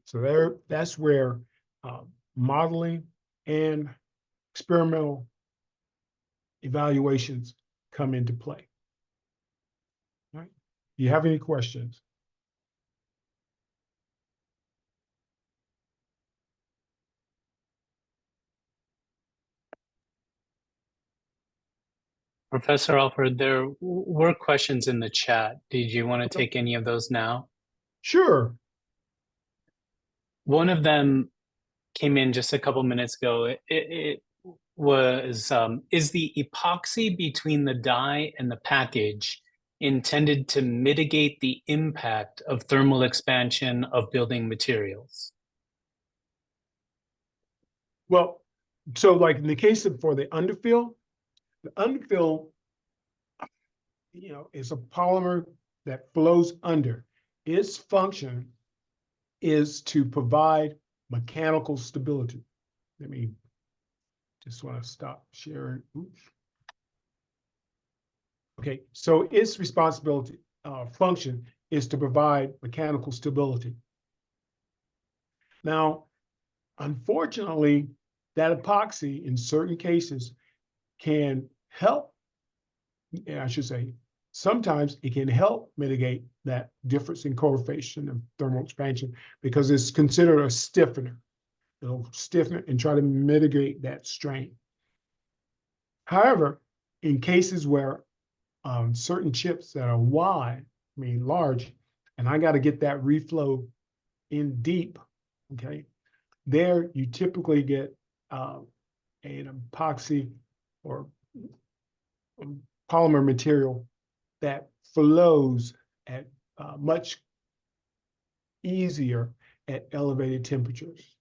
So that's where modeling and experimental evaluations come into play. All right. Do you have any questions? Professor Alford, there were questions in the chat. Did you want to take any of those now? Sure. One of them came in just a couple minutes ago. It was, is the epoxy between the die and the package intended to mitigate the impact of thermal expansion of building materials? Well, so like in the case for the underfill, is a polymer that flows under. Its function is to provide mechanical stability. Let me just want to stop sharing. Oops. Okay, so its responsibility function is to provide mechanical stability. Now, unfortunately, that epoxy in certain cases can help, I should say, sometimes it can help mitigate that difference in coefficient of thermal expansion because it's considered a stiffener. It'll stiffen it and try to mitigate that strain. However, in cases where certain chips that are wide, large, and I got to get that reflow in deep, okay, there you typically get an epoxy or polymer material that flows at much easier at elevated temperatures.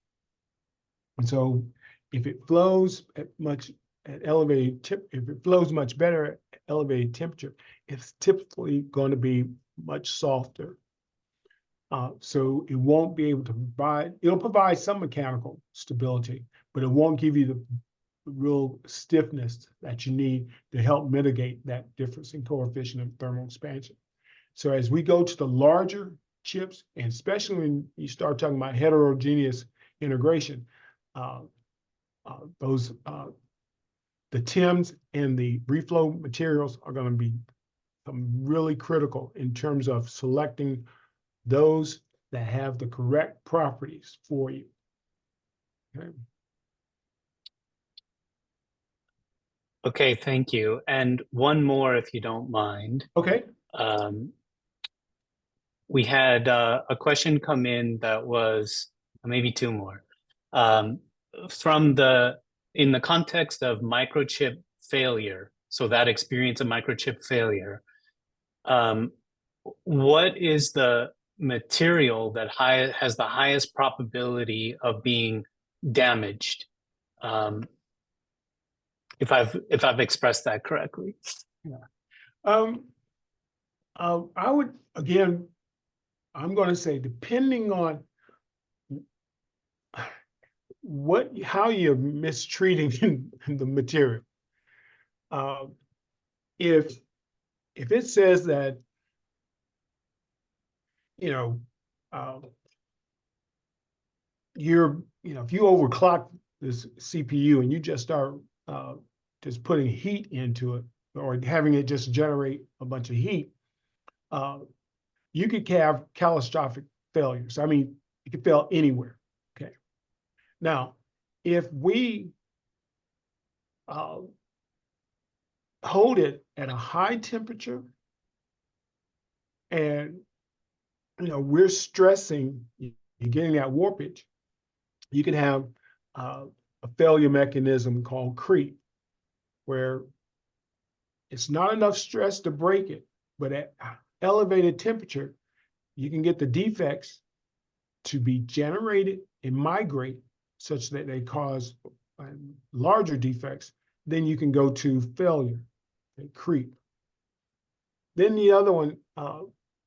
And so if it flows if it flows much better at elevated temperature, it's typically going to be much softer. So it won't be able to it'll provide some mechanical stability, but it won't give you the real stiffness that you need to help mitigate that difference in coefficient of thermal expansion. So as we go to the larger chips, and especially when you start talking about heterogeneous integration, the TIMs and the reflow materials are going to be really critical in terms of selecting those that have the correct properties for you. Okay. Okay, thank you. And one more, if you don't mind. Okay. We had a question come in that was maybe two more. In the context of microchip failure, so that experience of microchip failure, what is the material that has the highest probability of being damaged? If I've expressed that correctly. Yeah. I would, again, I'm going to say, depending on how you're mistreating the material. If it says that, if you overclock this CPU and you just start just putting heat into it or having it just generate a bunch of heat, you could have catastrophic failures. It could fail anywhere. Okay. Now, if we hold it at a high temperature and we're stressing, you're getting that warpage, you can have a failure mechanism called creep, where it's not enough stress to break it, but at elevated temperature, you can get the defects to be generated and migrate such that they cause larger defects. Then you can go to failure. okay, creep. Then the other one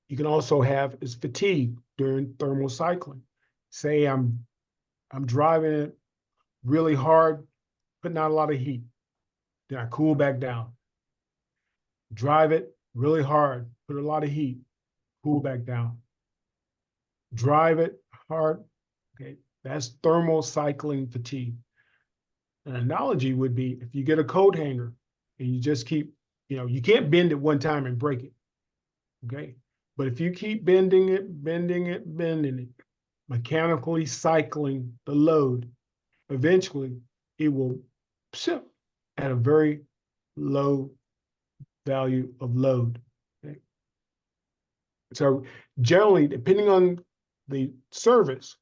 you can also have is fatigue during thermal cycling. Say I'm driving it really hard, putting out a lot of heat. Then I cool back down. Drive it really hard, put a lot of heat, cool back down. Drive it hard, okay, that's thermal cycling fatigue. An analogy would be if you get a coat hanger and you just keep, you can't bend it one time and break it, okay? But if you keep bending it, mechanically cycling the load, eventually it will sit at a very low value of load. Okay? So generally, depending on the service,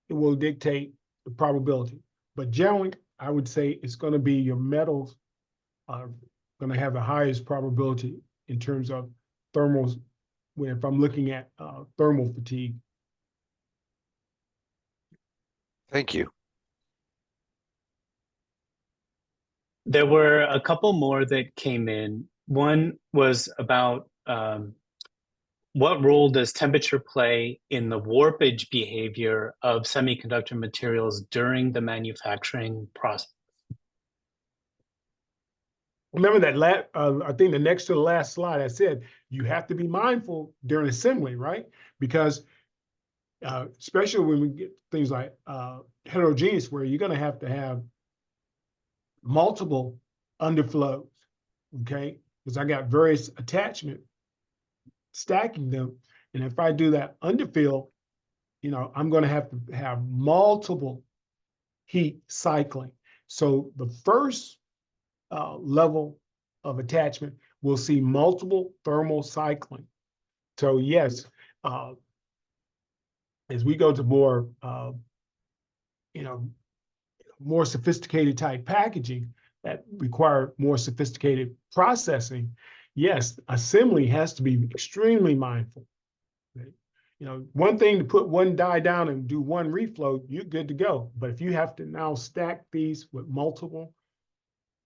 it will dictate the probability. But generally, I would say it's going to be your metals are going to have the highest probability in terms of thermals, if I'm looking at thermal fatigue. Thank you. There were a couple more that came in. One was about what role does temperature play in the warpage behavior of semiconductor materials during the manufacturing process? Remember that I think the next to the last slide, I said you have to be mindful during assembly, right? Because especially when we get things like heterogeneous, where you're going to have multiple underflows, okay? Because I got various attachment, stacking them. And if I do that underfill, I'm going to have multiple heat cycling. So the first level of attachment will see multiple thermal cycling. So yes, as we go to more, more sophisticated type packaging that require more sophisticated processing, yes, assembly has to be extremely mindful. Right? One thing to put one die down and do one reflow, you're good to go. But if you have to now stack these with multiple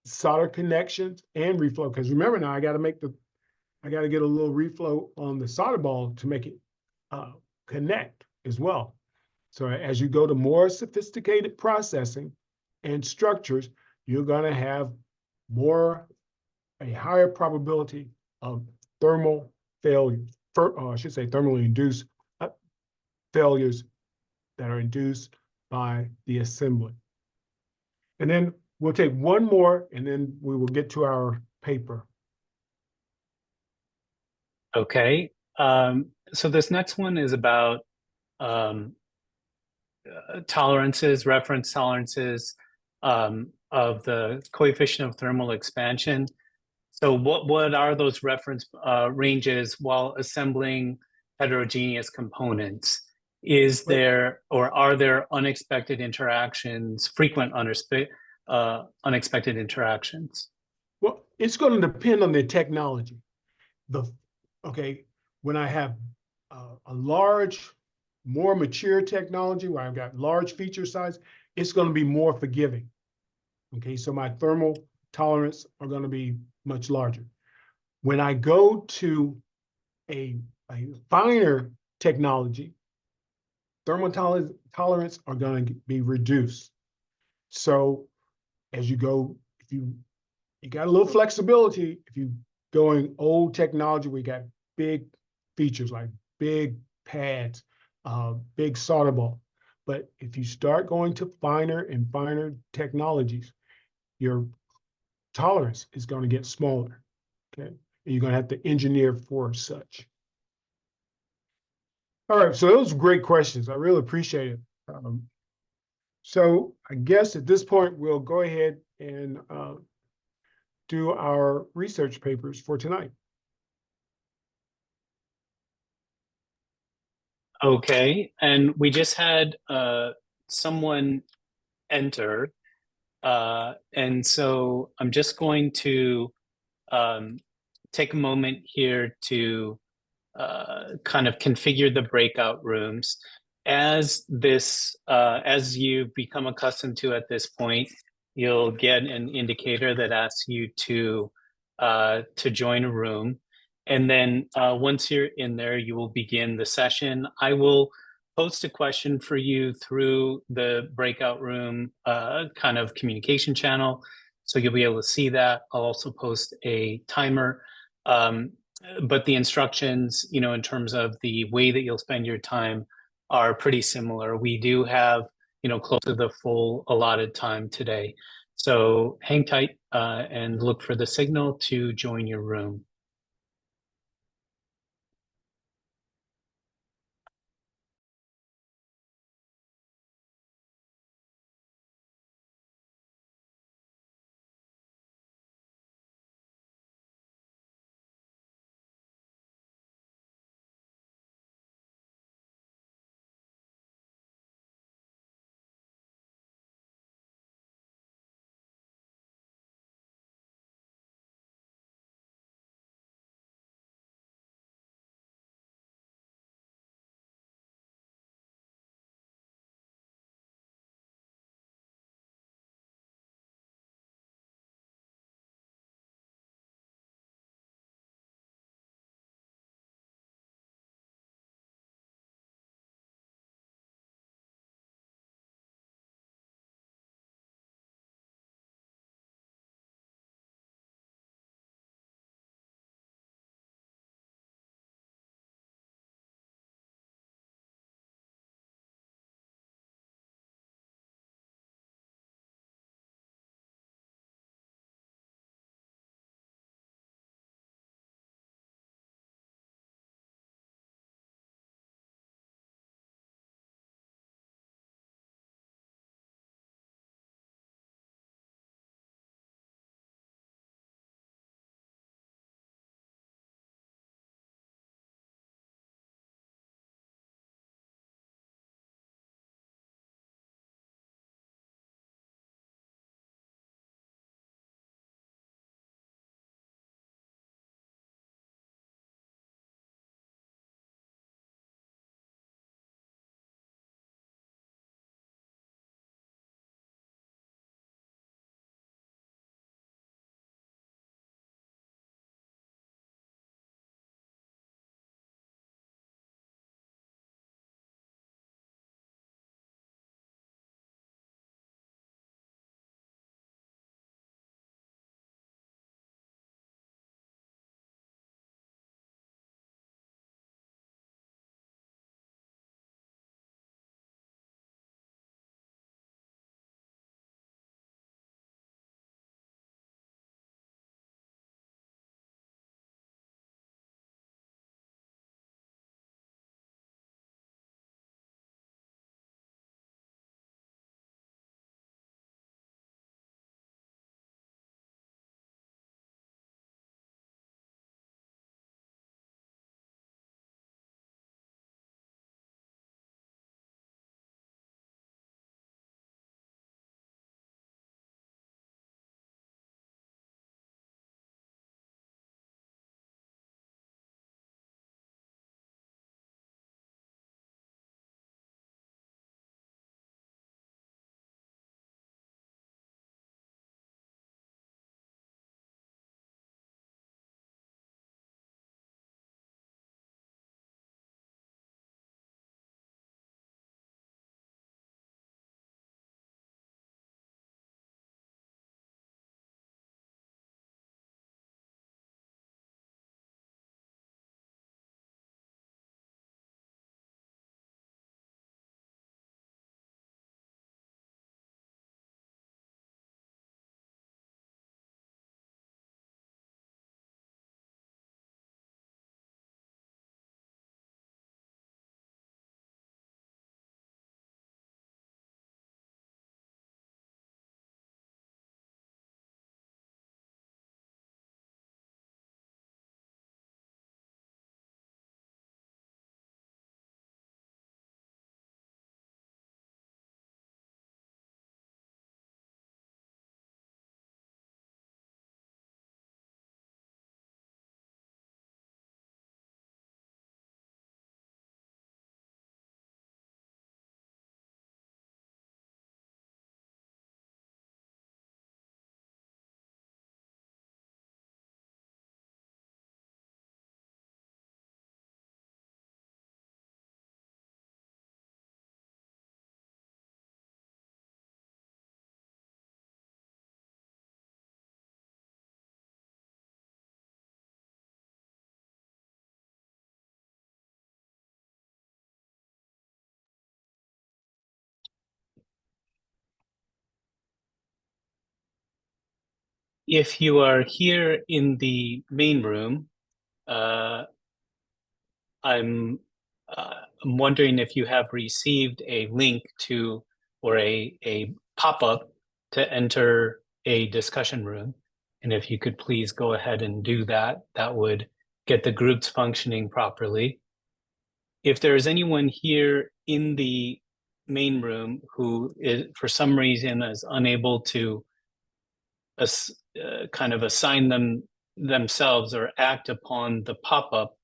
solder connections and reflow, because remember now I got to get a little reflow on the solder ball to make it connect as well. So as you go to more sophisticated processing and structures, you're going to have a higher probability of thermal failures, I should say thermally induced failures that are induced by the assembly. And then we'll take one more and then we will get to our paper. Okay. So this next one is about tolerances, reference tolerances of the coefficient of thermal expansion. So what are those reference ranges while assembling heterogeneous components? Is there or are there unexpected interactions, frequent unexpected interactions? Well, it's going to depend on the technology. When I have a large, more mature technology where I've got large feature size, it's going to be more forgiving. Okay, so my thermal tolerance are going to be much larger. When I go to a finer technology, thermal tolerance are going to be reduced. So as you go, if you got a little flexibility, if you going old technology, we got big features like big pads, big solder ball. But if you start going to finer and finer technologies, your tolerance is going to get smaller, okay? And you're going to have to engineer for such. All right, so those are great questions. I really appreciate it. So I guess at this point, we'll go ahead and do our research papers for tonight. Okay, and we just had someone enter, and so I'm just going to take a moment here to kind of configure the breakout rooms. As you become accustomed to at this point, you'll get an indicator that asks you to to join a room. And then once you're in there, you will begin the session. I will post a question for you through the breakout room kind of communication channel. So you'll be able to see that. I'll also post a timer. But the instructions, you know, in terms of the way that you'll spend your time are pretty similar. We do have, you know, close to the full allotted time today. So hang tight and look for the signal to join your room. if you are here in the main room, I'm wondering if you have received a link to, or a pop-up to enter a discussion room. And if you could please go ahead and do that, that would get the groups functioning properly. If there is anyone here in the main room who is, for some reason, is unable to kind of assign themselves or act upon the pop-up,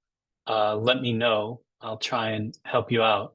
let me know. I'll try and help you out.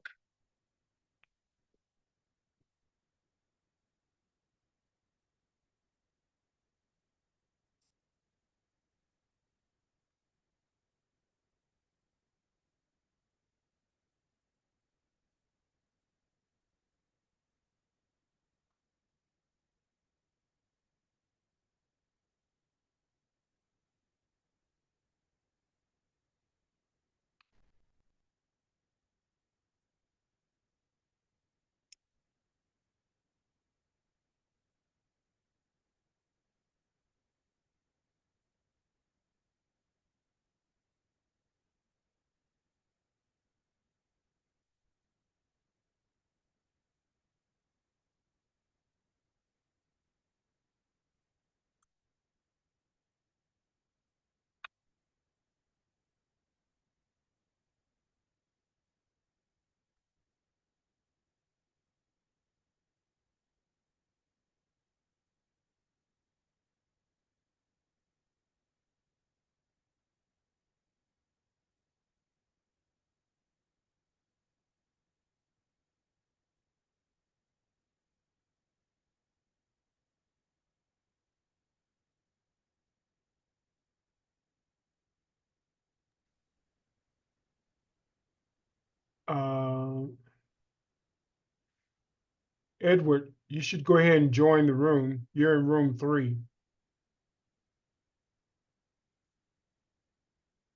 Edward, you should go ahead and join the room. You're in room 3.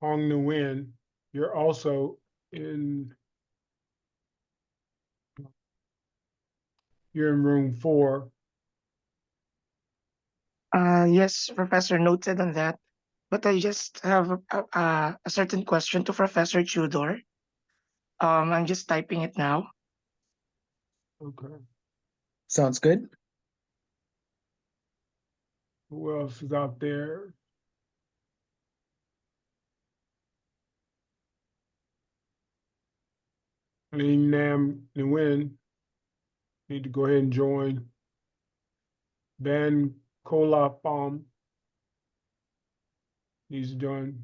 Hong Nguyen, you're also in, you're in room 4. Yes, Professor, noted on that. But I just have a certain question to Professor Tudor. I'm just typing it now. Okay. Sounds good. Who else is out there? Ling Nam Nguyen, need to go ahead and join. Van Kola Pham needs to join.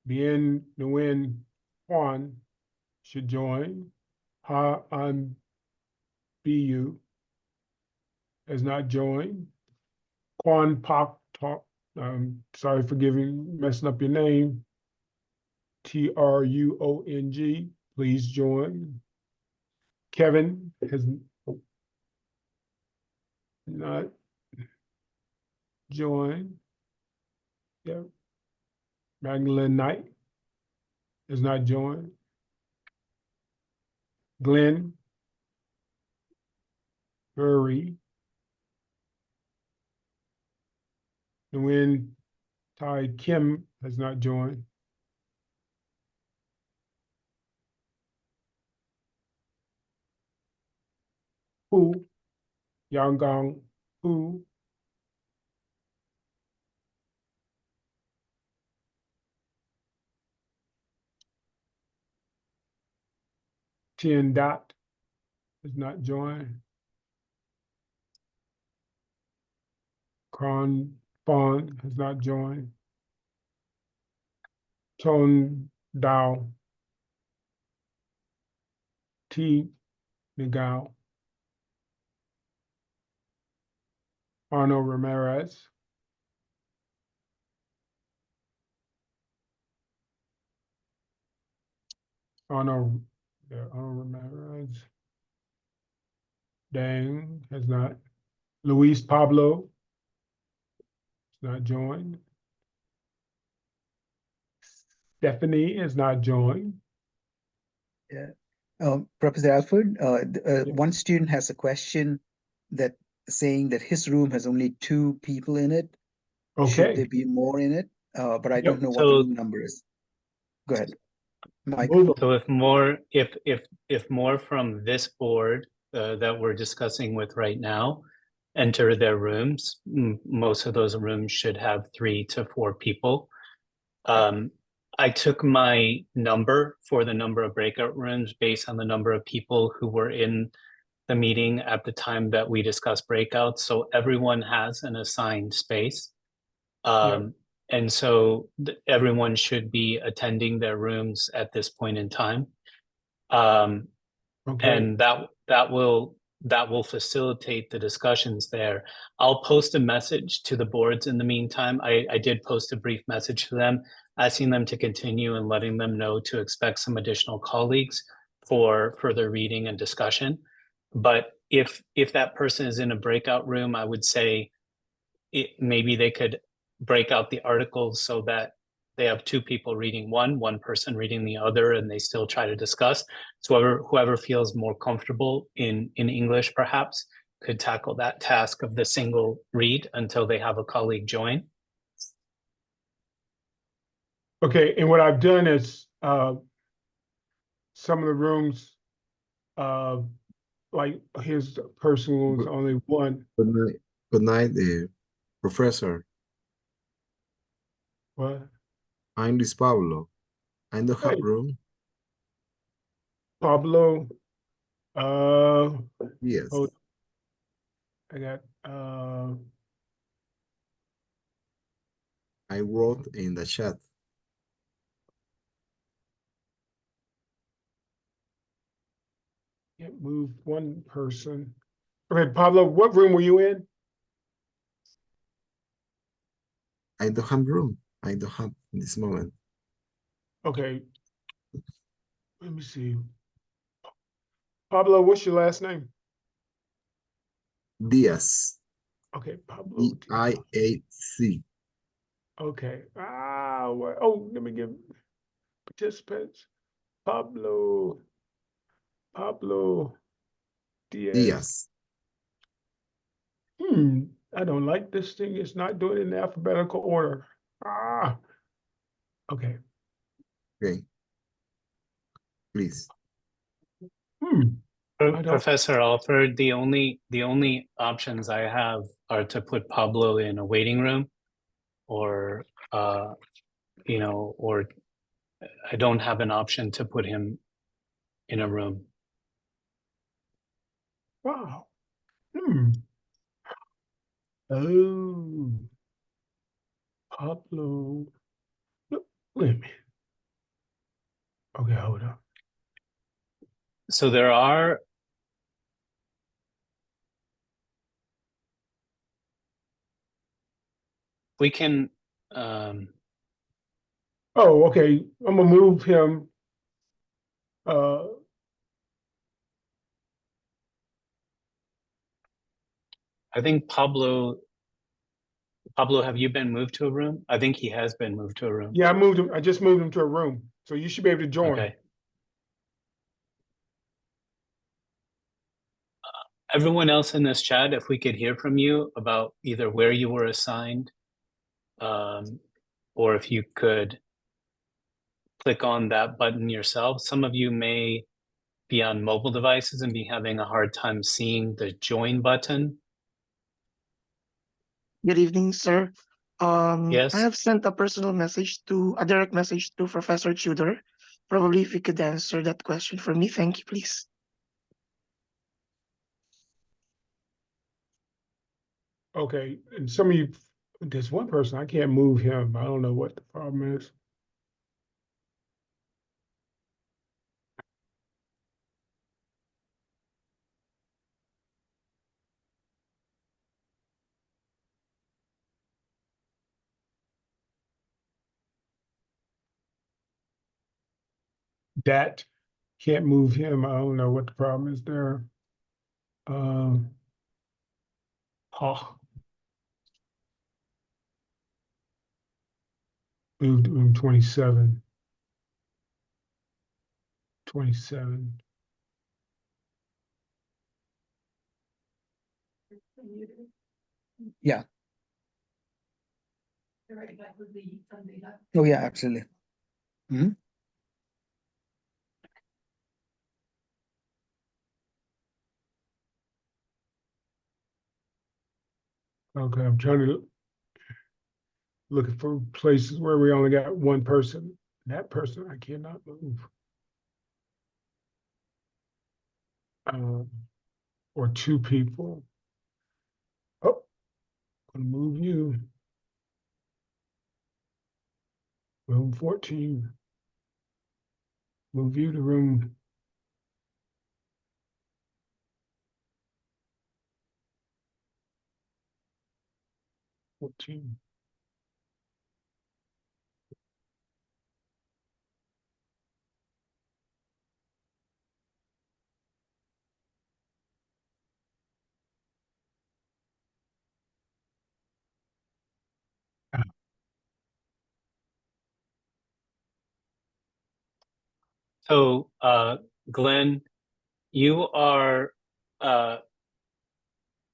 Bien Nguyen Huan should join. Ha An Bu has not joined. Quan Pak Talk, sorry for messing up your name. Truong, please join. Kevin has not joined. Yep. Magdalene Knight has not joined. Glenn Hurry. Nguyen Tai Kim has not joined. Hu Yanggong Hu. Tien Dot has not joined. Kron Fon has not joined. Ton Dao. T Nagao. Arno Ramirez. Arno Ramirez. Dang has not. Luis Pablo has not joined. Stephanie has not joined. Yeah. Professor Alford, Yes. one student has a question that saying that his room has only 2 people in it. Should Okay, there be more in it? But I Yep. don't know what the So room number is. Go ahead, Mike. move 'em. So if more from this board that we're discussing with right now enter their rooms, most of those rooms should have 3 to 4 people. I took my number for the number of breakout rooms based on the number of people who were in the meeting at the time that we discussed breakouts. So everyone has an assigned space. And so everyone should be attending their rooms at this point in time. Okay, And that will facilitate the discussions there. I'll post a message to the boards in the meantime. I did post a brief message to them, asking them to continue and letting them know to expect some additional colleagues for further reading and discussion. But if that person is in a breakout room, I would say maybe they could break out the articles so that they have 2 people reading one person reading the other, and they still try to discuss. So whoever feels more comfortable in English perhaps could tackle that task of the single read until they have a colleague join. okay, and what I've done is, some of the rooms, like his personal was only one, Good night, Professor. what? I'm this Pablo. I'm the hot Hey. room. Pablo, Yes. hold- I got, I wrote in the chat. can't move one person. Okay, Pablo, what room were you in? I don't have room. I don't have in this moment. Okay. Let me see. Pablo, what's your last name? Diaz. Okay, Pablo. D-I-A-C. Okay. Oh, let me give participants. Pablo Diaz. Diaz. I don't like this thing. It's not doing it in alphabetical order. Okay. Okay. Please. I don't- Professor Alford, the only options I have are to put Pablo in a waiting room, or or I don't have an option to put him in a room. Wow. Oh. Pablo. Look, wait a minute. Okay, hold on. So there are we can Oh, okay. I'm gonna move him. I think Pablo, have you been moved to a room? I think he has been moved to a room. Yeah, I moved him. I just moved him to a room, so you should be able to join. Okay. Everyone else in this chat, if we could hear from you about either where you were assigned, or if you could click on that button yourself. Some of you may be on mobile devices and be having a hard time seeing the join button. Good evening, sir. Yes. I have sent a direct message to Professor Tudor. Probably if you could answer that question for me, thank you, please. Okay, and some of you, there's one person, I can't move him. I don't know what the problem is. That can't move him. I don't know what the problem is there. Moved to room 27. 27. Yeah. Oh, yeah, absolutely. Mhm. Okay, I'm trying to looking for places where we only got one person. That person I cannot move. Or two people. Oh, gonna move you. Room 14. Move you to room. $14. So, Glenn, you are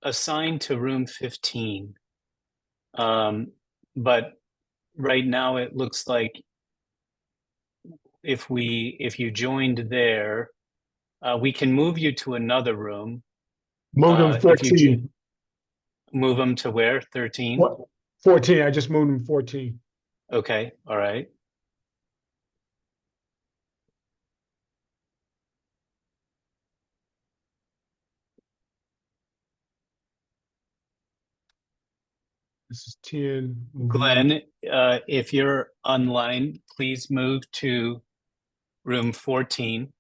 assigned to room 15. But right now it looks like if you joined there, we can move you to another room. Move them If you 14. move them to where? 13? What? 14. I just moved them 14. Okay, all right. This is 10. Move you. Glenn, if you're online, please move to room 14.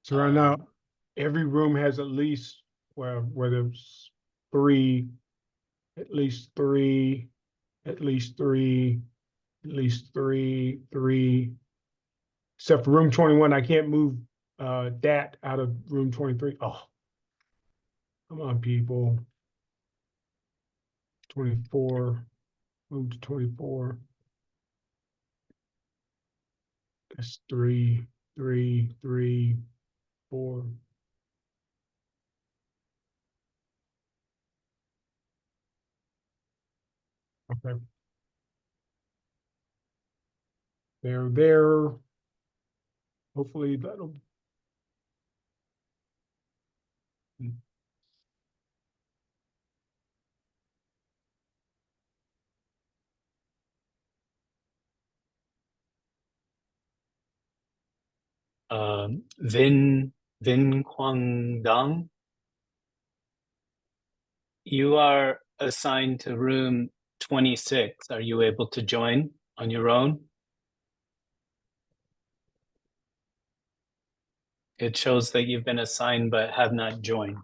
So right now, every room has at least, well, whether it's three, at least three, at least three, at least three, three. Except for room 21, I can't move that out of room 23. Oh, come on, people. 24, move to 24. That's three, three, three, four. Okay. There. Hopefully that'll. Vin Quang Dong, you are assigned to room 26. Are you able to join on your own? It shows that you've been assigned but have not joined.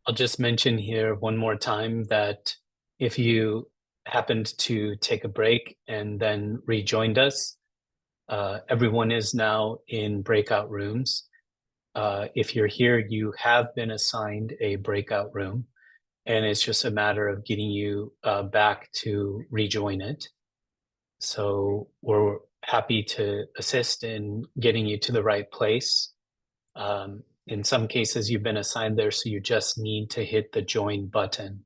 I'll just mention here one more time that if you happened to take a break and then rejoined us, everyone is now in breakout rooms. If you're here, you have been assigned a breakout room, and it's just a matter of getting you back to rejoin it. So we're happy to assist in getting you to the right place. In some cases, you've been assigned there, so you just need to hit the join button.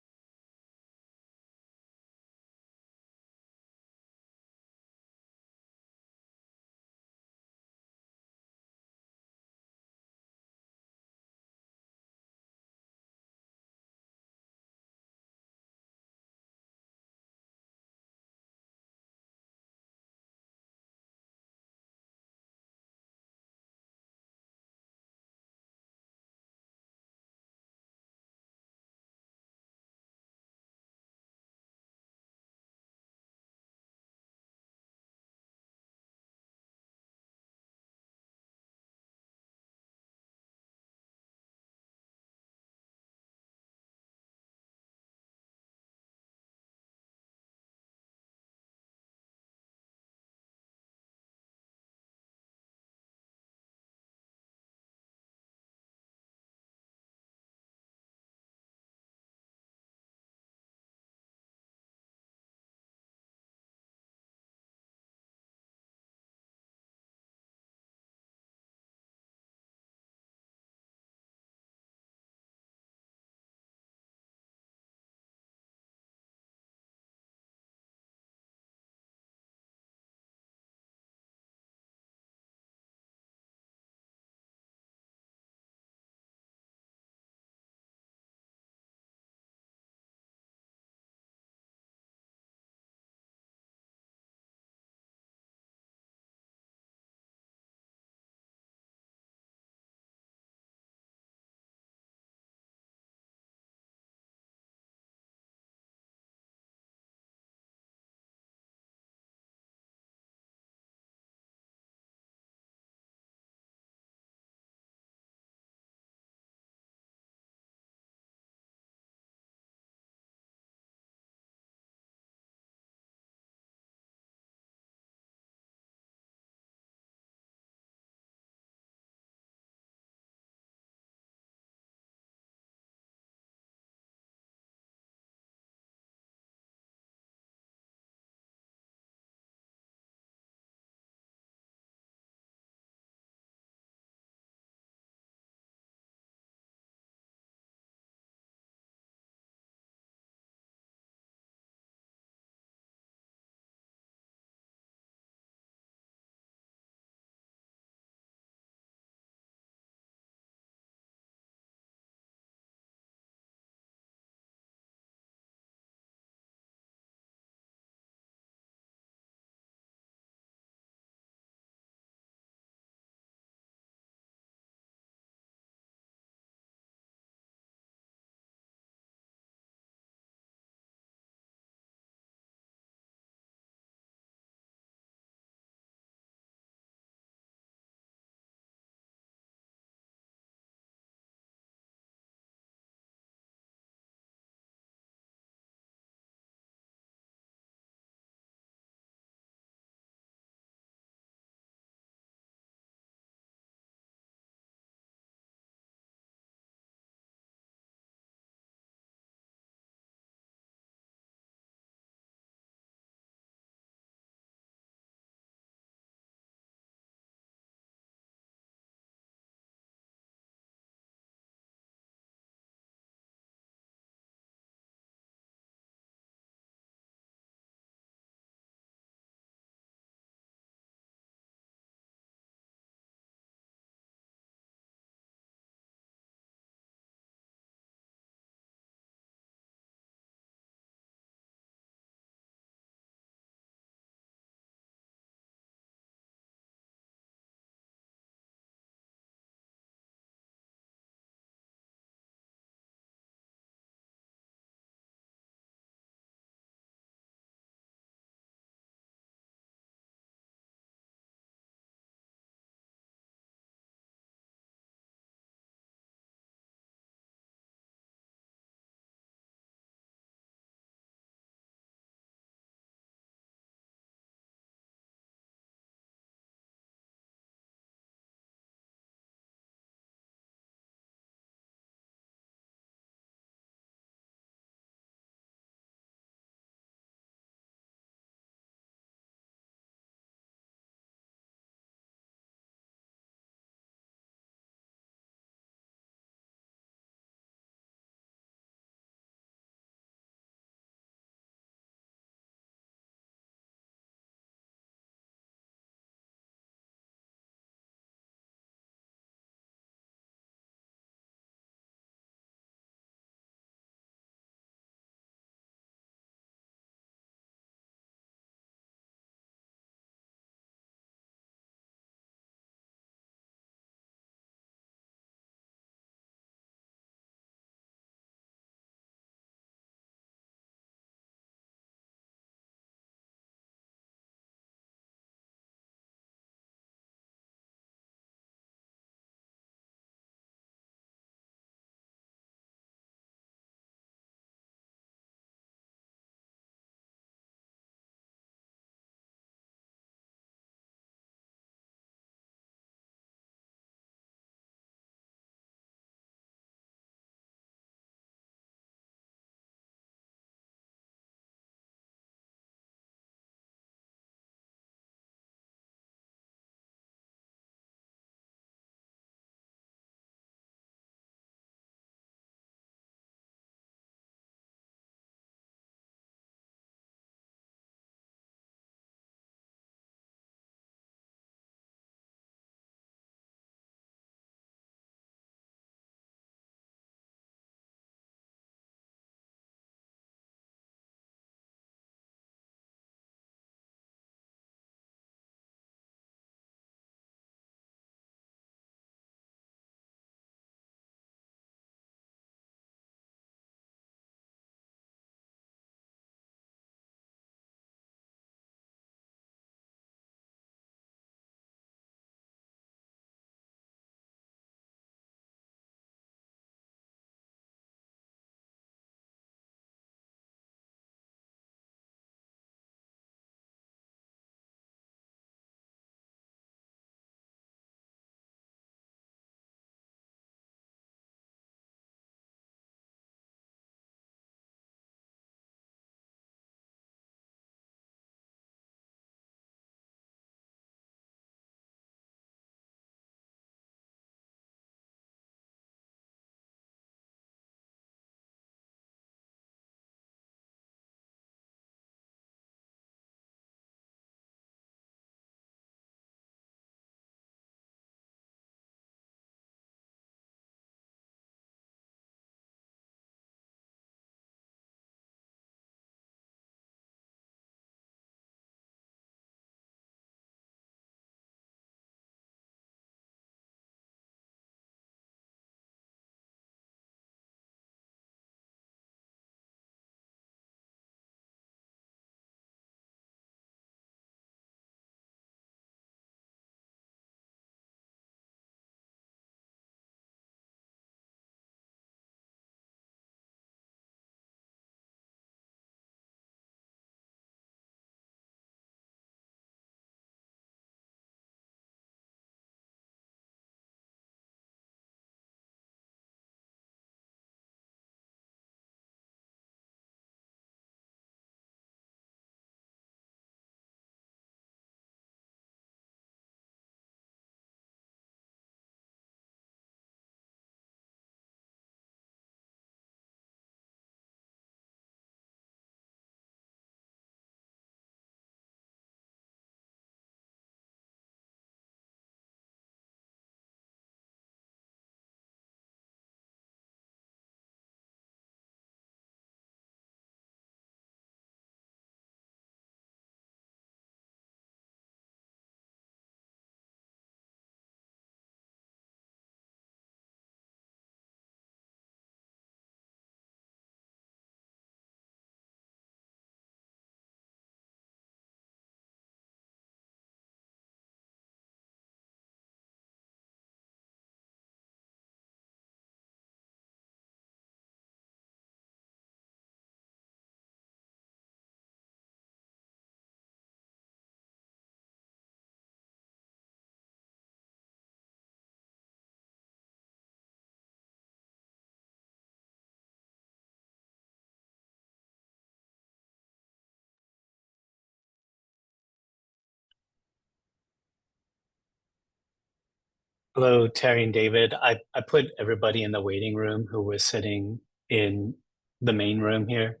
Hello, Terry and David. I put everybody in the waiting room who was sitting in the main room here.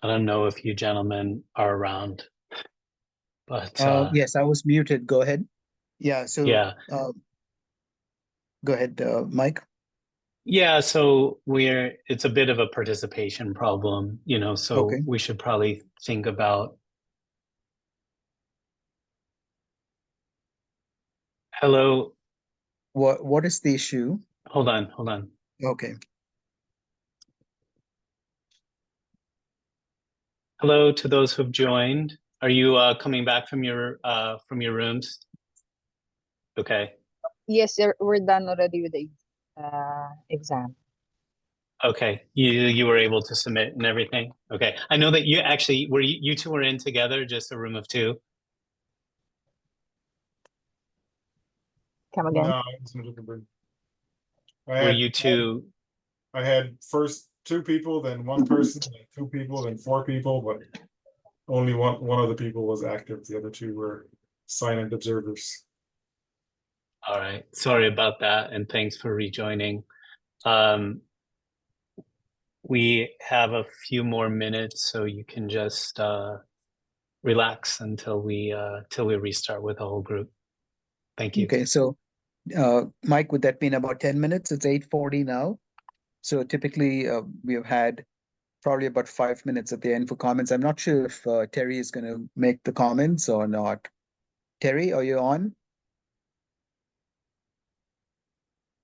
I don't know if you gentlemen are around, but Yes, I was muted. Go ahead. Yeah, so yeah. Go ahead, Mike. Yeah, so it's a bit of a participation problem, so Okay. we should probably think about. Hello, What is the issue? hold on. Okay. Hello to those who've joined. Are you coming back from your rooms? Okay. Yes, sir, we're done already with the exam. Okay. You were able to submit and everything. Okay. I know that you actually you two were in together, just a room of two. Come again. No, it's in a different room. Were you two? I had first 2 people, then 1 person, then 2 people, then 4 people, but only one of the people was active. The other 2 were silent observers. All right. Sorry about that, and thanks for rejoining. We have a few more minutes, so you can just relax until we restart with the whole group. Thank you. Okay, so Mike, would that be in about 10 minutes? It's 8:40 now. So typically we have had probably about 5 minutes at the end for comments. I'm not sure if Terry is going to make the comments or not. Terry, are you on?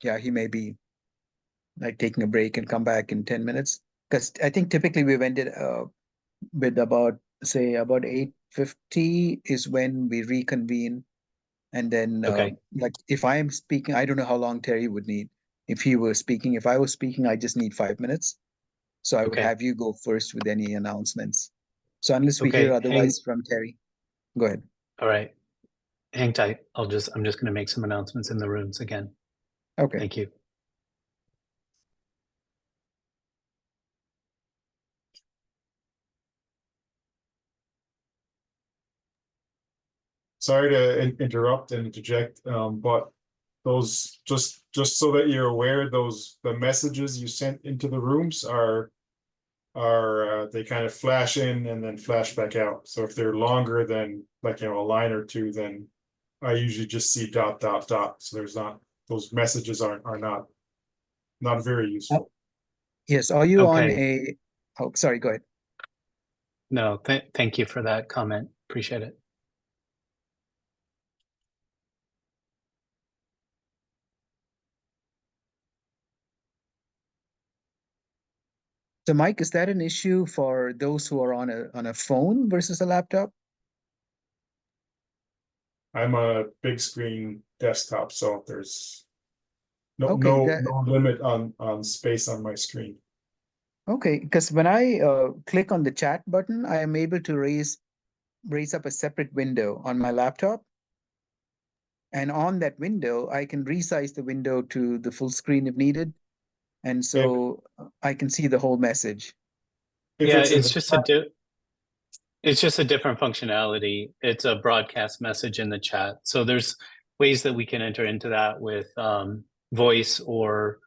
Yeah, he may be like taking a break and come back in 10 minutes. Because I think typically we've ended with about 8:50 is when we reconvene. And then Okay. like if I am speaking, I don't know how long Terry would need. If he were speaking, if I was speaking, I just need 5 minutes. So I would Okay. have you go first with any announcements. So unless we Okay, hear otherwise from Terry, go ahead. All right. Hang tight. I'm just going to make some announcements in the rooms again. Okay. Thank you. Sorry to interrupt and interject, but those just so that you're aware, the messages you sent into the rooms are they kind of flash in and then flash back out. So if they're longer than like a line or 2, then I usually just see ... So there's not, those messages are not very useful. Yes. Are you on Okay. oh, sorry, go ahead. No, thank you for that comment. Appreciate it. So Mike, is that an issue for those who are on a phone versus a laptop? I'm on a big screen desktop, so there's no Okay, no limit on space on my screen. Okay, because when I click on the chat button, I am able to raise up a separate window on my laptop. And on that window, I can resize the window to the full screen if needed. And so I can see the whole message. Yeah, it's just a different functionality. It's a broadcast message in the chat. So there's ways that we can enter into that with voice or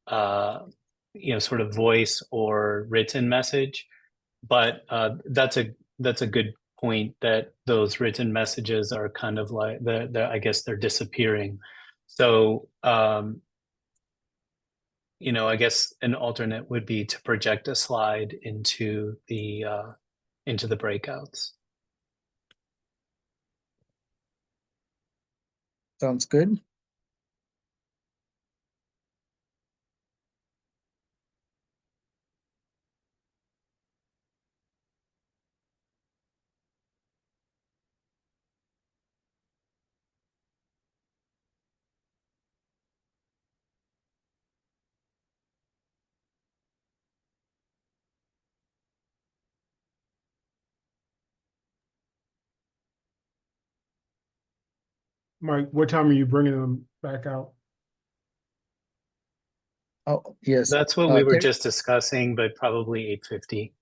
sort of voice or written message. But that's a good point, that those written messages are kind of like I guess they're disappearing. So I guess an alternate would be to project a slide into the breakouts. Sounds good. Mike, what time are you bringing them back out? Oh, yes. That's what we were Terry, just discussing, but probably 8:50.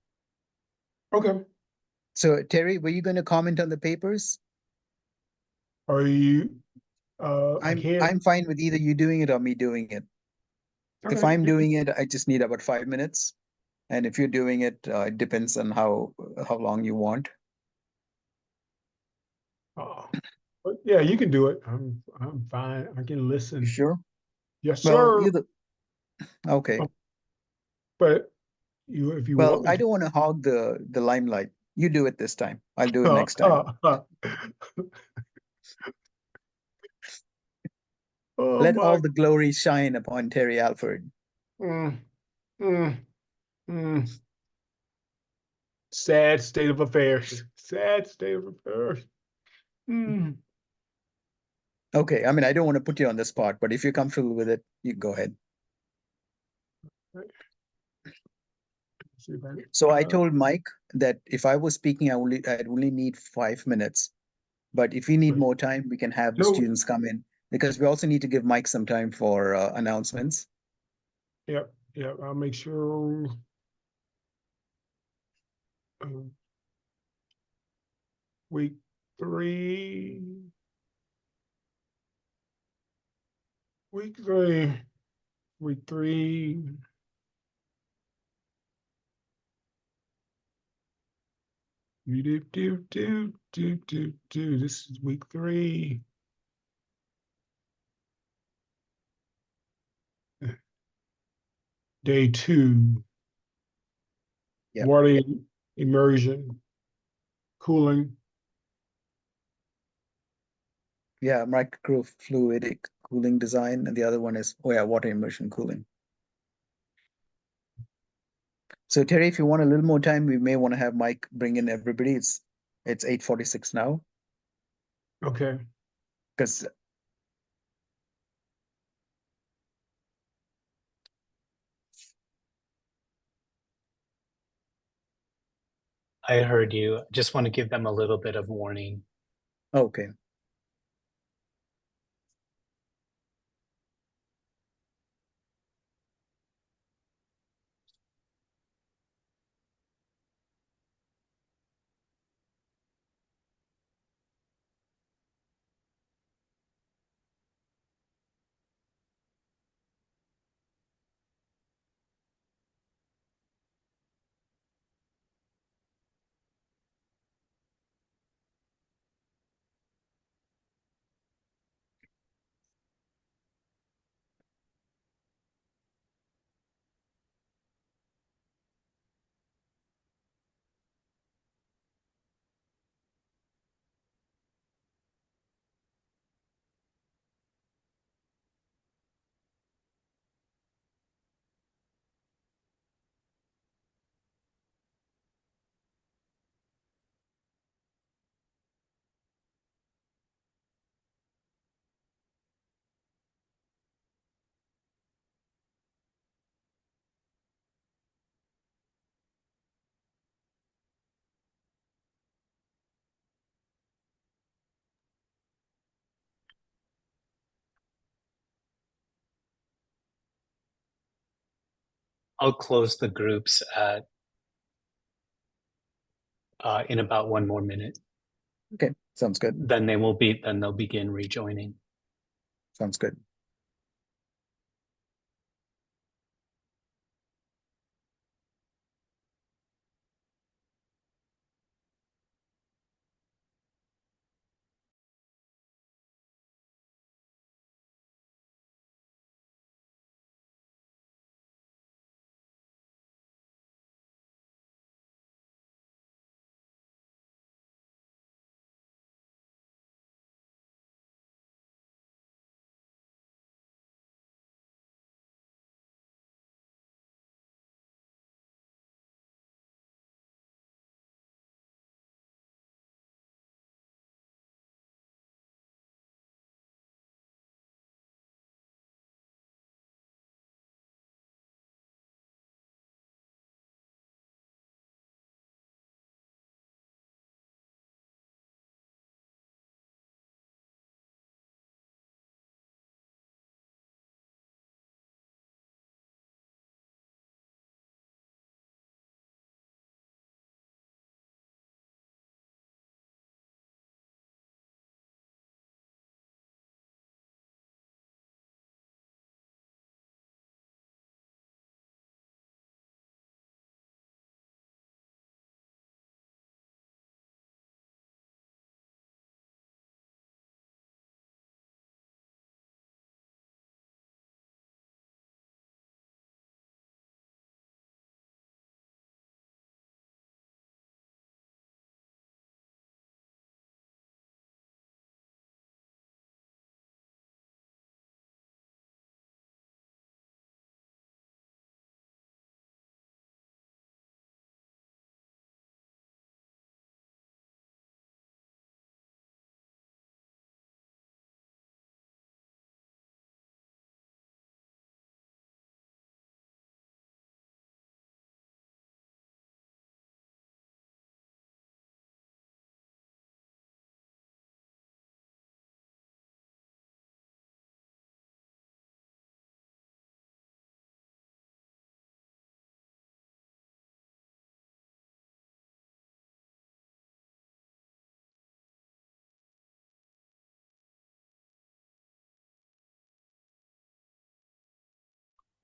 Okay. so Terry, were you going to comment on the papers? Are you I can't. I'm fine with either you doing it or me doing it. If Okay, I'm doing it, I just need about 5 minutes. And if you're doing it, it depends on how long you want. but yeah, you can do it. I'm fine. I can listen. Sure. Yes, Well, sir. okay. But you, if you Well, want me I don't want to hog the limelight. You do it this time. I'll do it next time. Oh Let my. all the glory shine upon Terry Alford. Mm, mm, mm. Sad state of affairs. Sad state of affairs. Mm. Okay, I mean, I don't want to put you on the spot, but if you're comfortable with it, you go ahead. See if I- So I told Mike that if I was speaking, I'd only need 5 minutes. But if we need more time, we can have the No. students come in because we also need to give Mike some time for announcements. Yep, I'll make sure. Week 3. Week 3. Week 3. This is week 3. Day 2. Yep. Water immersion, cooling. Yeah, microfluidic cooling design, and the other one is water immersion cooling. So Terry, if you want a little more time, we may want to have Mike bring in everybody. It's 8:46 now. Okay. Because I heard you. Just want to give them a little bit of warning. okay. I'll close the groups at in about 1 more minute. Okay, sounds good. Then they'll begin rejoining. Sounds good.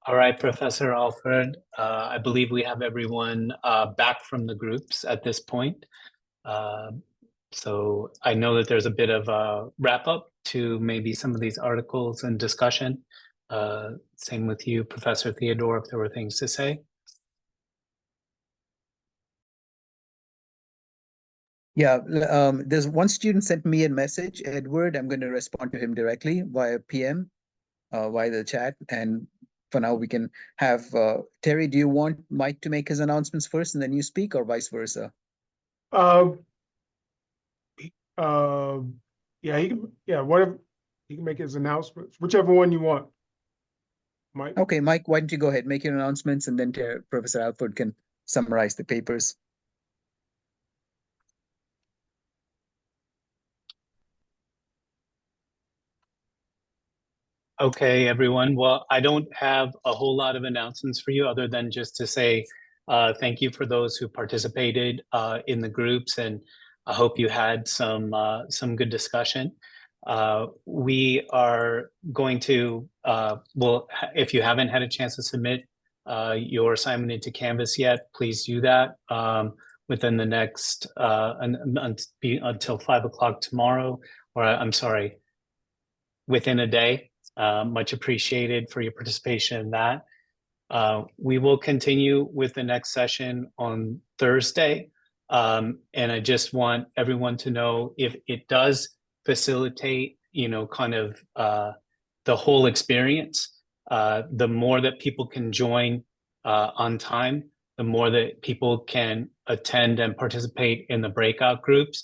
All right, Professor Alfred, I believe we have everyone back from the groups at this point. So I know that there's a bit of a wrap up to maybe some of these articles and discussion. Same with you, Professor Theodore, if there were things to say. Yeah, there's one student sent me a message, Edward. I'm going to respond to him directly via PM, via the chat. And for now, we can have Terry. Do you want Mike to make his announcements first and then you speak, or vice versa? Yeah, he can. Yeah, whatever he can make his announcements, whichever one you want. Mike. Okay, Mike, why don't you go ahead, make your announcements, and then Professor Alford can summarize the papers. Okay, everyone. Well, I don't have a whole lot of announcements for you other than just to say thank you for those who participated in the groups, and I hope you had some good discussion. We are going to, well, if you haven't had a chance to submit your assignment into Canvas yet, please do that within the next, until 5 o'clock tomorrow, or I'm sorry, within a day. Much appreciated for your participation in that. We will continue with the next session on Thursday. And I just want everyone to know, if it does facilitate, kind of the whole experience, the more that people can join on time, the more that people can attend and participate in the breakout groups.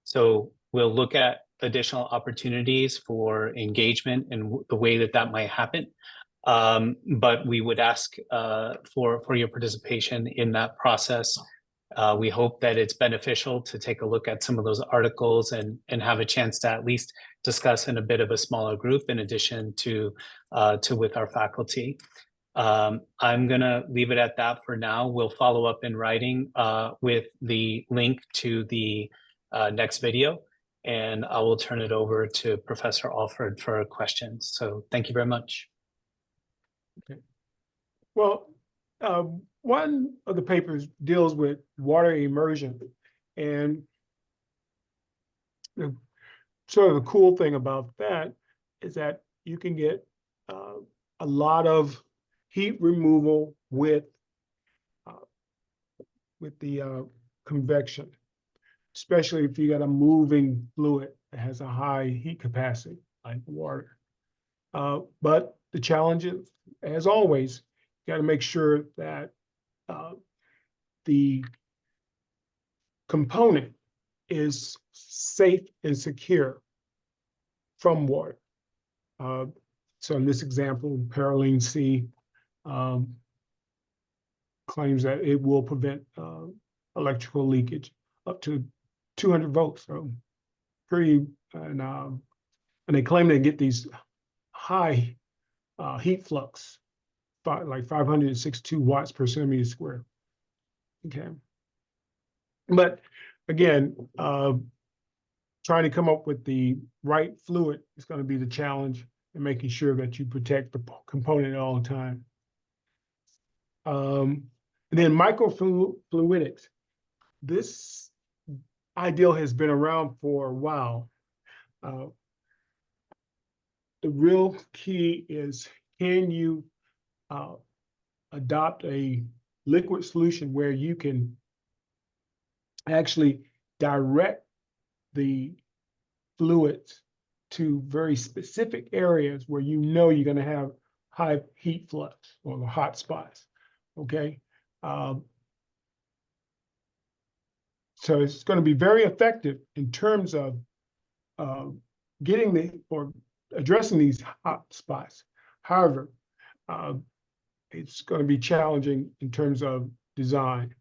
So we'll look at additional opportunities for engagement and the way that might happen. But we would ask for your participation in that process. We hope that it's beneficial to take a look at some of those articles and have a chance to at least discuss in a bit of a smaller group, in addition to with our faculty. I'm gonna leave it at that for now. We'll follow up in writing with the link to the next video. And I will turn it over to Professor Alford for questions. So thank you very much. Okay. Well, one of the papers deals with water immersion, and the sort of the cool thing about that is that you can get a lot of heat removal with the convection, especially if you got a moving fluid that has a high heat capacity like water. But the challenge is, as always, you got to make sure that the component is safe and secure from water. So in this example, Parylene C claims that it will prevent electrical leakage up to 200 volts. So pretty, and they claim they get these high heat flux, like 562 watts per centimeter square. Okay. But again, trying to come up with the right fluid is going to be the challenge, and making sure that you protect the component at all the time. And then microfluidics. This ideal has been around for a while. The real key is, can you adopt a liquid solution where you can actually direct the fluids to very specific areas where you know you're going to have high heat flux or the hot spots. Okay. So it's going to be very effective in terms of addressing these hot spots. However, it's going to be challenging in terms of design.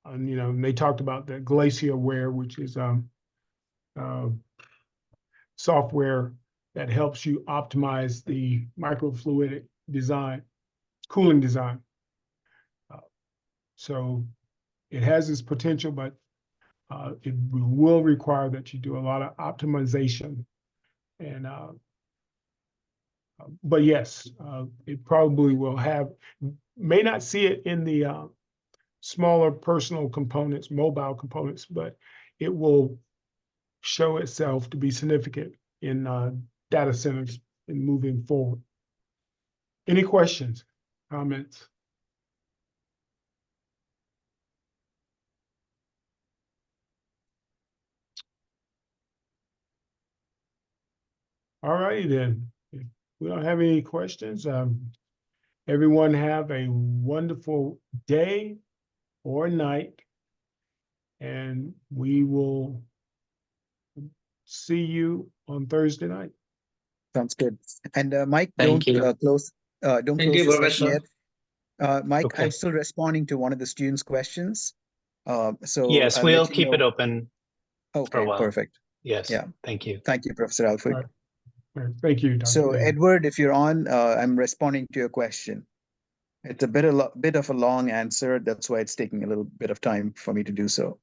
And they talked about the GlacierWare, which is software that helps you optimize the microfluidic design, cooling design. So it has its potential, but it will require that you do a lot of optimization and But yes, it probably will may not see it in the smaller personal components, mobile components, but it will show itself to be significant in data centers and moving forward. Any questions, comments? All right, then. If we don't have any questions, everyone have a wonderful day or night, and we will see you on Thursday night. Sounds good. And Mike, Thank don't you. close Thank close you, the session Professor. yet. Mike, Okay. I'm still responding to one of the students' questions. So Yes, I'll we'll let you keep it know. open for a Okay, while. perfect. Yes. Yeah. Thank you. Thank you, Professor Alfred. All right. All right. Thank you, Dr. So Davis. Edward, if you're on, I'm responding to your question. It's a bit of a long answer. That's why it's taking a little bit of time for me to do so.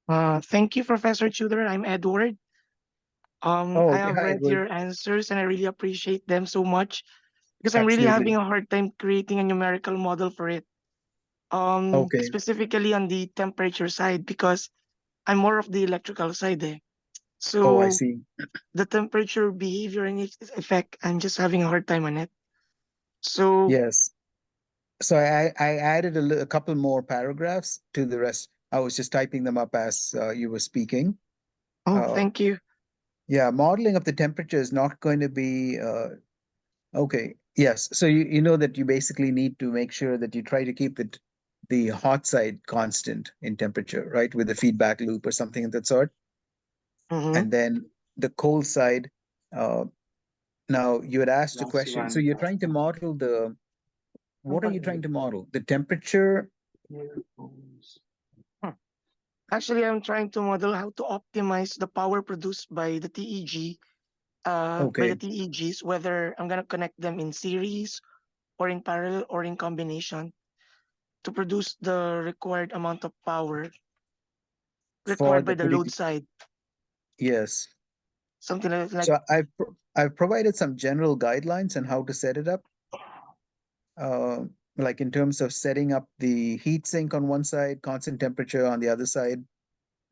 Thank you, Professor Tudor. I'm Edward. Oh, I okay. have Hi, read Edward. your answers and I really appreciate them so much because I'm really Absolutely. having a hard time creating a numerical model for it. Okay. Specifically on the temperature side because I'm more of the electrical side there. Oh, I So see. the temperature behavior and its effect, I'm just having a hard time on it. So Yes. So I added a couple more paragraphs to the rest. I was just typing them up as you were speaking. thank you. Yeah, modeling of the temperature is not going to be okay. Yes. So you know that you basically need to make sure that you try to keep the hot side constant in temperature, right? With a feedback loop or something of that sort. Mm-hmm. And then the cold side, now you had asked a question. So you're trying to model what are you trying to model? The temperature? Actually, I'm trying to model how to optimize the power produced by the TEG, by Okay. the TEGs, whether I'm gonna connect them in series or in parallel or in combination to produce the required amount of power For required by the the load side. yes. Something like So I've provided some general guidelines on how to set it up. Like in terms of setting up the heat sink on one side, constant temperature on the other side,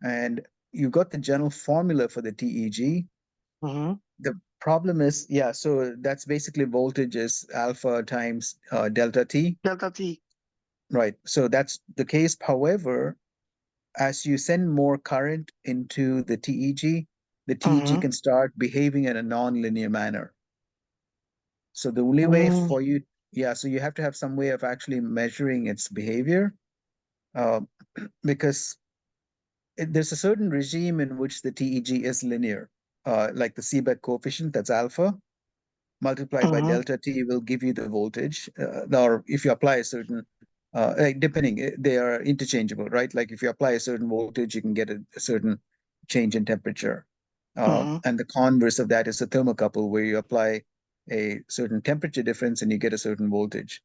and you got the general formula for the TEG. Mhm. The problem is, yeah, so that's basically voltage is alpha times delta T. delta T. Right. So that's the case. However, as you send more current into the TEG Mhm. can start behaving in a non-linear manner. So the only way for you, yeah, so you have to have some way of actually measuring its behavior, uh, because there's a certain regime in which the TEG is linear, like the Seebeck coefficient, that's alpha, multiplied by delta T will give you the voltage. Or if you apply a certain, depending, they are interchangeable, right? Like if you apply a certain voltage, you can get a certain change in temperature. And the converse of that is a thermocouple, where you apply a certain temperature difference and you get a certain voltage.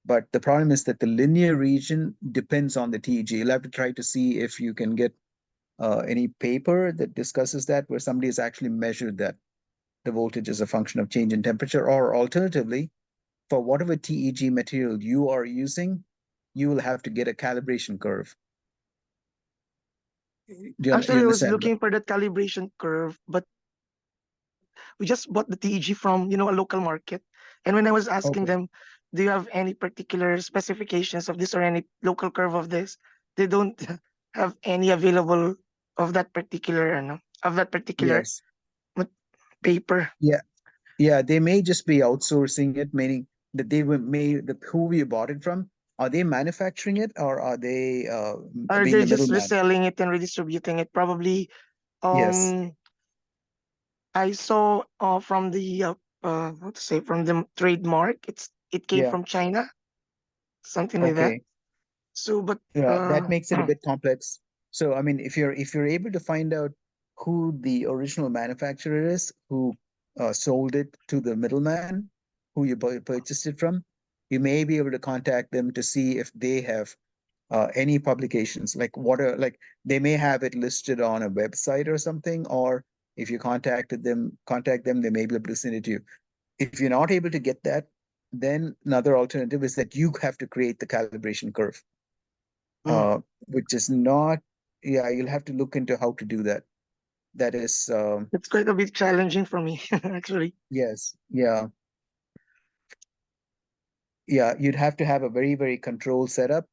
But the problem is that the linear region depends on the TEG. You'll have to try to see if you can get any paper that discusses that, where somebody has actually measured that the voltage is a function of change in temperature, or alternatively, for whatever TEG material you are using, you will have to get a calibration curve. Do Actually, you I was understand? looking for that calibration curve, but we just bought the TEG from, a local market. And when I was asking Okay. them, do you have any particular specifications of this or any local curve of this? They don't have any available of that particular, Yes. paper. Yeah, they may just be outsourcing it, meaning that who you bought it from, are they manufacturing it or are they Or being they're the just middleman? reselling it and redistributing it. Probably, Yes. I saw from the what to say, from the trademark. It came Yeah. from China, something like that. Okay. So, but Yeah, that makes it a bit complex. So, I mean, if you're able to find out who the original manufacturer is, who sold it to the middleman, who you purchased it from, you may be able to contact them to see if they have any publications, like they may have it listed on a website or something, or if you contact them, they may be able to send it to you. If you're not able to get that, then another alternative is that you have to create the calibration curve. Which is not, yeah, you'll have to look into how to do that. That is, it's quite a bit challenging for me, actually. yes, yeah. Yeah, you'd have to have a very, very controlled setup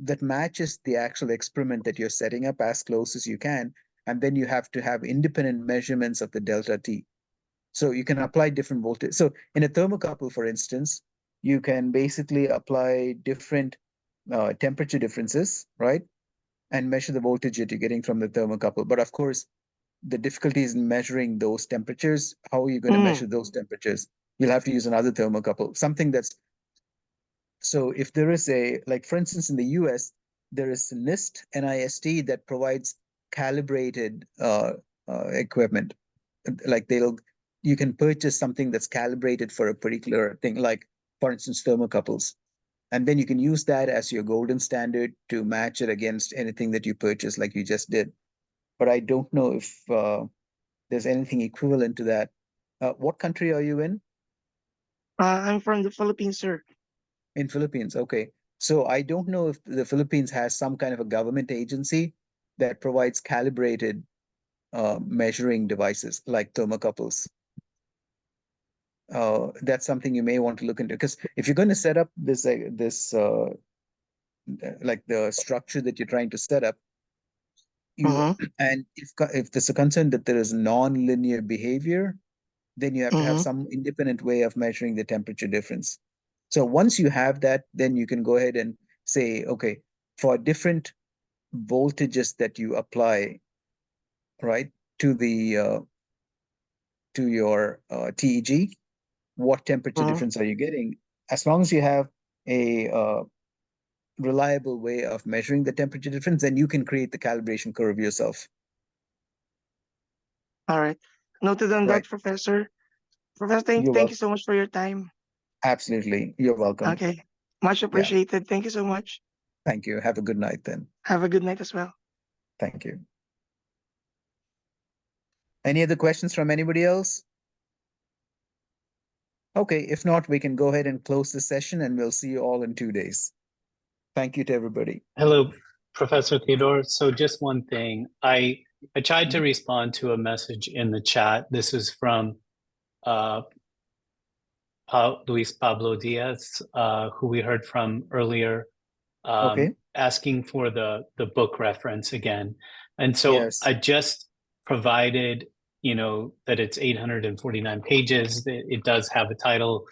that matches the actual experiment that you're setting up as close as you can. And then you have to have independent measurements of the delta T. So you can apply different voltage. So in a thermocouple, for instance, you can basically apply different temperature differences, right? And measure the voltage that you're getting from the thermocouple. But of course, the difficulty is in measuring those temperatures. How are you going to measure those temperatures? You'll have to use another thermocouple, something that's, so if there is like for instance, in the US, there is NIST that provides calibrated equipment. Like you can purchase something that's calibrated for a particular thing, like for instance, thermocouples. And then you can use that as your golden standard to match it against anything that you purchase, like you just did. But I don't know if there's anything equivalent to that. What country are you in? I'm from the Philippines, sir. In Philippines, okay. So I don't know if the Philippines has some kind of a government agency that provides calibrated measuring devices like thermocouples. That's something you may want to look into, because if you're going to set up this like the structure that you're trying to set up, and if there's a concern that there is non-linear behavior, then you have to have some independent way of measuring the temperature difference. So once you have that, then you can go ahead and say, okay, for different voltages that you apply, right, to the to your TEG, what temperature difference are you getting? As long as you have a reliable way of measuring the temperature difference, then you can create the calibration curve yourself. All right. Noted on that, Professor. Professor, thank you so much for your time. Absolutely. You're welcome. Okay. Much appreciated. Yeah. Thank you so much. Thank you. Have a good night then. Have a good night as well. Thank you. Any other questions from anybody else? Okay, if not, we can go ahead and close the session and we'll see you all in 2 days. Thank you to everybody. Hello, Professor Theodore. So just one thing, I tried to respond to a message in the chat. This is from Luis Pablo Diaz, who we heard from earlier, asking for the book reference again. And so I just provided, that it's 849 pages. It does have a title,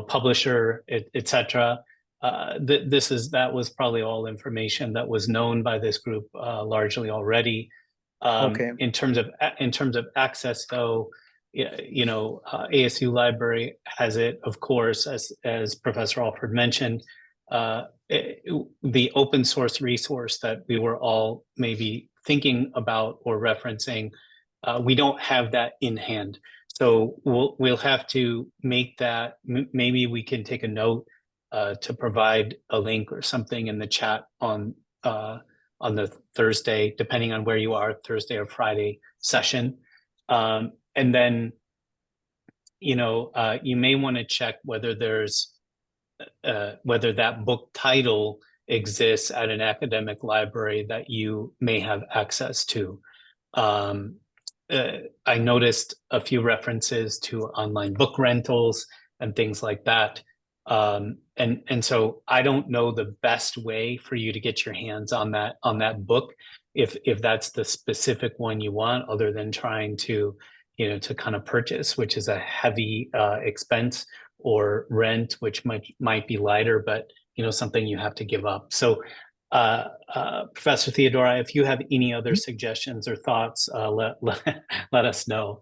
publisher, etc. That was probably all information that was known by this group largely already. In terms of access, though, ASU Library has it, of course, as Professor Alford mentioned, the open source resource that we were all maybe thinking about or referencing. We don't have that in hand, so we'll have to make that. Maybe we can take a note to provide a link or something in the chat on the Thursday, depending on where you are, Thursday or Friday session. And then, you may want to check whether there's whether that book title exists at an academic library that you may have access to. I noticed a few references to online book rentals and things like that. And so I don't know the best way for you to get your hands on that book, if that's the specific one you want, other than trying to, to kind of purchase, which is a heavy expense, or rent, which might be lighter, but something you have to give up. So Professor Theodora, if you have any other suggestions or thoughts, let us know.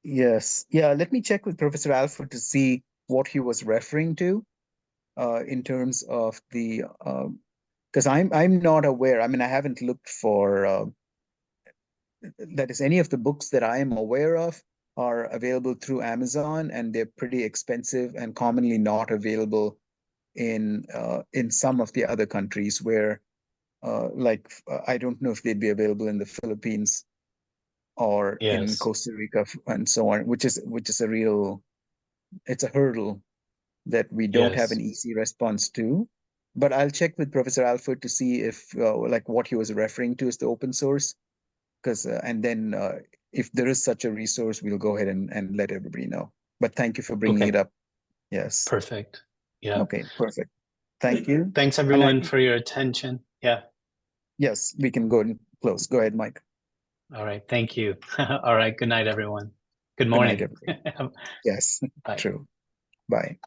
Yes. Yeah, let me check with Professor Alford to see what he was referring to in terms of the because I'm not aware. I mean, I haven't looked for that is, any of the books that I am aware of are available through Amazon, and they're pretty expensive and commonly not available in some of the other countries where I don't know if they'd be available in the Philippines or in Yes. Costa Rica and so on, which is a real, it's a hurdle that we don't have Yes. an easy response to. But I'll check with Professor Alford to see if like what he was referring to is the open source, because and then if there is such a resource, we'll go ahead and let everybody know. But thank you for bringing Okay. it up. Yes. Perfect. Yeah. Okay, perfect. Thank you. Thanks everyone for your attention. Yeah. Yes, we can go and close. Go ahead, Mike. All right. Thank you. All right. Good night, everyone. Good Good night, morning. everybody. Yes, Bye. true. Bye.